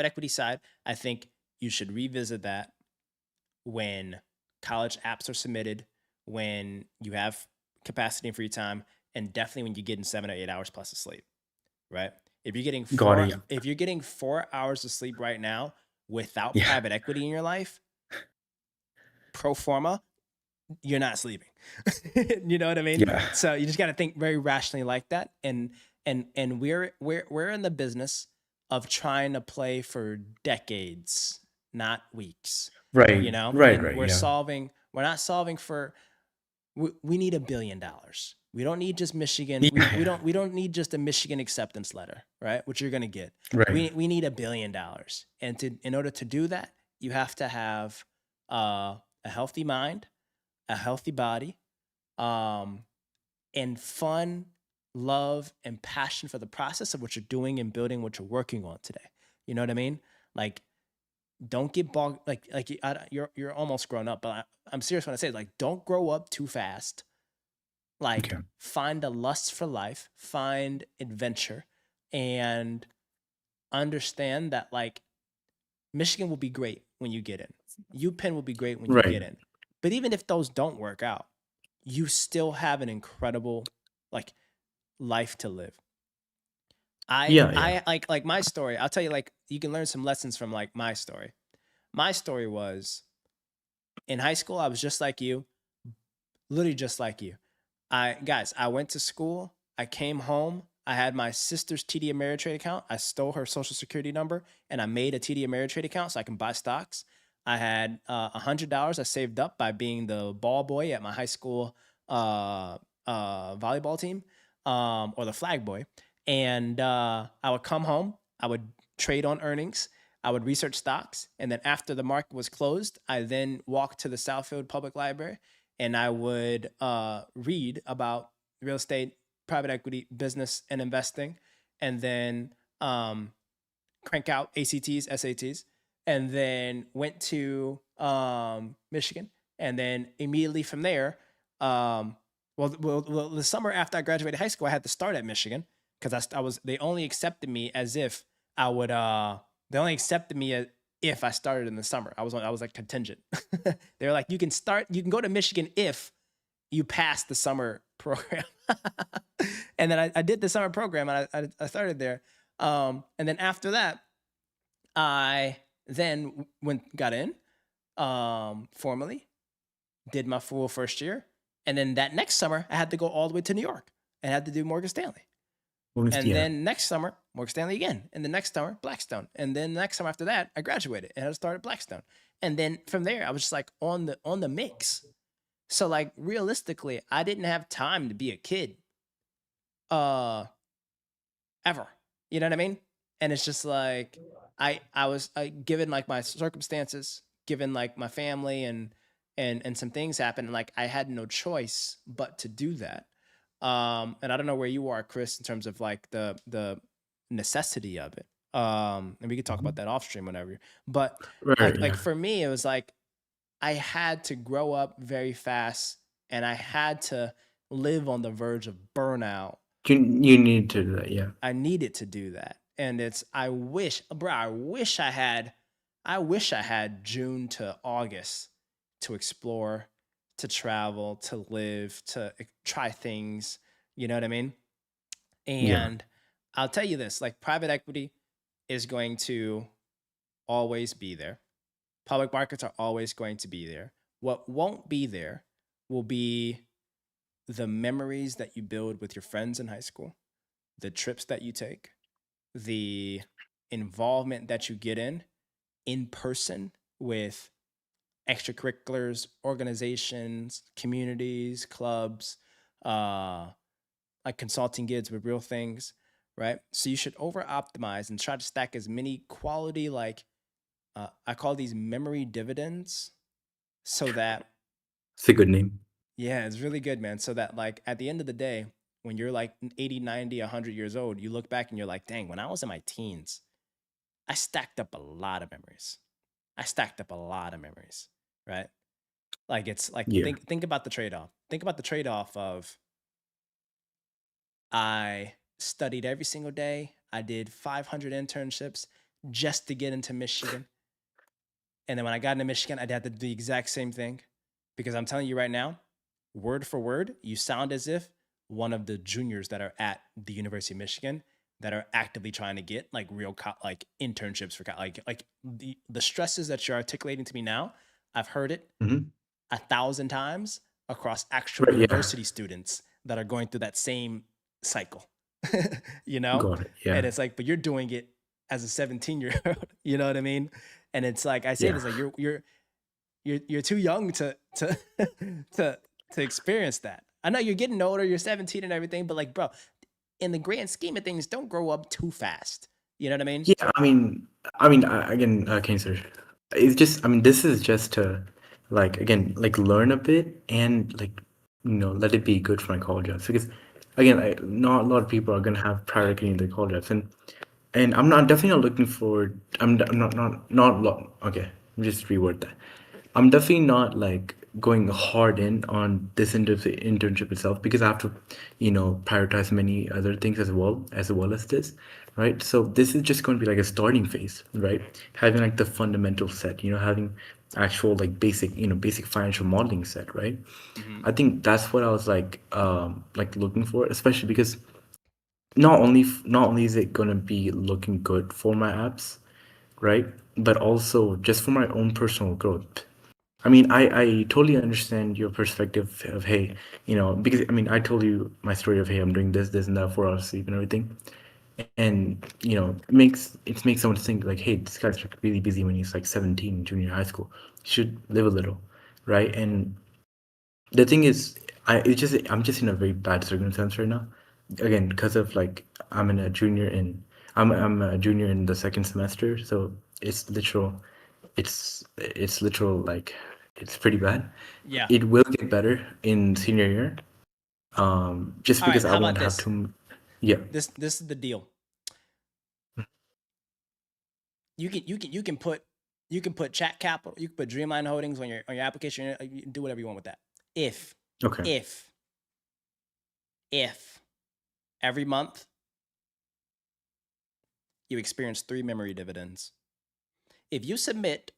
equity side, I think you should revisit that when college apps are submitted, when you have capacity and free time, and definitely when you get in 7 or 8 hours plus of sleep, right? If you're getting if you're getting 4 hours of sleep right now without private equity in your life, pro forma, you're not sleeping. You know what I mean? Yeah. So you just got to think very rationally like that. And we're in the business of trying to play for decades, not weeks. Right. You know? Right. And Right. we're Yeah. we're not solving for. We need $1 billion. We don't need just Michigan. Yeah. We don't need just a Michigan acceptance letter, right? Which you're gonna get. Right. We need $1 billion, and in order to do that, you have to have a healthy mind, a healthy body, and fun, love, and passion for the process of what you're doing and building what you're working on today. You know what I mean? Like, don't get bogged. You're almost grown up, but I'm serious when I say it, like, don't grow up too fast. Like, find a lust for life, find adventure, and understand that like Michigan will be great when you get in. UPenn will be great when you get in. But even if those don't work out, you still have an incredible like life to live. I like my story. I'll tell you, like, you can learn some lessons from like my story. My story was in high school, I was just like you, literally just like you. I went to school, I came home, I had my sister's TD Ameritrade account. I stole her social security number and I made a TD Ameritrade account so I can buy stocks. I had $100 I saved up by being the ball boy at my high school volleyball team, or the flag boy. And I would come home, I would trade on earnings, I would research stocks, and then after the market was closed, I then walked to the Southfield Public Library and I would read about real estate, private equity, business, and investing, and then crank out ACTs, SATs, and then went to Michigan, and then immediately from there, the summer after I graduated high school, I had to start at Michigan because they only accepted me as if I would. They only accepted me if I started in the summer. I was like contingent. They were like, you can go to Michigan if you pass the summer program. And then I did the summer program and I started there. And then after that, I then got in formally, did my full first year. And then that next summer, I had to go all the way to New York and had to do Morgan Stanley. Then next summer, Morgan Stanley again. And the next summer, Blackstone. And then the next summer after that, I graduated and I started Blackstone. And then from there, I was just like on the mix. So like realistically, I didn't have time to be a kid. Ever. You know what I mean? And it's just like I was given like my circumstances, given like my family and some things happened, and like I had no choice but to do that. And I don't know where you are, Chris, in terms of like the necessity of it. And we could talk about that off stream whenever. But like for me, it was like I had to grow up very fast, and I had to live on the verge of burnout. You need to do that, yeah. I needed to do that, and I wish I had June to August to explore, to travel, to live, to try things, you know what I mean? And I'll tell you this, like private equity is going to always be there. Public markets are always going to be there. What won't be there will be the memories that you build with your friends in high school, the trips that you take, the involvement that you get in person with extracurriculars, organizations, communities, clubs, like consulting gigs with real things, right? So you should over optimize and try to stack as many quality, like I call these memory dividends, so that It's a good name. yeah, it's really good, man. So that like at the end of the day, when you're like 80, 90, 100 years old, you look back and you're like, dang, when I was in my teens, I stacked up a lot of memories. Right? Like it's like think about the trade-off. Think about the trade-off of I studied every single day. I did 500 internships just to get into Michigan. And then when I got into Michigan, I had to do the exact same thing, because I'm telling you right now, word for word, you sound as if one of the juniors that are at the University of Michigan that are actively trying to get like real like internships for like the stresses that you're articulating to me now. I've heard it 1,000 times across actual university students that are going through that same cycle, you know? Got it, yeah. And it's like, but you're doing it as a 17-year-old, you know what I mean? And it's like, I say it's like, you're too young to experience that. I know you're getting older, you're 17 and everything, but like, bro, in the grand scheme of things, don't grow up too fast. You know what I mean? Yeah, again, Cancer. It's just, this is just to, like, again, like learn a bit and like, let it be good for my college jobs. Because again, not a lot of people are gonna have private equity in their college jobs, and I'm definitely not looking for. I'm not. Okay, let me just reword that. I'm definitely not like going hard in on this internship itself, because I have to, prioritize many other things as well as this, right? So this is just going to be like a starting phase, right? Having like the fundamental set, having actual like basic financial modeling set, right? I think that's what I was like looking for, especially because not only is it going to be looking good for my apps, right? But also just for my own personal growth. I mean, I totally understand your perspective of, hey, because I mean, I told you my story of, hey, I'm doing this, and that, 4 hours sleep and everything. And, it makes someone think like, hey, this guy's like really busy when he's like 17, junior high school. He should live a little, right? And the thing is, I'm just in a very bad circumstance right now. Again, because of like I'm a junior in the second semester, so it's literal like it's pretty bad. Yeah. It will get better in senior year. Just All right, because I how about won't have this? yeah. This is the deal. You can put Chat Capital, you can put Dreamline Holdings on your application. You do whatever you want with that. Okay. If every month you experience 3 memory dividends, if you submit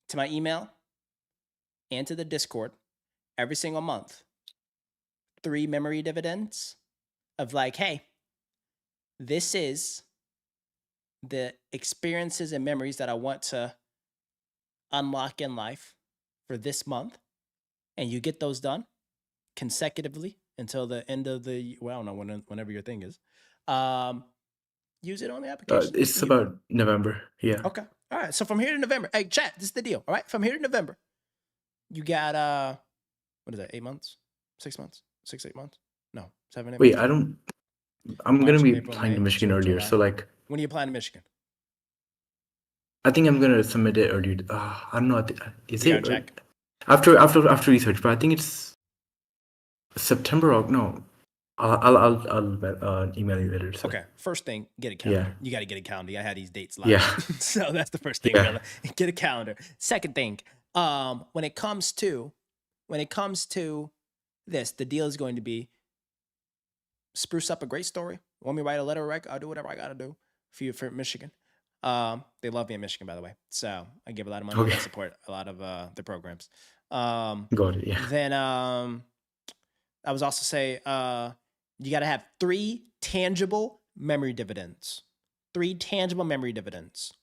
to my email and to the Discord every single month 3 memory dividends of like, hey, this is the experiences and memories that I want to unlock in life for this month, and you get those done consecutively until the end of the, well, I don't know, whenever your thing is, use it on the application. It's about November. Yeah. Okay. All right. So from here to November, hey, chat, this is the deal. All right. From here to November, you got, what is that, 8 months? 6 months? 6, 8 months? No, 7, 8 Wait, months. I'm gonna March, be April, applying to May, Michigan June, earlier, July. so like When are you applying to Michigan? I think I'm gonna submit it earlier. I don't know. Is You it gotta check. after research? But I think it's September or no. I'll email you later. So. Okay. First thing, get a calendar. Yeah. You got to get a calendar. I had these dates live. Yeah. So that's the first thing. Yeah. Brother. Get a calendar. Second thing, when it comes to this, the deal is going to be spruce up a great story. Want me to write a letter? I'll do whatever I got to do for you for Michigan. They love me in Michigan, by the way. So I give a lot of money. Okay. I support a lot of the programs. Got it. Yeah. Then I was also say you got to have 3 tangible memory dividends. 3 tangible memory dividends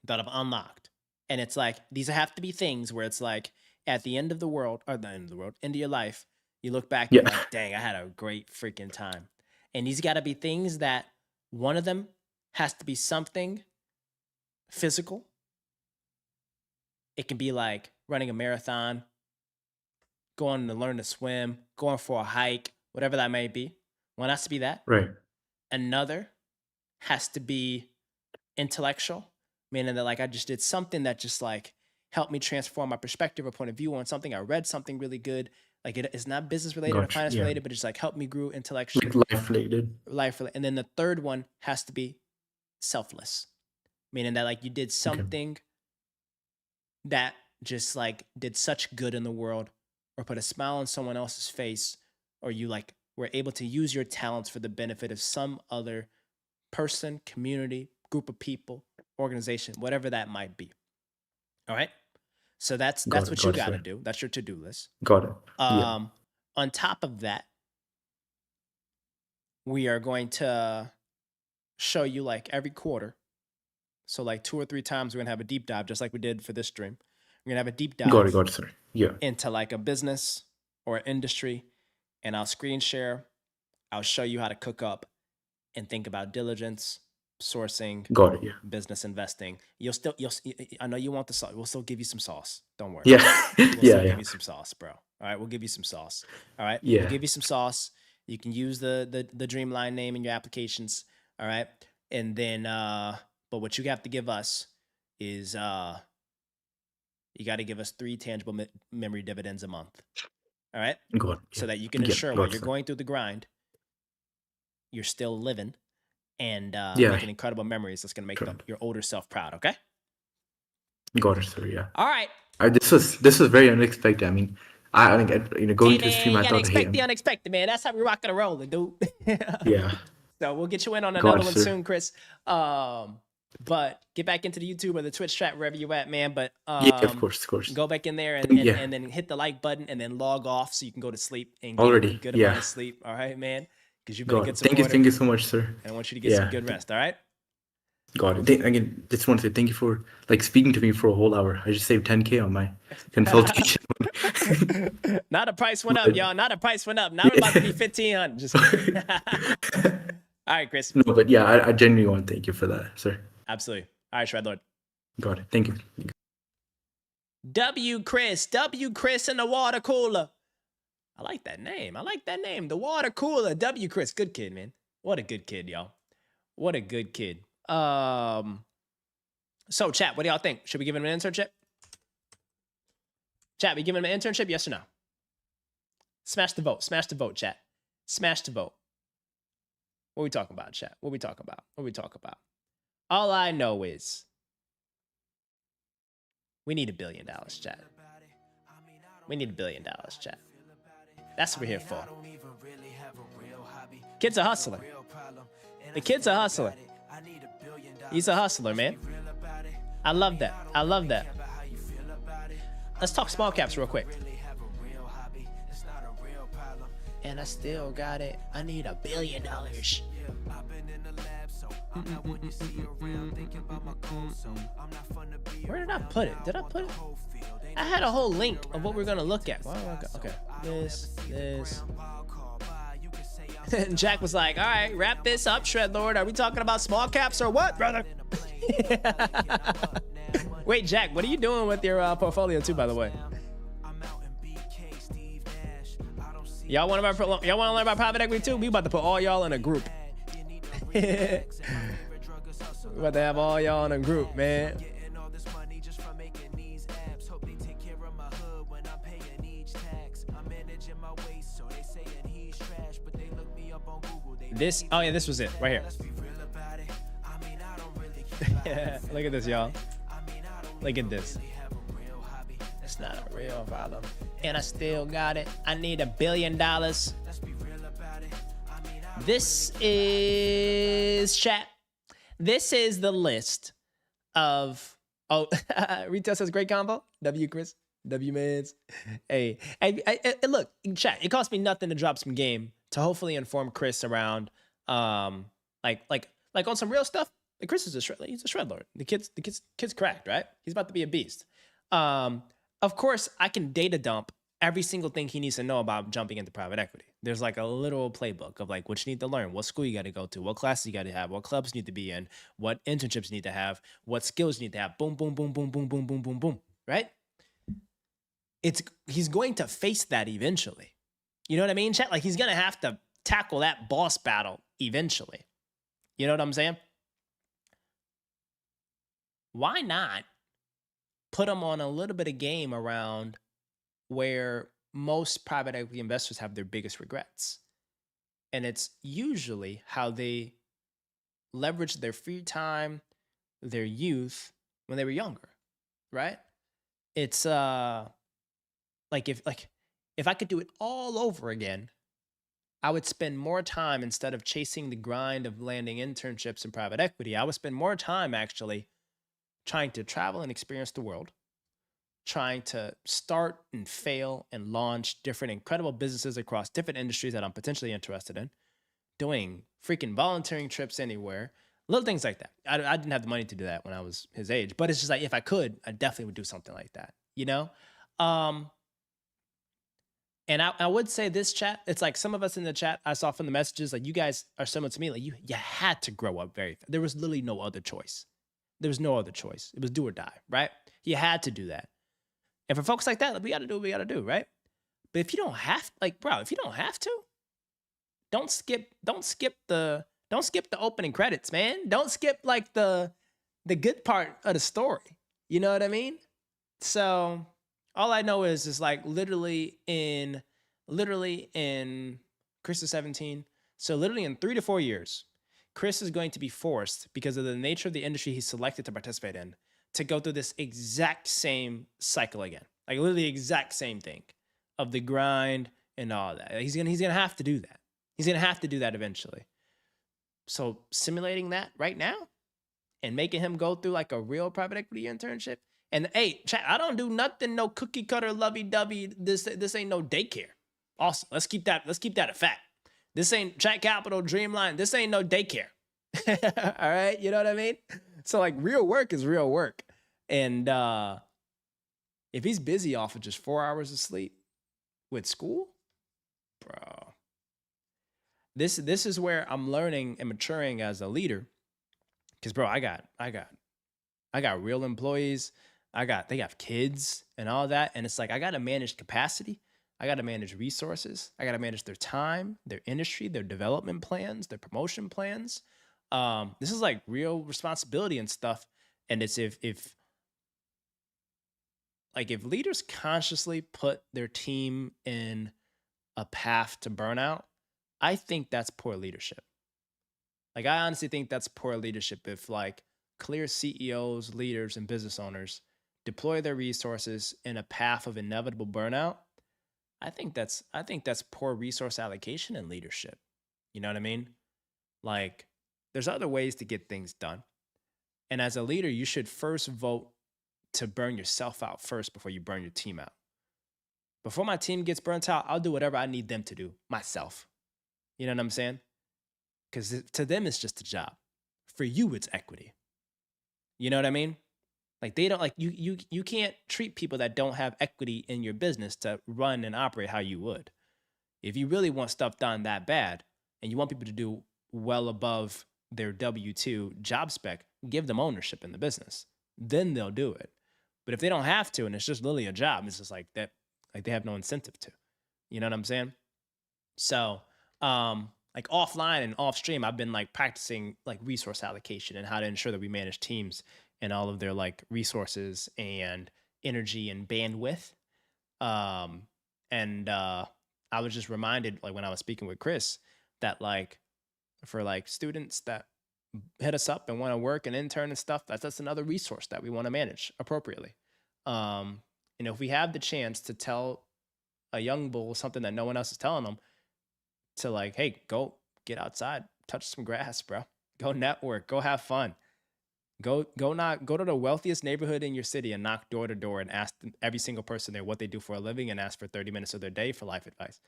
that I've unlocked. And it's like, these have to be things where it's like at the end of the world, or the end of the world, end of your life, you look back and you're like, dang, I had a great freaking time. And these got to be things that one of them has to be something physical. It can be like running a marathon, going to learn to swim, going for a hike, whatever that may be. One has to be that. Right. Another has to be intellectual, meaning that like I just did something that just like helped me transform my perspective or point of view on something. I read something really good. Like it's not business related or Gotcha, finance yeah. related, but it's like helped me grow intellectually. Like life related. And then the third one has to be selfless, meaning that like you did something that just like did such good in the world or put a smile on someone else's face, or you like were able to use your talents for the benefit of some other person, community, group of people, organization, whatever that might be. All right. So that's what you got to do. That's your to-do list. Got it. Yeah. On top of that, we are going to show you like every quarter. So like 2 or 3 times we're going to have a deep dive, just like we did for this stream. We're going to have a deep dive Got it, sir. Yeah. into like a business or industry, and I'll screen share. I'll show you how to cook up and think about diligence, sourcing, Got it. Yeah. business investing. I know you want the sauce. We'll still give you some sauce. Don't worry. Yeah. We'll Yeah. still Yeah. give you some sauce, bro. All right, we'll give you some sauce. All right, Yeah. we'll give you some sauce. You can use the Dreamline name in your applications. All right, and then but what you have to give us is you got to give us 3 tangible memory dividends a month. All right, Got it. so that you can Yeah, ensure got while it, you're sir. going through the grind, you're still living and Yeah. making incredible memories that's gonna make your older self proud. Okay. Got it, sir. Yeah. All right. This was very unexpected. I mean, I think going to the Hey, stream, man, I you gotta thought, expect hey, the unexpected, man. That's how we rocking and rolling, dude. yeah. So we'll get you in on Got another it, one sir. soon, Chris. But get back into the YouTube or the Twitch chat wherever you at, man. But Yeah, of course. go back in there Yeah. and then hit the like button and then log off so you can go to sleep and get Already, a good yeah. amount of sleep. All right, man. Because you've been a Got good it. supporter. Thank you so much, sir. And I want you to get some Yeah. good rest. All right. Got it. Again, just want to say thank you for like speaking to me for a whole hour. I just saved 10K on my consultation. Now the price went up, y'all. Now the price went up. Now it's about to be 1,500. Just all right, Chris. No, but yeah, I genuinely want to thank you for that, sir. Absolutely. All right, Shred Lord. Got it. Thank you. W. Chris in the water cooler. I like that name. The water cooler. W. Chris. Good kid, man. What a good kid, y'all. What a good kid. So chat, what do y'all think? Should we give him an internship? Chat, we give him an internship? Yes or no? Smash the vote, chat. Smash the vote. What we talking about, chat? What we talking about? All I know is we need $1 billion, chat. We need $1 billion, chat. That's what we're here for. Kid's a hustler. The kid's a hustler. He's a hustler, man. I love that. Let's talk small caps real quick. And I still got it. I need $1 billion. Where did I put it? Did I put it? I had a whole link of what we're gonna look at. Okay. This. And Jack was like, all right, wrap this up, Shred Lord. Are we talking about small caps or what, brother? Wait, Jack, what are you doing with your portfolio too, by the way? Y'all want to learn about private equity too? We about to put all y'all in a group. We about to have all y'all in a group, man. This was it right here. Look at this, y'all. Look at this. It's not a real problem. And I still got it. I need $1 billion. This is chat. This is the list of Retail says great combo. W Chris. W Mans. Hey, look, chat. It cost me nothing to drop some game to hopefully inform Chris around like on some real stuff. Like Chris is he's a shred lord. The kid's cracked, right? He's about to be a beast. Of course, I can data dump every single thing he needs to know about jumping into private equity. There's like a literal playbook of like what you need to learn, what school you got to go to, what classes you got to have, what clubs you need to be in, what internships you need to have, what skills you need to have. Boom, boom, boom, boom, boom, boom, boom, boom, boom. Right? He's going to face that eventually. You know what I mean, chat? Like he's gonna have to tackle that boss battle eventually. You know what I'm saying? Why not put him on a little bit of game around where most private equity investors have their biggest regrets? And it's usually how they leveraged their free time, their youth when they were younger, right? It's like if I could do it all over again, I would spend more time instead of chasing the grind of landing internships in private equity. I would spend more time actually trying to travel and experience the world, trying to start and fail and launch different incredible businesses across different industries that I'm potentially interested in, doing freaking volunteering trips anywhere, little things like that. I didn't have the money to do that when I was his age, but it's just like if I could, I definitely would do something like that, you know? And I would say this chat, it's like some of us in the chat, I saw from the messages, like you guys are similar to me, like you had to grow up very fast. There was literally no other choice. There was no other choice. It was do or die, right? You had to do that. And for folks like that, like, we got to do what we got to do, right? But if you don't have, like, bro, if you don't have to, don't skip the opening credits, man. Don't skip like the good part of the story. You know what I mean? So all I know is like literally in Chris is 17. So literally in 3 to 4 years, Chris is going to be forced, because of the nature of the industry he's selected to participate in, to go through this exact same cycle again. Like literally the exact same thing of the grind and all that. He's gonna have to do that. He's gonna have to do that eventually. So simulating that right now and making him go through like a real private equity internship. And hey, chat, I don't do nothing, no cookie cutter, lovey-dovey. This ain't no daycare. Also, let's keep that a fact. This ain't Chat Capital, Dreamline. This ain't no daycare. All right, you know what I mean? So like real work is real work. And if he's busy off of just 4 hours of sleep with school, bro, this is where I'm learning and maturing as a leader. Cause bro, I got real employees. They have kids and all that. And it's like, I got to manage capacity. I got to manage resources. I got to manage their time, their industry, their development plans, their promotion plans. This is like real responsibility and stuff. And it's if leaders consciously put their team in a path to burnout, I think that's poor leadership. Like, I honestly think that's poor leadership if like clear CEOs, leaders, and business owners deploy their resources in a path of inevitable burnout. I think that's poor resource allocation and leadership. You know what I mean? Like, there's other ways to get things done. And as a leader, you should first vote to burn yourself out first before you burn your team out. Before my team gets burnt out, I'll do whatever I need them to do myself. You know what I'm saying? Because to them, it's just a job. For you, it's equity. You know what I mean? Like, they don't, like, you can't treat people that don't have equity in your business to run and operate how you would. If you really want stuff done that bad and you want people to do well above their W-2 job spec, give them ownership in the business. Then they'll do it. But if they don't have to and it's just literally a job, it's just like that, like they have no incentive to. You know what I'm saying? So, like offline and off stream, I've been like practicing like resource allocation and how to ensure that we manage teams and all of their like resources and energy and bandwidth. I was just reminded, like when I was speaking with Chris, that like for like students that hit us up and want to work and intern and stuff, that's another resource that we want to manage appropriately. If we have the chance to tell a young bull something that no one else is telling them, to like, hey, go get outside, touch some grass, bro. Go network, go have fun. Go to the wealthiest neighborhood in your city and knock door to door and ask every single person there what they do for a living and ask for 30 minutes of their day for life advice.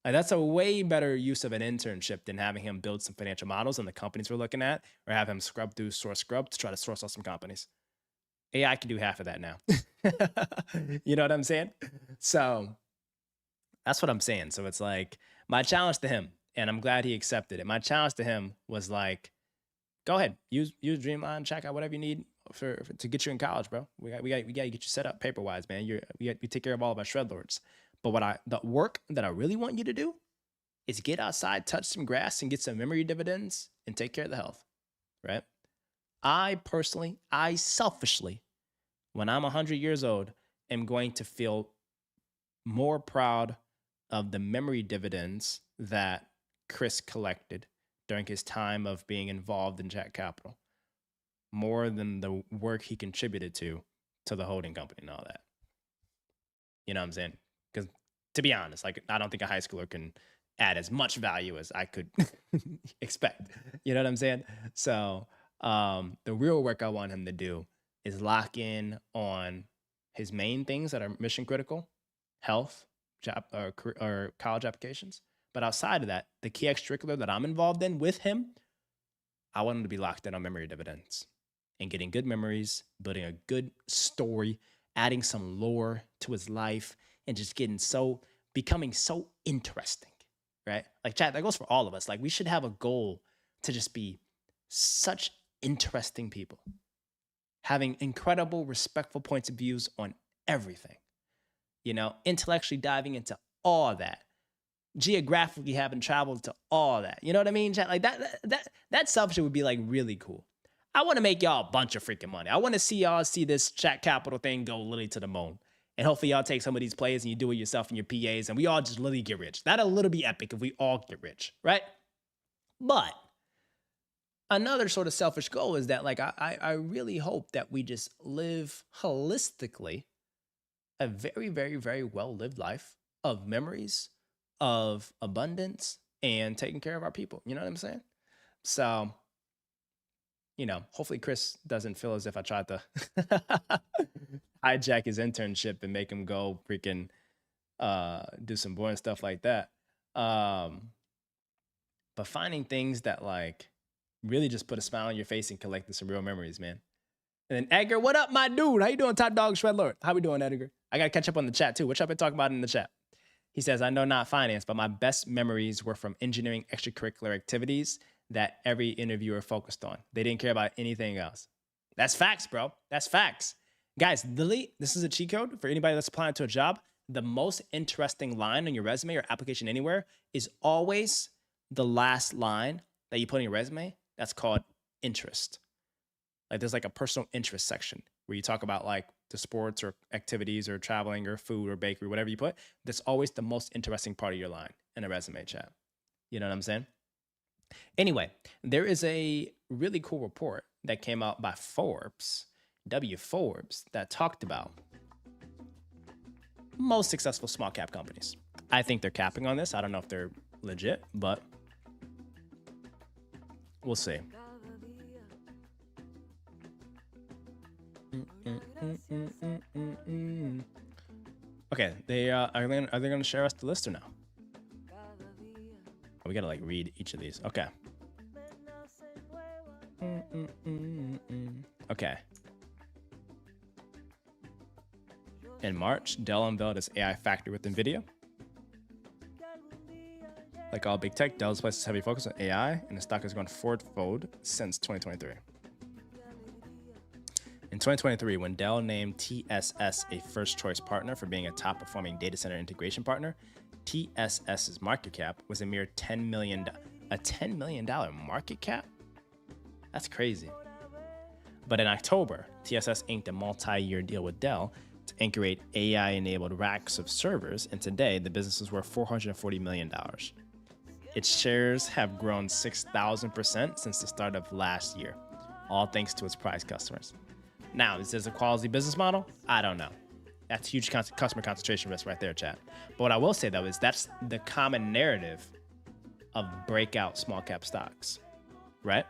Like, that's a way better use of an internship than having him build some financial models in the companies we're looking at, or have him scrub through Source Scrub to try to source out some companies. AI can do half of that now. You know what I'm saying? So that's what I'm saying. So it's like my challenge to him, and I'm glad he accepted it. My challenge to him was like, go ahead, use Dreamline, check out whatever you need to get you in college, bro. We got to get you set up paper wise, man. We take care of all of our shred lords. But the work that I really want you to do is get outside, touch some grass, and get some memory dividends, and take care of the health, right? I selfishly, when I'm 100 years old, am going to feel more proud of the memory dividends that Chris collected during his time of being involved in Jack Capital, more than the work he contributed to the holding company and all that. You know what I'm saying? Because to be honest, like, I don't think a high schooler can add as much value as I could expect. You know what I'm saying? So the real work I want him to do is lock in on his main things that are mission critical: health, job, or college applications. But outside of that, the key extracurricular that I'm involved in with him, I want him to be locked in on memory dividends and getting good memories, building a good story, adding some lore to his life, and just becoming so interesting, right? Like, chat, that goes for all of us. Like, we should have a goal to just be such interesting people, having incredible, respectful points of views on everything, intellectually diving into all that, geographically having traveled to all that. You know what I mean, chat? Like, that subject would be like really cool. I want to make y'all a bunch of freaking money. I want to see y'all see this Jack Capital thing go literally to the moon. And hopefully y'all take some of these plays and you do it yourself and your PAs, and we all just literally get rich. That'll literally be epic if we all get rich, right? But another sort of selfish goal is that, like, I really hope that we just live holistically a very, very, very well-lived life of memories, of abundance, and taking care of our people. You know what I'm saying? So, hopefully Chris doesn't feel as if I tried to hijack his internship and make him go freaking do some boring stuff like that. But finding things that, like, really just put a smile on your face and collecting some real memories, man. And then Edgar, what up, my dude? How you doing, Top Dog Shredlord? How we doing, Edgar? I gotta catch up on the chat too. What y'all been talking about in the chat? He says, I know not finance, but my best memories were from engineering extracurricular activities that every interviewer focused on. They didn't care about anything else. That's facts, bro. That's facts. Guys, literally, this is a cheat code for anybody that's applying to a job. The most interesting line on your resume or application anywhere is always the last line that you put in your resume. That's called interest. Like there's like a personal interest section where you talk about like the sports or activities or traveling or food or bakery, whatever you put. That's always the most interesting part of your line in a resume, chat. You know what I'm saying? Anyway, there is a really cool report that came out by Forbes, Forbes, that talked about most successful small cap companies. I think they're capping on this. I don't know if they're legit, but we'll see. Okay, they are they going to share us the list or no? We gotta like read each of these. Okay. Okay. In March, Dell unveiled its AI factory with NVIDIA. Like all big tech, Dell's places heavy focus on AI, and the stock has gone fourfold since 2023. In 2023, when Dell named TSS a first-choice partner for being a top-performing data center integration partner, TSS's market cap was a mere $10 million. A $10 million market cap? That's crazy. But in October, TSS inked a multi-year deal with Dell to integrate AI-enabled racks of servers, and today the business is worth $440 million. Its shares have grown 6,000% since the start of last year, all thanks to its prize customers. Now, is this a quality business model? I don't know. That's huge customer concentration risk right there, chat. But what I will say, though, is that's the common narrative of breakout small cap stocks, right?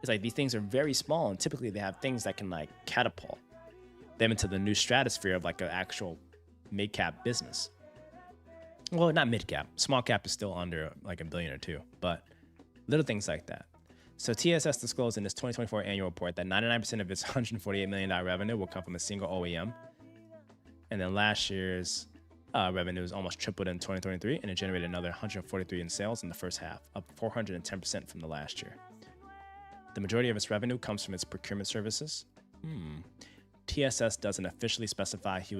It's like these things are very small, and typically they have things that can like catapult them into the new stratosphere of like an actual mid cap business. Well, not mid cap. Small cap is still under like $1 billion or $2 billion, but little things like that. So TSS disclosed in its 2024 annual report that 99% of its $148 million revenue will come from a single OEM. And then last year's revenue was almost tripled in 2023, and it generated another 143 in sales in the first half, up 410% from the last year. The majority of its revenue comes from its procurement services. TSS doesn't officially specify who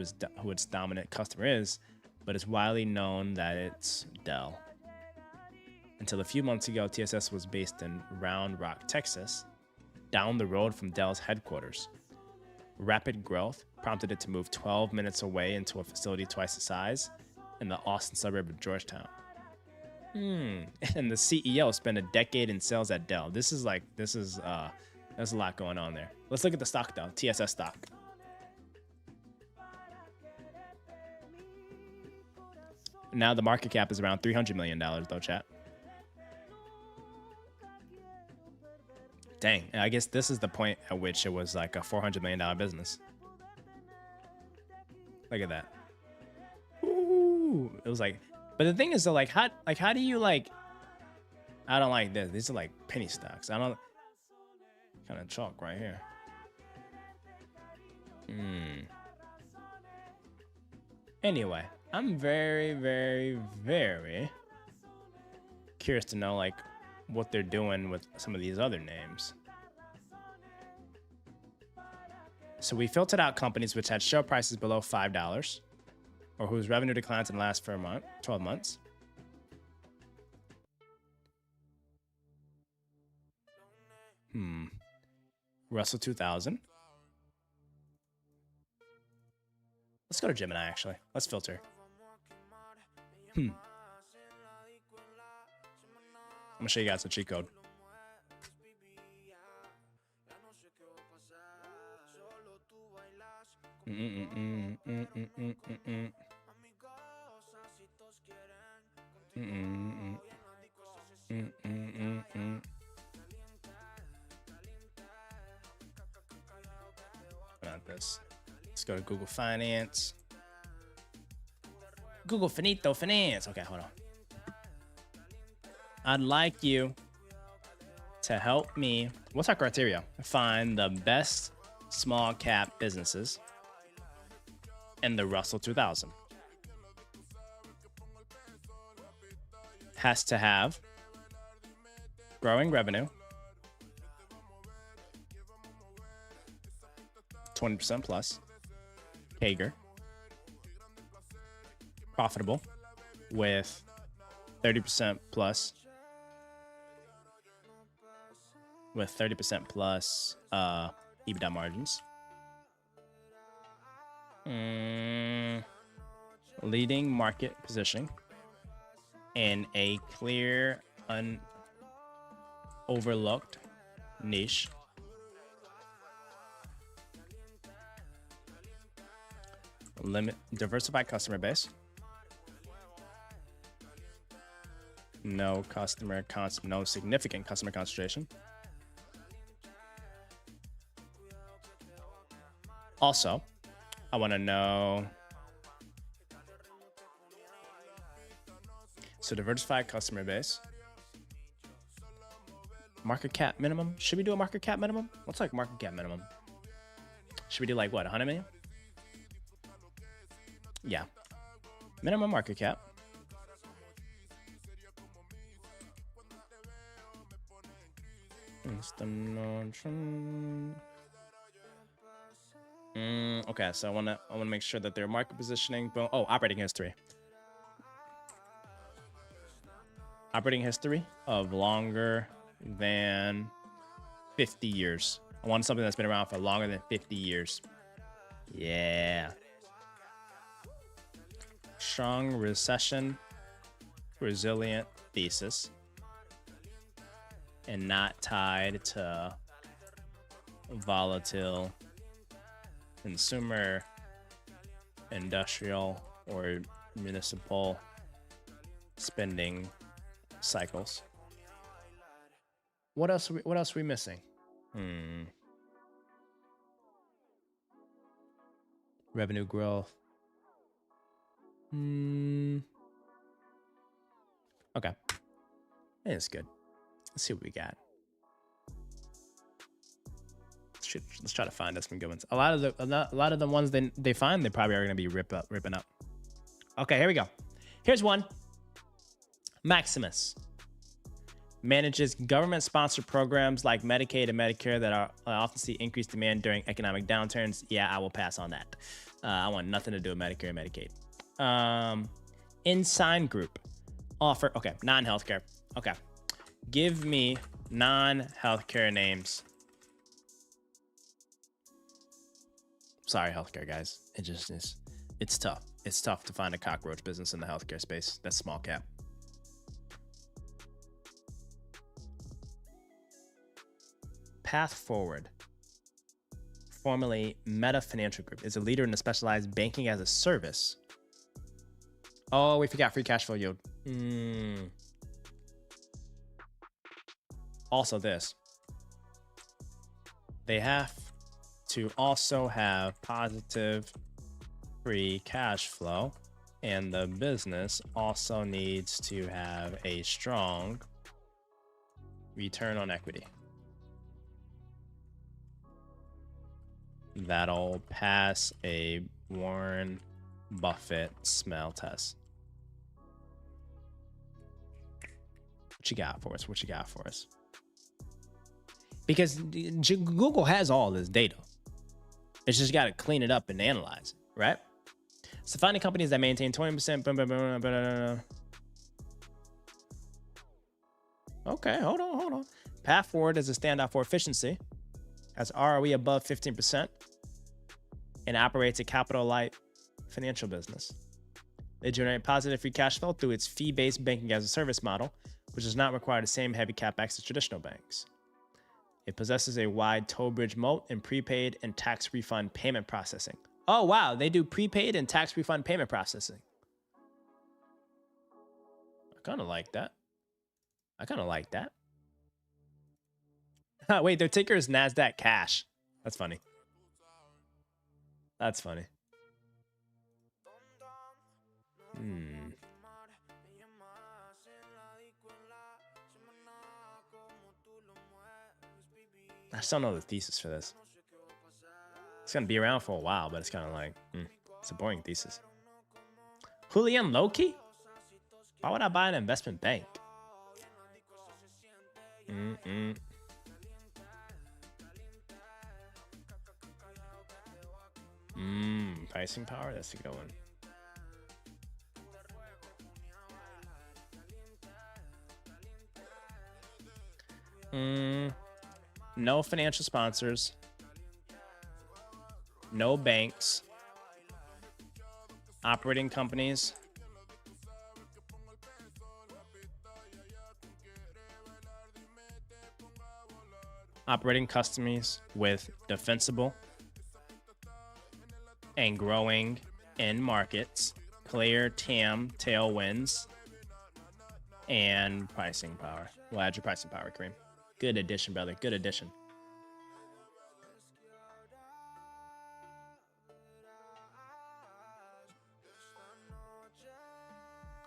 its dominant customer is, but it's widely known that it's Dell. Until a few months ago, TSS was based in Round Rock, Texas, down the road from Dell's headquarters. Rapid growth prompted it to move 12 minutes away into a facility twice the size in the Austin suburb of Georgetown. And the CEO spent a decade in sales at Dell. There's a lot going on there. Let's look at the stock though, TSS stock. Now the market cap is around $300 million though, chat. Dang, I guess this is the point at which it was like a $400 million business. Look at that. Ooh, it was like, but the thing is though, like how do you like, I don't like this. These are like penny stocks. I don't, kind of chalk right here. Anyway, I'm very, very, very curious to know like what they're doing with some of these other names. So we filtered out companies which had share prices below $5 or whose revenue declines in the last 12 months. Russell 2000. Let's go to Gemini, actually. Let's filter. I'm gonna show you guys the cheat code. About this. Let's go to Google Finance. Google Finito Finance. Okay, hold on. I'd like you to help me. What's our criteria? Find the best small cap businesses in the Russell 2000. Has to have growing revenue, 20% plus, CAGR, profitable with 30% plus, EBITDA margins. Leading market positioning in a clear, overlooked niche. Diversified customer base. No significant customer concentration. Also, I want to know. So diversified customer base. Market cap minimum. Should we do a market cap minimum? What's like market cap minimum? Should we do like what, 100 million? Yeah. Minimum market cap. Okay, so I wanna make sure that their market positioning. Oh, operating history. Operating history of longer than 50 years. I want something that's been around for longer than 50 years. Yeah. Strong recession resilient thesis and not tied to volatile consumer, industrial, or municipal spending cycles. What else are we missing? Revenue growth. Okay. It's good. Let's see what we got. Let's try to find us some good ones. A lot of the ones they find, they probably are going to be ripping up. Okay, here we go. Here's one. Maximus manages government-sponsored programs like Medicaid and Medicare that are often see increased demand during economic downturns. Yeah, I will pass on that. I want nothing to do with Medicare and Medicaid. Ensign Group offer. Okay, non-healthcare. Okay, give me non-healthcare names. Sorry, healthcare guys. It just is. It's tough. It's tough to find a cockroach business in the healthcare space. That's small cap. Path Forward, formerly Meta Financial Group, is a leader in the specialized banking as a service. Oh, we forgot free cash flow yield. Also this. They have to also have positive free cash flow, and the business also needs to have a strong return on equity. That'll pass a Warren Buffett smell test. What you got for us? What you got for us? Because Google has all this data. It's just got to clean it up and analyze it, right? So finding companies that maintain 20%. Okay, hold on. Path Forward is a standout for efficiency. Has ROE above 15% and operates a capital-light financial business. They generate positive free cash flow through its fee-based banking as a service model, which does not require the same heavy capex as traditional banks. It possesses a wide toll bridge moat and prepaid and tax refund payment processing. Oh, wow. They do prepaid and tax refund payment processing. I kind of like that. Wait, their ticker is NASDAQ Cash. That's funny. still don't know the thesis for this. It's gonna be around for a while, but it's kind of like, it's a boring thesis. Julian Loki? Why would I buy an investment bank? Pricing power? That's a good one. No financial sponsors. No banks. Operating companies. Operating companies with defensible and growing end markets, clear TAM tailwinds, and pricing power. We'll add your pricing power, Kareem. Good addition, brother. Good addition.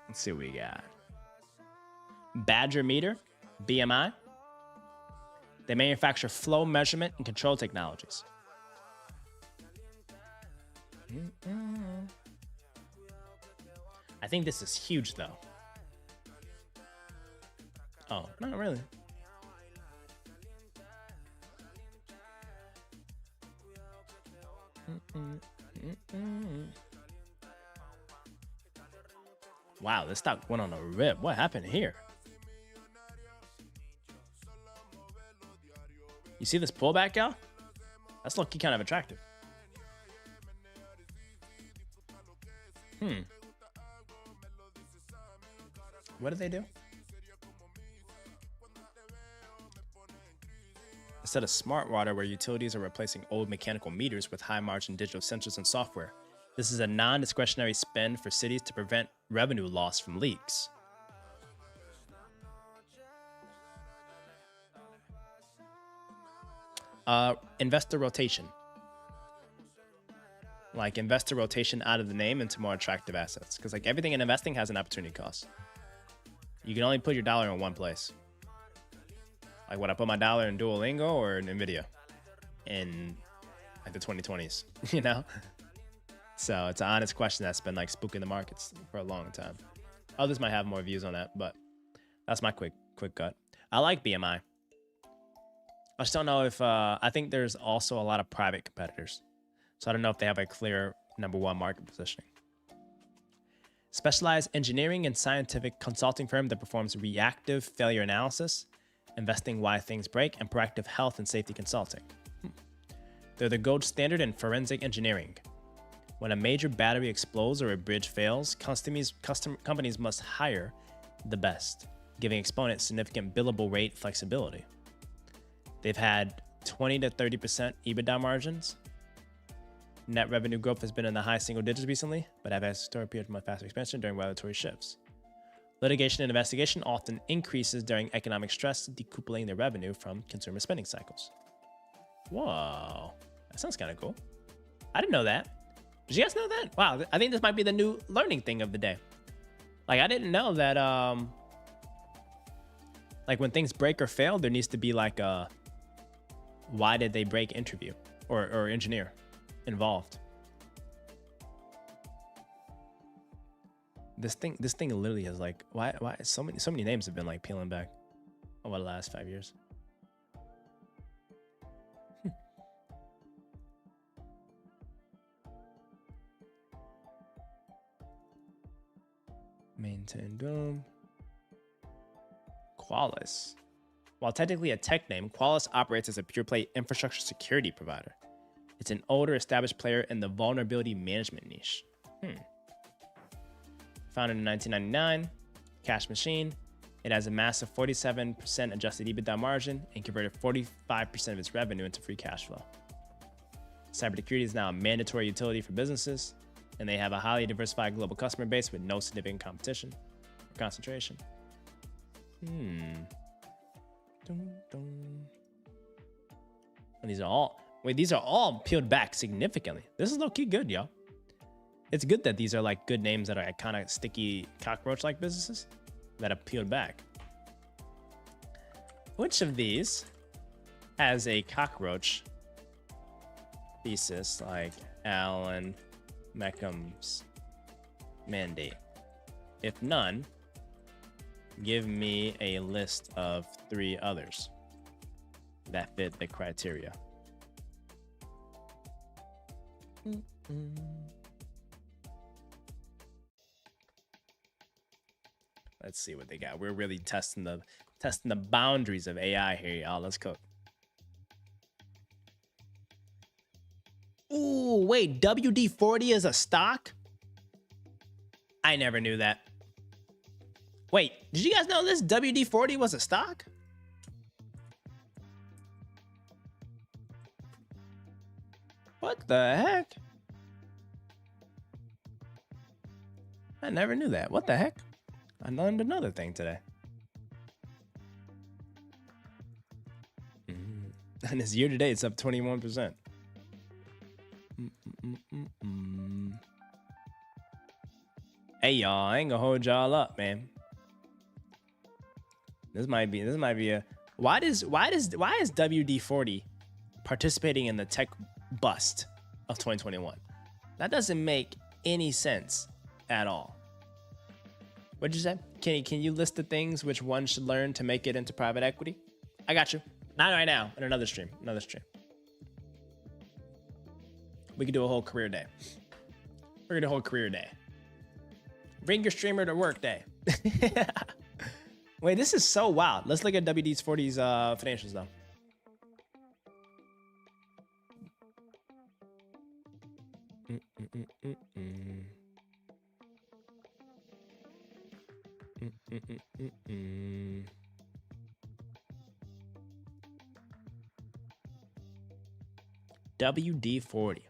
Let's see what we got. Badger Meter, BMI. They manufacture flow measurement and control technologies. I think this is huge, though. Oh, not really. Wow, this stock went on a rip. What happened here? You see this pullback, y'all? That's looking kind of attractive. What did they do? Instead of smart water, where utilities are replacing old mechanical meters with high-margin digital sensors and software, this is a non-discretionary spend for cities to prevent revenue loss from leaks. Investor rotation. Like investor rotation out of the name into more attractive assets. Because like everything in investing has an opportunity cost. You can only put your dollar in one place. Like would I put my dollar in Duolingo or in Nvidia in like the 2020s, you know? So it's an honest question that's been like spooking the markets for a long time. Others might have more views on that, but that's my quick gut. I like BMI. I just don't know if, I think there's also a lot of private competitors. So I don't know if they have a clear number one market positioning. Specialized engineering and scientific consulting firm that performs reactive failure analysis, investing why things break, and proactive health and safety consulting. They're the gold standard in forensic engineering. When a major battery explodes or a bridge fails, companies must hire the best, giving exponents significant billable rate flexibility. They've had 20 to 30% EBITDA margins. Net revenue growth has been in the high single digits recently, but have had a historic period of faster expansion during regulatory shifts. Litigation and investigation often increases during economic stress, decoupling their revenue from consumer spending cycles. Whoa, that sounds kind of cool. I didn't know that. Did you guys know that? Wow, I think this might be the new learning thing of the day. Like, I didn't know that, like when things break or fail, there needs to be like a why did they break interview or engineer involved. This thing literally has like, why so many names have been like peeling back over the last 5 years. Maintain Dome. Qualys. While technically a tech name, Qualys operates as a pure-play infrastructure security provider. It's an older established player in the vulnerability management niche. Founded in 1999, cash machine. It has a massive 47% adjusted EBITDA margin and converted 45% of its revenue into free cash flow. Cybersecurity is now a mandatory utility for businesses, and they have a highly diversified global customer base with no significant competition or concentration. And these are all peeled back significantly. This is low-key good, y'all. It's good that these are like good names that are kind of sticky cockroach-like businesses that have peeled back. Which of these has a cockroach thesis like Alan Meckham's mandate? If none, give me a list of 3 others that fit the criteria. Let's see what they got. We're really testing the boundaries of AI here, y'all. Let's go. Ooh, wait, WD-40 is a stock? I never knew that. Wait, did you guys know this WD-40 was a stock? What the heck? I never knew that. What the heck? I learned another thing today. And this year to date, it's up 21%. Hey y'all, I ain't gonna hold y'all up, man. This might be a why is WD-40 participating in the tech bust of 2021? That doesn't make any sense at all. What'd you say? Can you list the things which one should learn to make it into private equity? I got you. Not right now. In another stream. We could do a whole career day. We're gonna do a whole career day. Bring your streamer to work day. Wait, this is so wild. Let's look at WD-40's financials though. WD-40.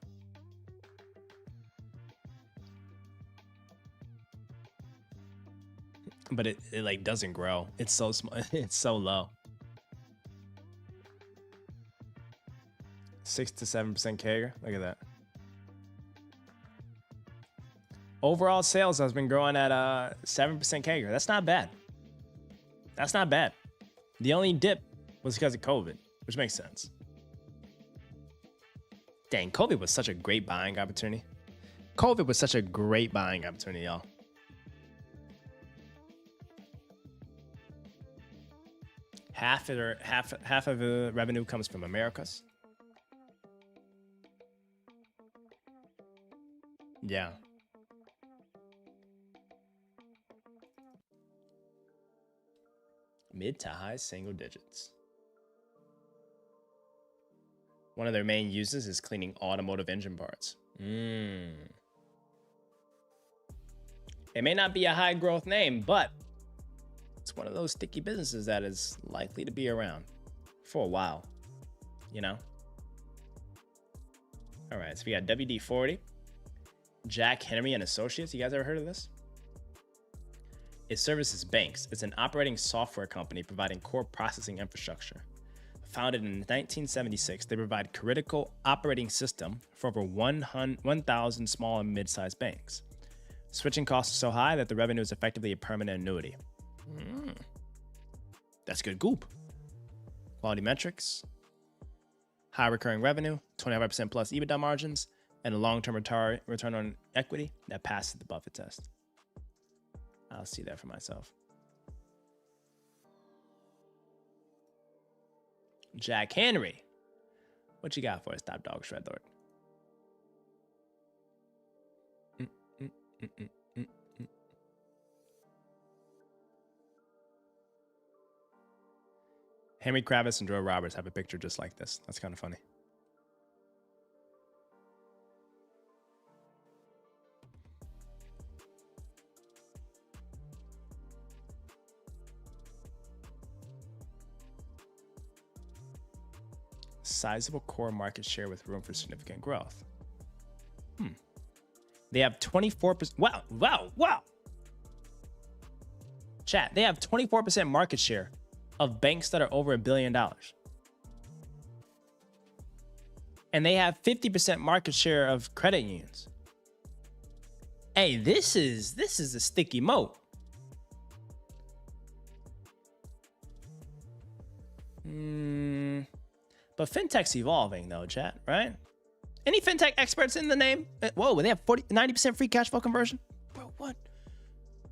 But it like doesn't grow. It's so small. It's so low. 6 to 7% CAGR. Look at that. Overall sales has been growing at 7% CAGR. That's not bad. That's not bad. The only dip was because of COVID, which makes sense. Dang, COVID was such a great buying opportunity. COVID was such a great buying opportunity, y'all. Half of the revenue comes from Americas. Yeah. Mid to high single digits. One of their main uses is cleaning automotive engine parts. It may not be a high growth name, but it's one of those sticky businesses that is likely to be around for a while, you know? All right, so we got WD-40, Jack Henry and Associates. You guys ever heard of this? It services banks. It's an operating software company providing core processing infrastructure. Founded in 1976, they provide critical operating system for over 1,000 small and mid-sized banks. Switching costs are so high that the revenue is effectively a permanent annuity. That's good goop. Quality metrics, high recurring revenue, 25% plus EBITDA margins, and a long-term return on equity that passes the Buffett test. I'll see that for myself. Jack Henry, what you got for us, Top Dog Shredlord? Henry Kravis and Joe Roberts have a picture just like this. That's kind of funny. Sizable core market share with room for significant growth. They have 24%. Wow. Chat, they have 24% market share of banks that are over $1 billion. And they have 50% market share of credit unions. Hey, this is a sticky moat. But fintech's evolving though, chat, right? Any fintech experts in the name? Whoa, they have 90% free cash flow conversion? Bro, what?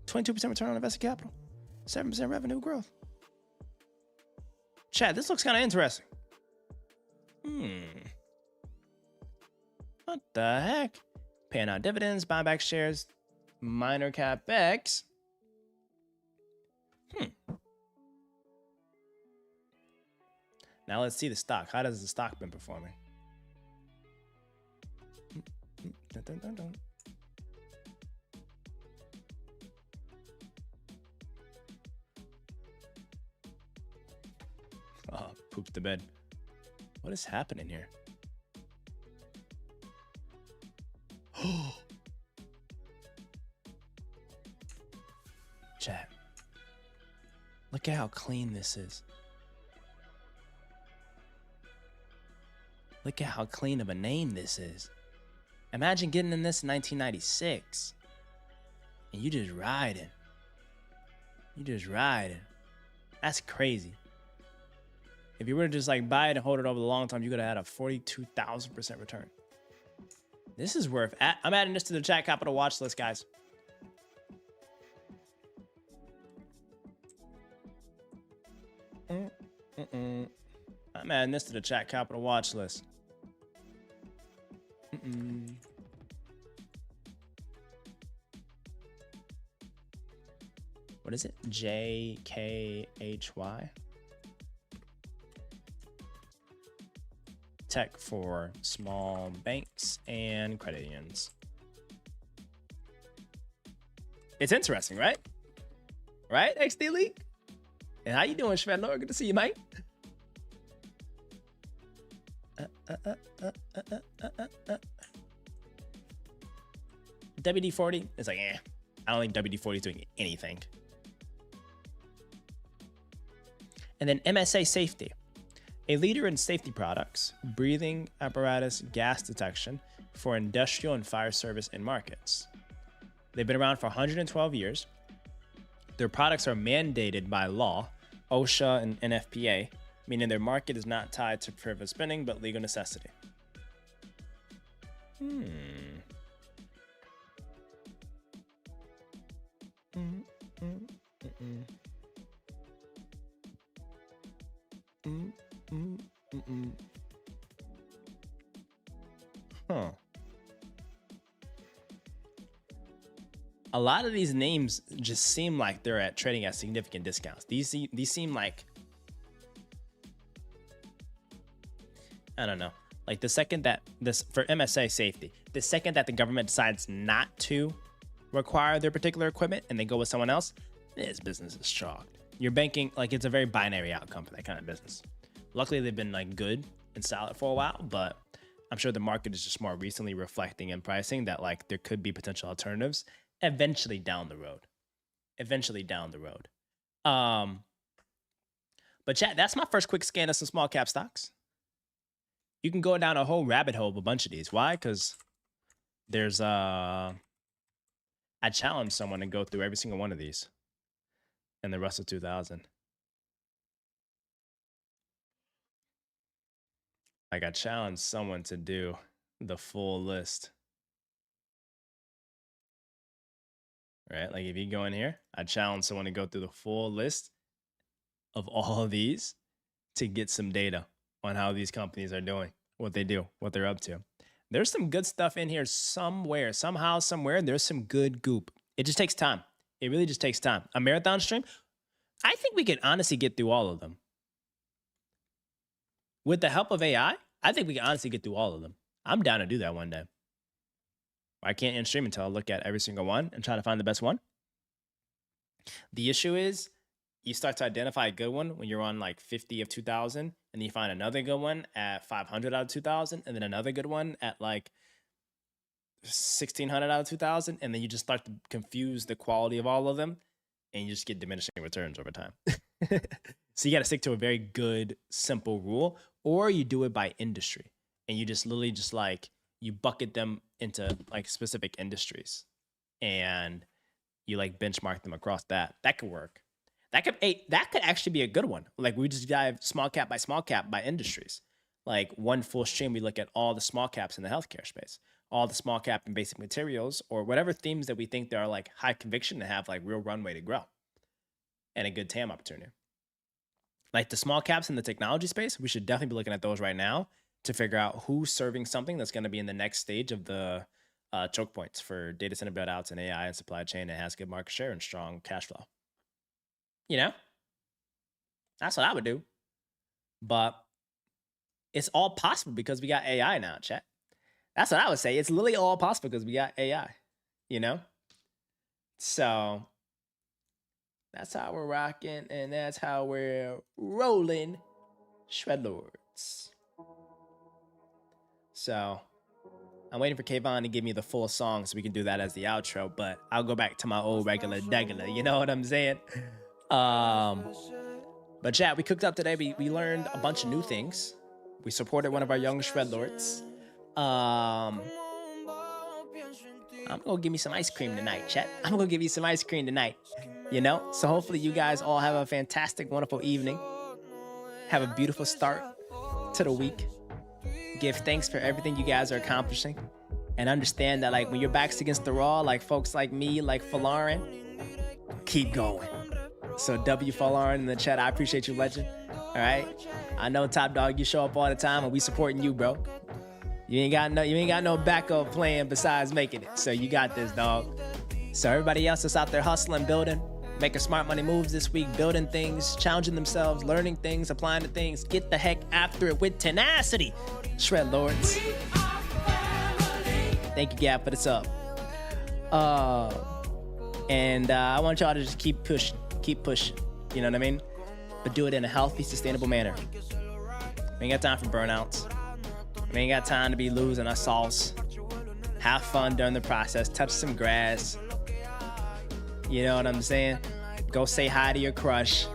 22% return on invested capital, 7% revenue growth. Chat, this looks kind of interesting. What the heck? Paying out dividends, buying back shares, minor capex. Now let's see the stock. How does the stock been performing? Dun, dun, dun, dun. Oh, pooped the bed. What is happening here? Chat. Look at how clean this is. Look at how clean of a name this is. Imagine getting in this in 1996. And you just riding. You just riding. That's crazy. If you were to just like buy it and hold it over the long term, you could have had a 42,000% return. This is worth. I'm adding this to the Chat Capital watch list, guys. I'm adding this to the Chat Capital watch list. What is it? JKHY? Tech for small banks and credit unions. It's interesting, right? Right, XD League? And how you doing, Shvedlord? Good to see you, mate. WD-40 is like, I don't think WD-40 is doing anything. And then MSA Safety, a leader in safety products, breathing apparatus, gas detection for industrial and fire service end markets. They've been around for 112 years. Their products are mandated by law, OSHA and NFPA, meaning their market is not tied to private spending, but legal necessity. A lot of these names just seem like they're trading at significant discounts. These seem like, I don't know. Like the second that for MSA Safety, the second that the government decides not to require their particular equipment and they go with someone else, this business is chalked. You're banking, like it's a very binary outcome for that kind of business. Luckily, they've been like good and solid for a while, but I'm sure the market is just more recently reflecting and pricing that like there could be potential alternatives eventually down the road. But chat, that's my first quick scan of some small cap stocks. You can go down a whole rabbit hole of a bunch of these. Why? Because there's I challenge someone to go through every single one of these in the Russell 2000. Like I challenge someone to do the full list. Right? Like if you go in here, I challenge someone to go through the full list of all of these to get some data on how these companies are doing, what they do, what they're up to. There's some good stuff in here somewhere, somehow, somewhere. There's some good goop. It just takes time. It really just takes time. A marathon stream, I think we could honestly get through all of them. With the help of AI, I think we can honestly get through all of them. I'm down to do that one day. I can't end stream until I look at every single one and try to find the best one. The issue is you start to identify a good one when you're on like 50 of 2,000, and then you find another good one at 500 out of 2,000, and then another good one at like 1,600 out of 2,000, and then you just start to confuse the quality of all of them, and you just get diminishing returns over time. So you got to stick to a very good, simple rule, or you do it by industry, and you just literally just like you bucket them into like specific industries, and you like benchmark them across that. That could work. That could actually be a good one. Like we just dive small cap by industries. like one full stream, we look at all the small caps in the healthcare space, all the small cap and basic materials, or whatever themes that we think there are like high conviction to have like real runway to grow and a good TAM opportunity. Like the small caps in the technology space, we should definitely be looking at those right now to figure out who's serving something that's going to be in the next stage of the choke points for data center build outs and AI and supply chain that has good market share and strong cash flow. You know, that's what I would do. But it's all possible because we got AI now, chat. That's what I would say. It's literally all possible because we got AI, you know? So that's how we're rocking, and that's how we're rolling, Shredlords. So I'm waiting for Kayvon to give me the full song so we can do that as the outro, but I'll go back to my old regular degular, you know what I'm saying? But chat, we cooked up today. We learned a bunch of new things. We supported one of our young Shredlords. I'm gonna give me some ice cream tonight, chat. I'm gonna give you some ice cream tonight, you know? So hopefully you guys all have a fantastic, wonderful evening. Have a beautiful start to the week. Give thanks for everything you guys are accomplishing. And understand that like when your back's against the wall, like folks like me, like Falarin, keep going. So W Falarin in the chat, I appreciate you, legend. All right? I know Top Dog, you show up all the time and we supporting you, bro. You ain't got no backup plan besides making it. So you got this, dog. So everybody else that's out there hustling, building, making smart money moves this week, building things, challenging themselves, learning things, applying to things, get the heck after it with tenacity. Shredlords. Thank you, Gap, for the sub. And I want y'all to just keep pushing. You know what I mean? But do it in a healthy, sustainable manner. We ain't got time for burnouts. We ain't got time to be losing our sauce. Have fun during the process. Touch some grass. You know what I'm saying? Go say hi to your crush.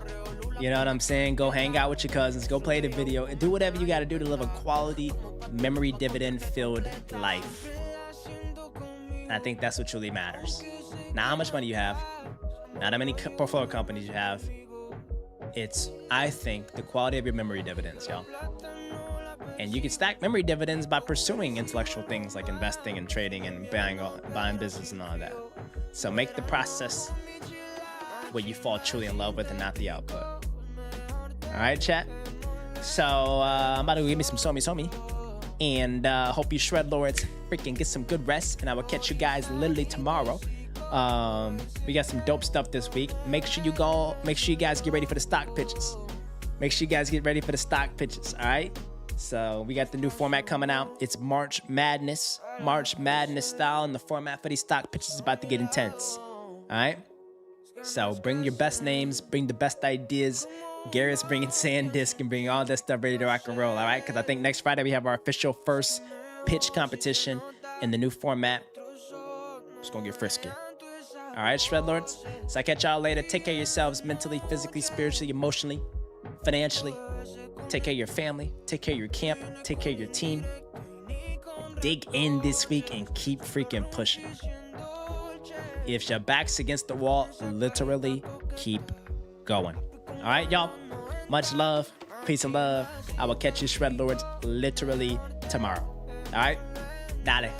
You know what I'm saying? Go hang out with your cousins. Go play the video. And do whatever you got to do to live a quality, memory dividend-filled life. And I think that's what truly matters. Not how much money you have. Not how many portfolio companies you have. It's, I think, the quality of your memory dividends, y'all. And you can stack memory dividends by pursuing intellectual things like investing and trading and buying business and all of that. So make the process what you fall truly in love with and not the output. All right, chat? So I'm about to go give me some somi. And hope you Shredlords freaking get some good rest. And I will catch you guys literally tomorrow. We got some dope stuff this week. Make sure you guys get ready for the stock pitches. All right? So we got the new format coming out. It's March Madness style, and the format for these stock pitches is about to get intense. All right? So bring your best names, bring the best ideas. Garrett's bringing SanDisk and bringing all that stuff ready to rock and roll, all right? Because I think next Friday we have our official first pitch competition in the new format. It's going to get frisky. All right, Shredlords? So I catch y'all later. Take care of yourselves mentally, physically, spiritually, emotionally, financially. Take care of your family. Take care of your camp. Take care of your team. Dig in this week and keep freaking pushing. If your back's against the wall, literally keep going. All right, y'all? Much love. Peace and love. I will catch you, Shredlords, literally tomorrow. All right? Dale.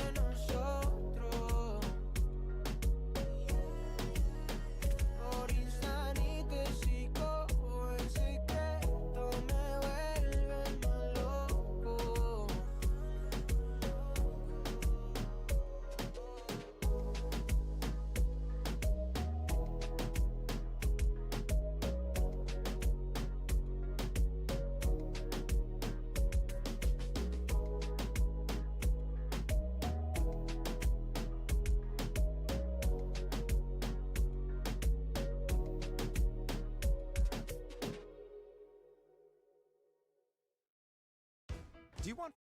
Do you want